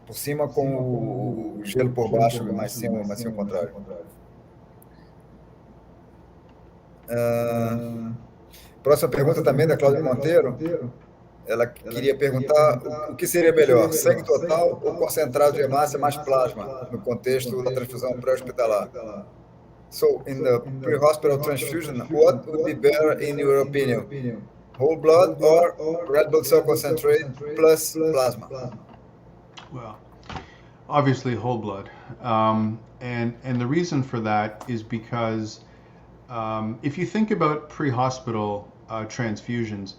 por cima com o gelo por baixo, mas sim o contrário. Próxima pergunta também da Cláudia Monteiro. Ela queria perguntar o que seria melhor, sangue total ou concentrado de hemácia mais plasma, no contexto da transfusão pré-hospitalar. So, in the pre-hospital transfusion, what would be better in your opinion? Whole blood or red blood cell concentrate plus plasma? Well, obviously whole blood. And the reason for that is because if you think about pre-hospital transfusions,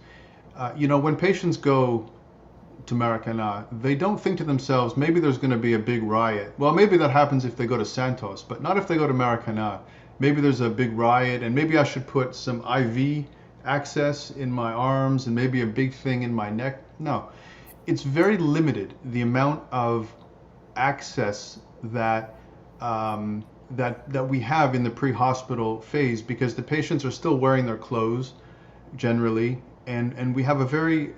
when patients go to Maracana, they don't think to themselves, maybe there's going to be a big riot. Well, maybe that happens if they go to Santos, but not if they go to Maracana. Maybe there's a big riot, and maybe I should put some IV access in my arms and maybe a big thing in my neck. No, it's very limited, the amount of access that we have in the pre-hospital phase, because the patients are still wearing their clothes generally, and we have a very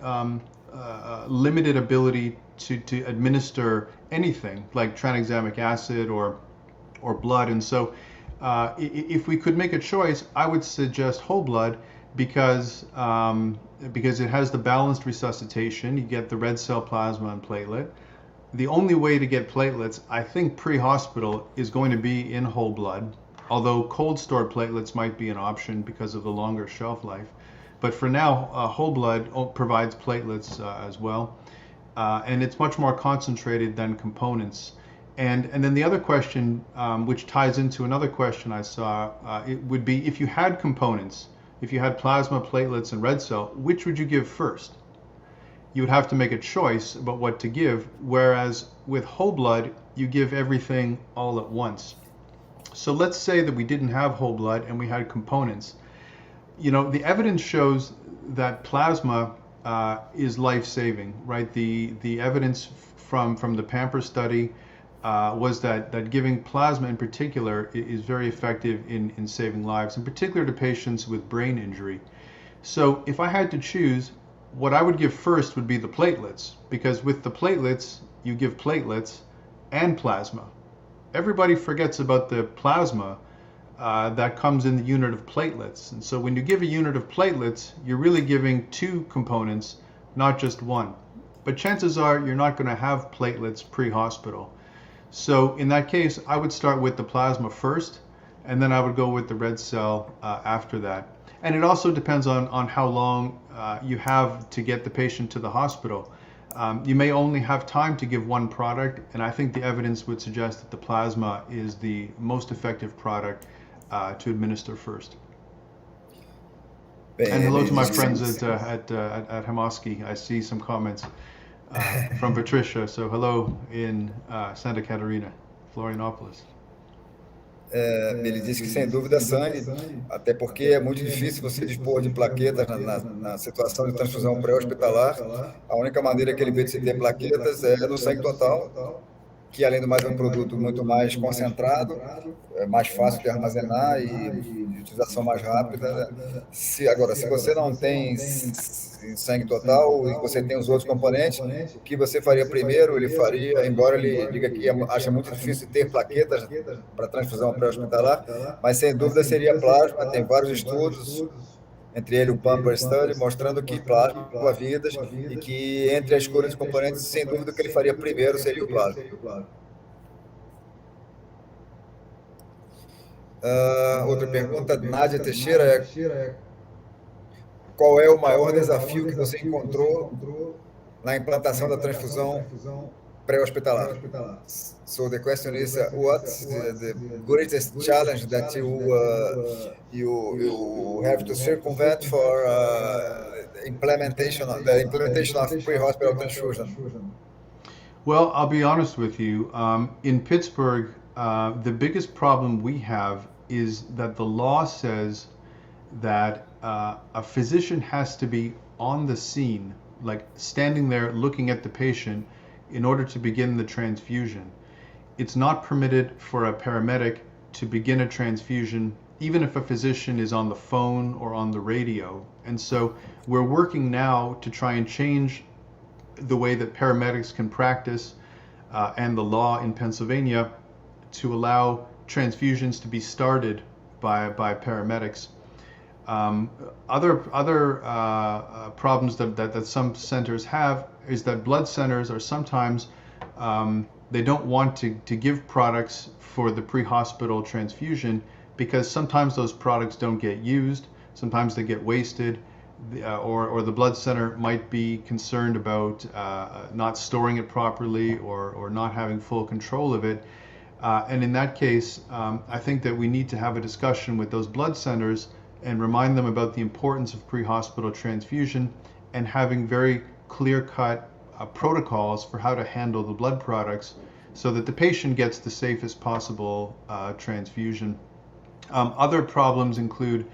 limited ability to administer anything like tranexamic acid or blood. And so if we could make a choice, I would suggest whole blood because it has the balanced resuscitation. You get the red cell plasma and platelet. The only way to get platelets, I think, pre-hospital is going to be in whole blood, although cold stored platelets might be an option because of the longer shelf life. But for now, whole blood provides platelets as well, and it's much more concentrated than components. And then the other question, which ties into another question I saw, it would be if you had components, if you had plasma, platelets, and red cell, which would you give first? You would have to make a choice about what to give, whereas with whole blood, you give everything all at once. So let's say that we didn't have whole blood and we had components. The evidence shows that plasma is life-saving, right? The evidence from the PAMPER study was that giving plasma in particular is very effective in saving lives, in particular to patients with brain injury. So if I had to choose, what I would give first would be the platelets, because with the platelets, you give platelets and plasma. Everybody forgets about the plasma that comes in the unit of platelets. And so when you give a unit of platelets, you're really giving two components, not just one. But chances are you're not going to have platelets pre-hospital. So in that case, I would start with the plasma first, and then I would go with the red cell after that. And it also depends on how long you have to get the patient to the hospital. You may only have time to give one product, and I think the evidence would suggest that the plasma is the most effective product to administer first. And hello to my friends at Hemosky. I see some comments from Patricia. So hello in Santa Catarina, Florianópolis. Ele disse que, sem dúvida, sangue, até porque é muito difícil você dispor de plaquetas na situação de transfusão pré-hospitalar. A única maneira que ele vê de se ter plaquetas é no sangue total, que, além do mais, é um produto muito mais concentrado, é mais fácil de armazenar e de utilização mais rápida. Agora, se você não tem sangue total e você tem os outros componentes, o que você faria primeiro? Ele faria, embora ele diga que acha muito difícil ter plaquetas para transfusão pré-hospitalar, mas sem dúvida seria plasma. Tem vários estudos, entre ele o Pamper Study, mostrando que plasma salva vidas e que, entre a escolha dos componentes, sem dúvida o que ele faria primeiro seria o plasma. Outra pergunta, Nádia Teixeira, qual é o maior desafio que você encontrou na implantação da transfusão pré-hospitalar? So the question is, what's the greatest challenge that you have to circumvent for implementation of pre-hospital transfusion? Well, I'll be honest with you. In Pittsburgh, the biggest problem we have is that the law says that a physician has to be on the scene, like standing there looking at the patient, in order to begin the transfusion. It's not permitted for a paramedic to begin a transfusion, even if a physician is on the phone or on the radio. And so we're working now to try and change the way that paramedics can practice and the law in Pennsylvania to allow transfusions to be started by paramedics. Other problems that some centers have is that blood centers are sometimes they don't want to give products for the pre-hospital transfusion because sometimes those products don't get used, sometimes they get wasted, or the blood center might be concerned about not storing it properly or not having full control of it. And in that case, I think that we need to have a discussion with those blood centers and remind them about the importance of pre-hospital transfusion and having very clear-cut protocols for how to handle the blood products so that the patient gets the safest possible transfusion. Other problems include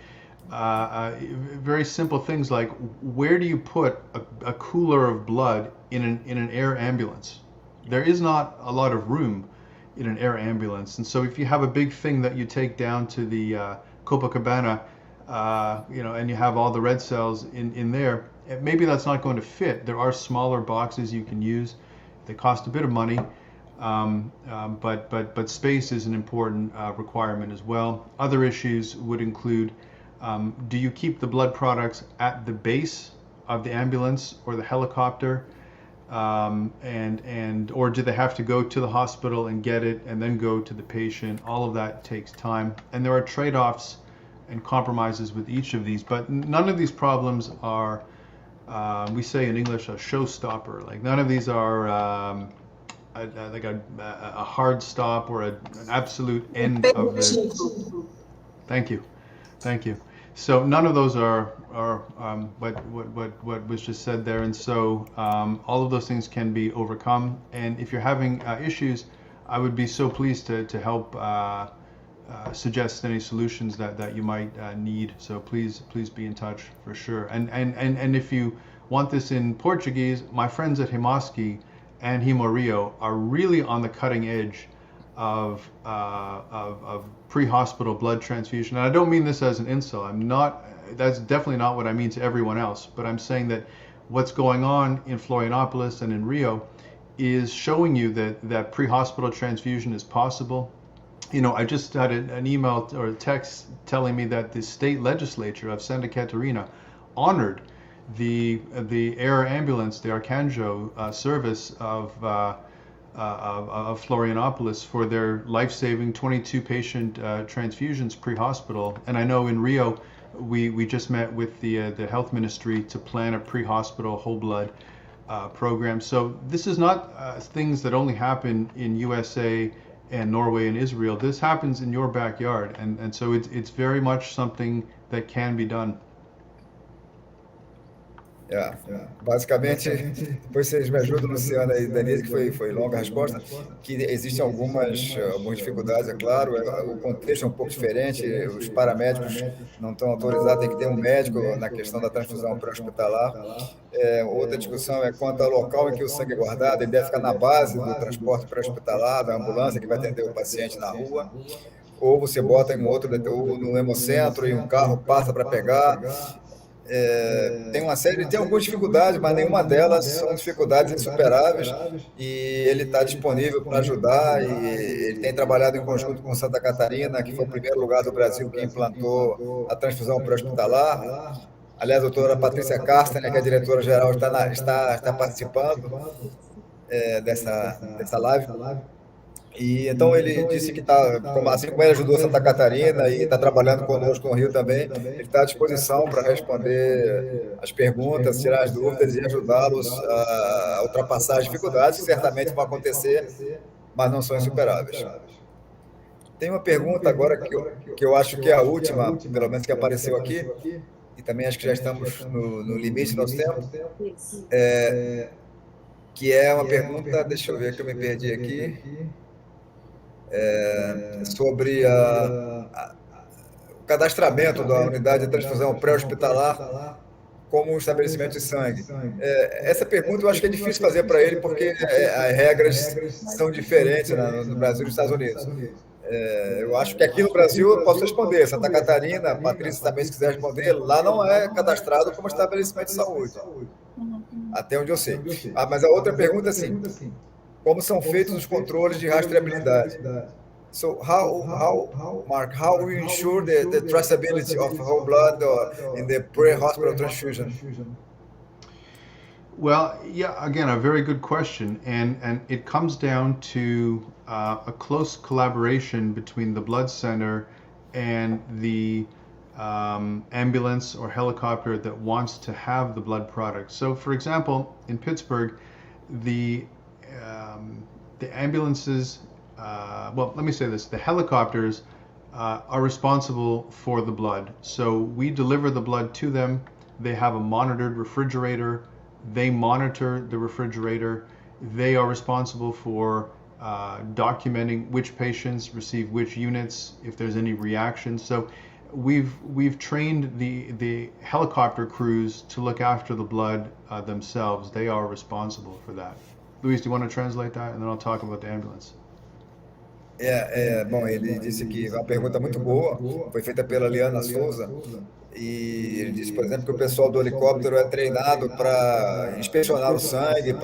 very simple things like, where do you put a cooler of blood in an air ambulance? There is not a lot of room in an air ambulance, and so if you have a big thing that you take down to the Copacabana, and you have all the red cells in there, maybe that's not going to fit. There are smaller boxes you can use. They cost a bit of money, but space is an important requirement as well. Other issues would include, do you keep the blood products at the base of the ambulance or the helicopter, or do they have to go to the hospital and get it and then go to the patient? All of that takes time, and there are trade-offs and compromises with each of these, but none of these problems are, we say in English, a showstopper. Like, none of these are like a hard stop or an absolute end of the. Thank you. So none of those are what was just said there, and so all of those things can be overcome. And if you're having issues, I would be so pleased to help suggest any solutions that you might need. So please be in touch for sure. And if you want this in Portuguese, my friends at Hemosky and Hemorrio are really on the cutting edge of pre-hospital blood transfusion. And I don't mean this as an insult. That's definitely not what I mean to everyone else, but I'm saying that what's going on in Florianópolis and in Rio is showing you that pre-hospital transfusion is possible. I just had an email or a text telling me that the state legislature of Santa Catarina honored the air ambulance, the Arcanjo service of Florianópolis for their life-saving 22 patient transfusions pre-hospital. And I know in Rio, we just met with the health ministry to plan a pre-hospital whole blood program. So this is not things that only happen in USA and Norway and Israel. This happens in your backyard, and so it's very much something that can be done. Basicamente, depois vocês me ajudam, Luciana e Denise, que foi longa a resposta, que existem algumas dificuldades, é claro, o contexto é um pouco diferente, os paramédicos não estão autorizados, tem que ter um médico na questão da transfusão pré-hospitalar. Outra discussão é quanto ao local em que o sangue é guardado, ele deve ficar na base do transporte pré-hospitalar, da ambulância que vai atender o paciente na rua, ou você bota em outro, ou no hemocentro, e um carro passa para pegar. Tem algumas dificuldades, mas nenhuma delas são dificuldades insuperáveis, e ele está disponível para ajudar, e ele tem trabalhado em conjunto com Santa Catarina, que foi o primeiro lugar do Brasil que implantou a transfusão pré-hospitalar. Aliás, a doutora Patrícia Carsten, que é a diretora-geral, está participando dessa live. E então ele disse que assim como ele ajudou Santa Catarina e está trabalhando conosco no Rio também, ele está à disposição para responder as perguntas, tirar as dúvidas e ajudá-los a ultrapassar as dificuldades, que certamente vão acontecer, mas não são insuperáveis. Tem uma pergunta agora que eu acho que é a última, pelo menos que apareceu aqui, e também acho que já estamos no limite do nosso tempo, que é uma pergunta, deixa eu ver que eu me perdi aqui, sobre o cadastramento da unidade de transfusão pré-hospitalar como um estabelecimento de sangue. Essa pergunta eu acho que é difícil fazer para ele, porque as regras são diferentes no Brasil e nos Estados Unidos. Eu acho que aqui no Brasil eu posso responder. Santa Catarina, a Patrícia também, se quiser responder, lá não é cadastrado como estabelecimento de saúde, até onde eu sei. Mas a outra pergunta é assim: como são feitos os controles de rastreabilidade? So Mark, how we ensure the traceability of whole blood in the pre-hospital transfusion? Well, yeah, again, a very good question. And it comes down to a close collaboration between the blood center and the ambulance or helicopter that wants to have the blood product. So, for example, in Pittsburgh, the ambulances, well, let me say this, the helicopters are responsible for the blood. So we deliver the blood to them. They have a monitored refrigerator. They monitor the refrigerator. They are responsible for documenting which patients receive which units, if there's any reactions. So we've trained the helicopter crews to look after the blood themselves. They are responsible for that. Luis, do you want to translate that? And then I'll talk about the ambulance. Bom, ele disse que uma pergunta muito boa, foi feita pela Liana Souza, e ele disse, por exemplo, que o pessoal do helicóptero é treinado para inspecionar o sangue,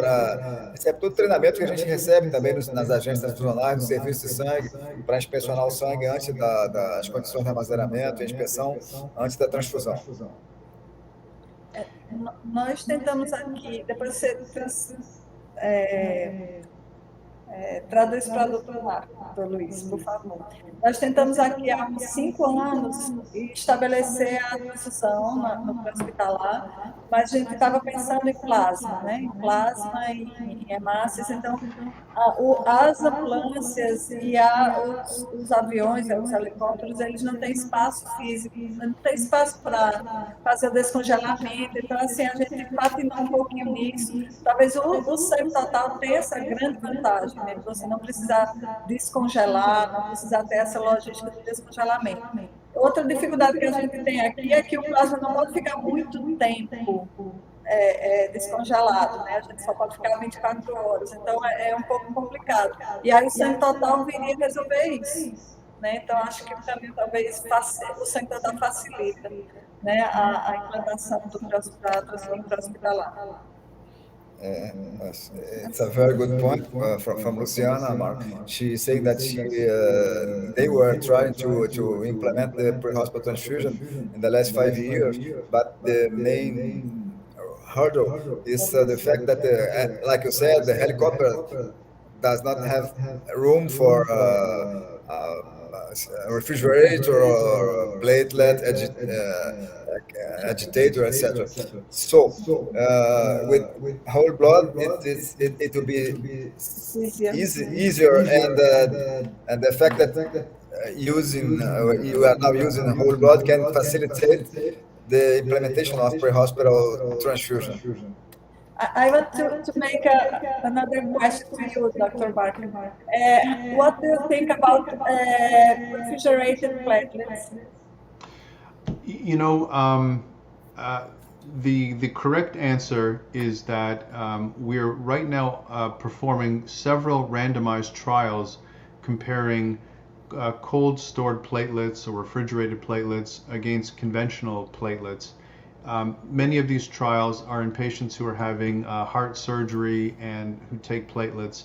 recebe todo o treinamento que a gente recebe também nas agências transfusionais, no serviço de sangue, para inspecionar o sangue antes das condições de armazenamento, e a inspeção antes da transfusão. Nós tentamos aqui, depois você traduz para o doutor Luiz, por favor. Nós tentamos aqui há uns 5 anos estabelecer a transfusão no pré-hospitalar, mas a gente estava pensando em plasma, né? Em plasma e em hemácias. Então, as ambulâncias e os aviões, os helicópteros, eles não têm espaço físico, não tem espaço para fazer o descongelamento. Então, assim, a gente patinou um pouquinho nisso. Talvez o sangue total tenha essa grande vantagem, né? Você não precisar descongelar, não precisar ter essa logística de descongelamento. Outra dificuldade que a gente tem aqui é que o plasma não pode ficar muito tempo descongelado, né? A gente só pode ficar 24 horas, então é um pouco complicado. E aí o sangue total viria resolver isso, né? Então acho que também talvez o sangue total facilita, né, a implantação da transfusão pré-hospitalar. It's a very good point from Luciana, Mark. She said that they were trying to implement the pre-hospital transfusion in the last 5 years, but the main hurdle is the fact that, like you said, the helicopter does not have room for a refrigerator or platelet agitator, etc. So, with whole blood, it will be easier, and the fact that you are now using whole blood can facilitate the implementation of pre-hospital transfusion. I want to make another question to you, Dr. Barker. What do you think about refrigerated platelets? You know, the correct answer is that we're right now performing several randomized trials comparing cold stored platelets or refrigerated platelets against conventional platelets. Many of these trials are in patients who are having heart surgery and who take platelets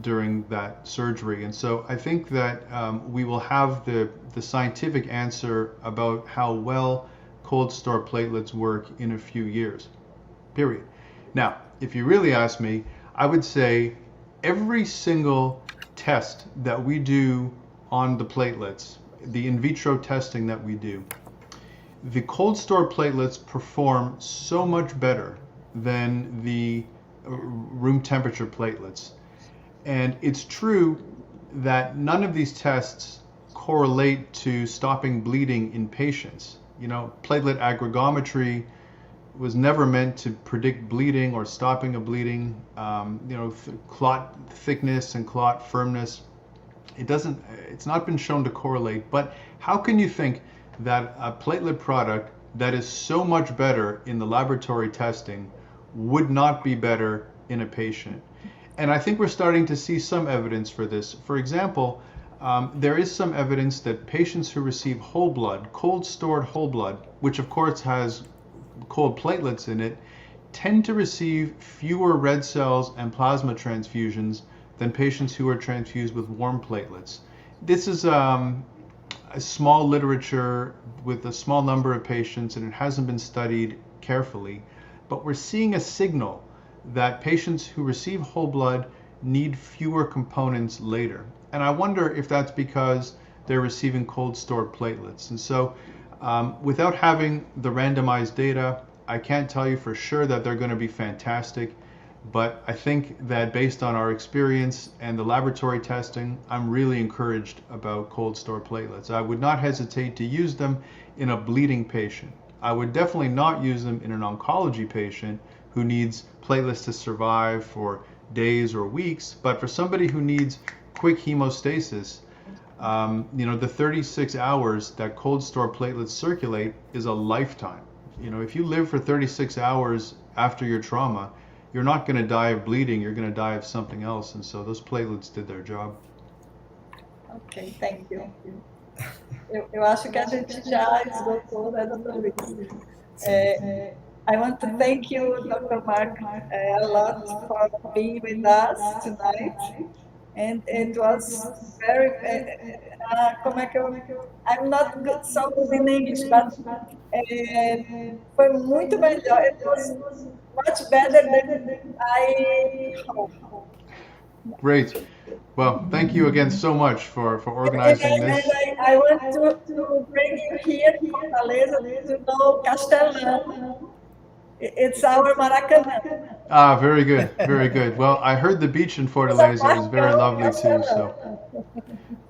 during that surgery. And so I think that we will have the scientific answer about how well cold store platelets work in a few years, period. Now, if you really ask me, I would say every single test that we do on the platelets, the in vitro testing that we do, the cold store platelets perform so much better than the room temperature platelets. And it's true that none of these tests correlate to stopping bleeding in patients. You know, platelet aggregometry was never meant to predict bleeding or stopping a bleeding. You know, clot thickness and clot firmness, it's not been shown to correlate. But how can you think that a platelet product that is so much better in the laboratory testing would not be better in a patient? And I think we're starting to see some evidence for this. For example, there is some evidence that patients who receive whole blood, cold stored whole blood, which of course has cold platelets in it, tend to receive fewer red cells and plasma transfusions than patients who are transfused with warm platelets. This is a small literature with a small number of patients, and it hasn't been studied carefully, but we're seeing a signal that patients who receive whole blood need fewer components later. And I wonder if that's because they're receiving cold stored platelets. And so without having the randomized data, I can't tell you for sure that they're going to be fantastic, but I think that based on our experience and the laboratory testing, I'm really encouraged about cold stored platelets. I would not hesitate to use them in a bleeding patient. I would definitely not use them in an oncology patient who needs platelets to survive for days or weeks, but for somebody who needs quick hemostasis, you know, the 36 hours that cold store platelets circulate is a lifetime. You know, if you live for 36 hours after your trauma, you're not going to die of bleeding, you're going to die of something else. And so those platelets did their job. Ok, thank you. Eu acho que a gente já esgotou, né, Dr. Luiz? I want to thank you, Dr. Mark, a lot for being with us tonight. And it was very, I'm not good, so good in English, but foi muito melhor. It was much better than I hoped. Great. Well, thank you again so much for organizing this. And I want to bring you here to Palestra to know Castelão. It's our Maracanã. Ah, very good, very good. Well, I heard the beach in Fortaleza is very lovely too, so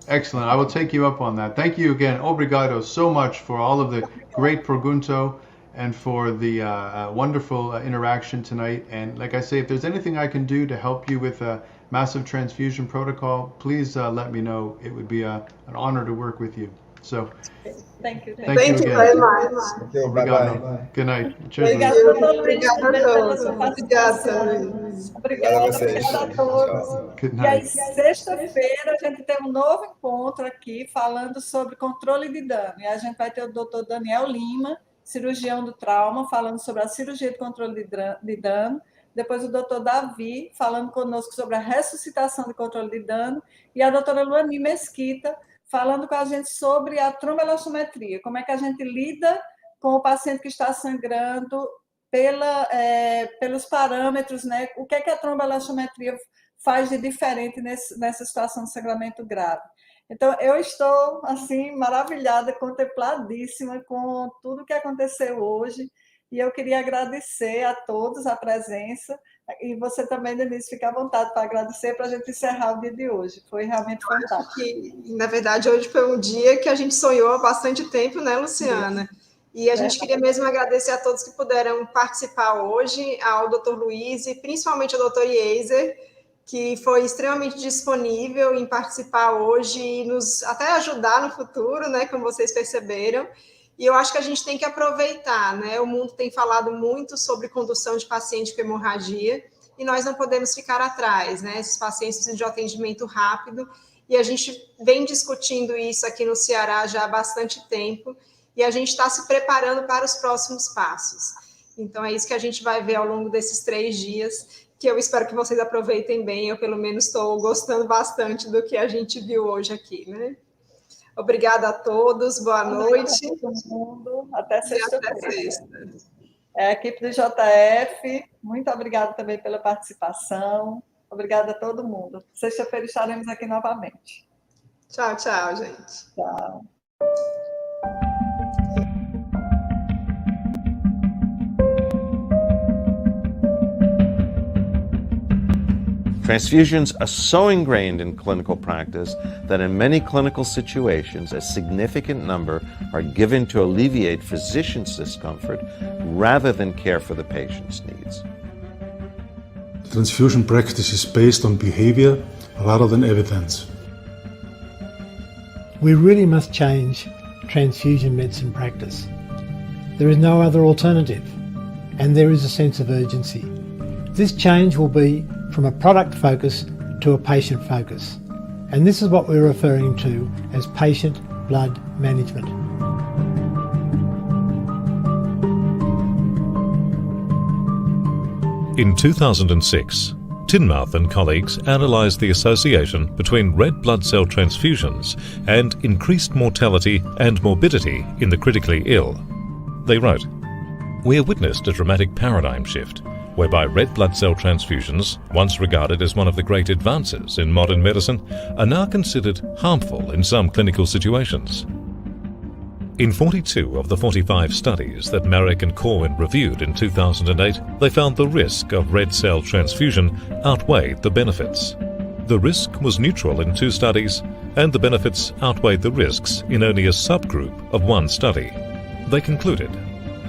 excellent. I will take you up on that. Thank you again. Obrigado so much for all of the great pergunto and for the wonderful interaction tonight. And like I say, if there's anything I can do to help you with a massive transfusion protocol, please let me know. It would be an honor to work with you. So, thank you. Thank you very much. Thank you. Obrigado. Bye-bye. Good night. Cheers. Obrigada a todos. Obrigada a vocês. todos. Good E aí, night. sexta-feira, a gente tem um novo encontro aqui falando sobre controle de dano. E a gente vai ter o Dr. Daniel Lima, cirurgião do trauma, falando sobre a cirurgia de controle de dano. Depois o Dr. Davi, falando conosco sobre a ressuscitação de controle de dano. E a doutora Luani Mesquita, falando com a gente sobre a tromboelastometria, como é que a gente lida com o paciente que está sangrando pelos parâmetros, né? O que é que a tromboelastometria faz de diferente nessa situação de sangramento grave. Então, eu estou, assim, maravilhada, contempladíssima com tudo que aconteceu hoje, e eu queria agradecer a todos a presença, e você também, Denise, fica à vontade para agradecer para a gente encerrar o dia de hoje. Foi realmente fantástico. Na verdade, hoje foi um dia que a gente sonhou há bastante tempo, né, Luciana? E a gente queria mesmo agradecer a todos que puderam participar hoje, ao Dr. Luiz e principalmente ao Dr. Ieiser, que foi extremamente disponível em participar hoje e nos até ajudar no futuro, né, como vocês perceberam. E eu acho que a gente tem que aproveitar, né? O mundo tem falado muito sobre condução de paciente com hemorragia e nós não podemos ficar atrás, né? Esses pacientes precisam de um atendimento rápido e a gente vem discutindo isso aqui no Ceará já há bastante tempo e a gente está se preparando para os próximos passos. Então, é isso que a gente vai ver ao longo desses 3 dias, que eu espero que vocês aproveitem bem. Eu, pelo menos, estou gostando bastante do que a gente viu hoje aqui, né? Obrigada a todos, boa noite. A todo mundo. Até sexta-feira. Até sexta. A equipe do JF, muito obrigada também pela participação. Obrigada a todo mundo. Sexta-feira estaremos aqui novamente. Tchau, tchau, gente. Tchau. Transfusions are so ingrained in clinical practice that in many clinical situations, a significant number are given to alleviate physicians' discomfort rather than care for the patient's needs. Transfusion practice is based on behavior rather than evidence. We really must change transfusion medicine practice. There is no other alternative, and there is a sense of urgency. This change will be from a product focus to a patient focus, and this is what we're referring to as patient blood management. In 2006, Tinmouth and colleagues analysed the association between red blood cell transfusions and increased mortality and morbidity in the critically ill. They wrote, "We have witnessed a dramatic paradigm shift whereby red blood cell transfusions, once regarded as one of the great advances in modern medicine, are now considered harmful in some clinical situations." In 42 of the 45 studies that Marek and Corwin reviewed in 2008, they found the risk of red cell transfusion outweighed the benefits. The risk was neutral in 2 studies, and the benefits outweighed the risks in only a subgroup of 1 study. They concluded,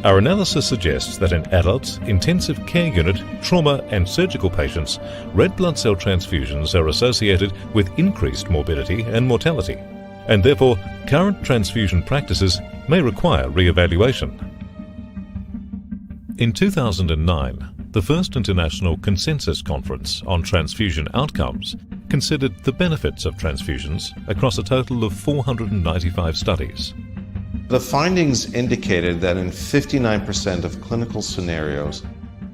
"Our analysis suggests that in adult, intensive care unit, trauma and surgical patients, red blood cell transfusions are associated with increased morbidity and mortality, and therefore current transfusion practices may require re-evaluation." In 2009, the first International Consensus Conference on Transfusion Outcomes considered the benefits of transfusions across a total of 495 studies. The findings indicated that in 59% of clinical scenarios,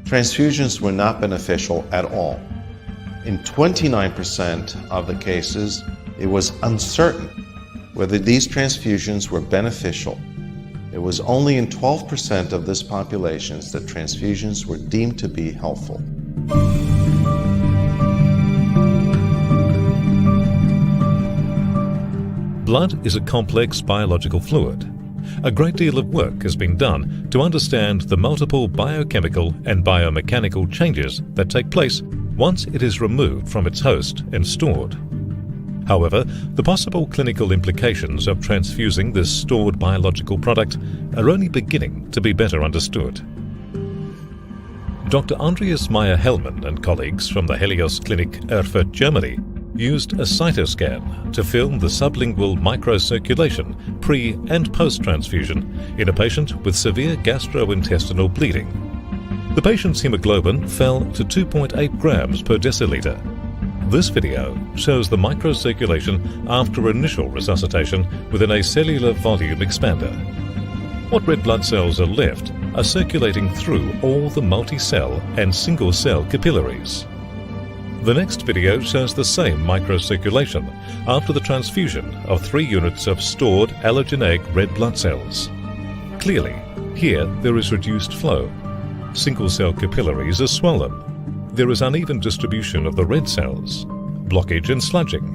transfusions were not beneficial at all. In 29% of the cases, it was uncertain whether these transfusions were beneficial. It was only in 12% of this population that transfusions were deemed to be helpful. Blood is a complex biological fluid. A great deal of work has been done to understand the multiple biochemical and biomechanical changes that take place once it is removed from its host and stored. However, the possible clinical implications of transfusing this stored biological product are only beginning to be better understood. Dr. Andreas Meyer-Hellmann and colleagues from the Helios Clinic Erfurt, Germany, used a cytoscan to film the sublingual microcirculation pre- and post-transfusion in a patient with severe gastrointestinal bleeding. The patient's hemoglobin fell to 2.8 grams per deciliter. This video shows the microcirculation after initial resuscitation within a cellular volume expander. What red blood cells are left are circulating through all the multi-cell and single-cell capillaries. The next video shows the same microcirculation after the transfusion of 3 units of stored allogeneic red blood cells. Clearly, here there is reduced flow. Single-cell capillaries are swollen. There is uneven distribution of the red cells, blockage and sludging,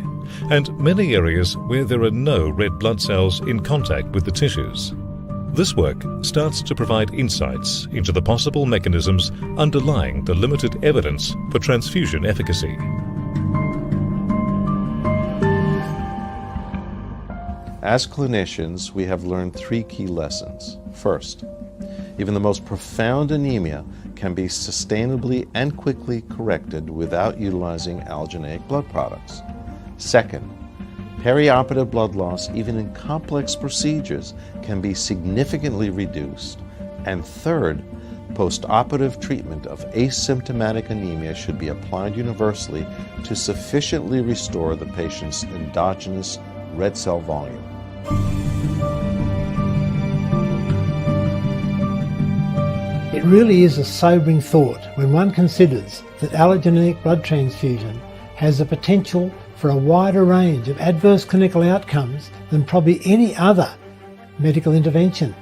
and many areas where there are no red blood cells in contact with the tissues. This work starts to provide insights into the possible mechanisms underlying the limited evidence for transfusion efficacy. As clinicians, we have learned 3 key lessons. First, even the most profound anemia can be sustainably and quickly corrected without utilizing allogeneic blood products. Second, perioperative blood loss, even in complex procedures, can be significantly reduced. And third, post-operative treatment of asymptomatic anemia should be applied universally to sufficiently restore the patient's endogenous red cell volume. It really is a sobering thought when one considers that allogeneic blood transfusion has the potential for a wider range of adverse clinical outcomes than probably any other medical intervention.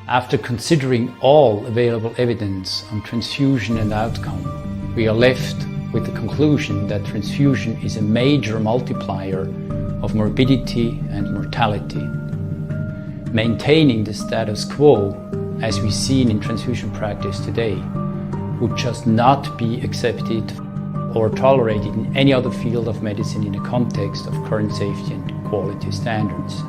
After considering all available evidence on transfusion and outcome, we are left with the conclusion that transfusion is a major multiplier of morbidity and mortality. Maintaining the status quo, as we see in transfusion practice today, would just not be accepted or tolerated in any other field of medicine in the context of current safety and quality standards.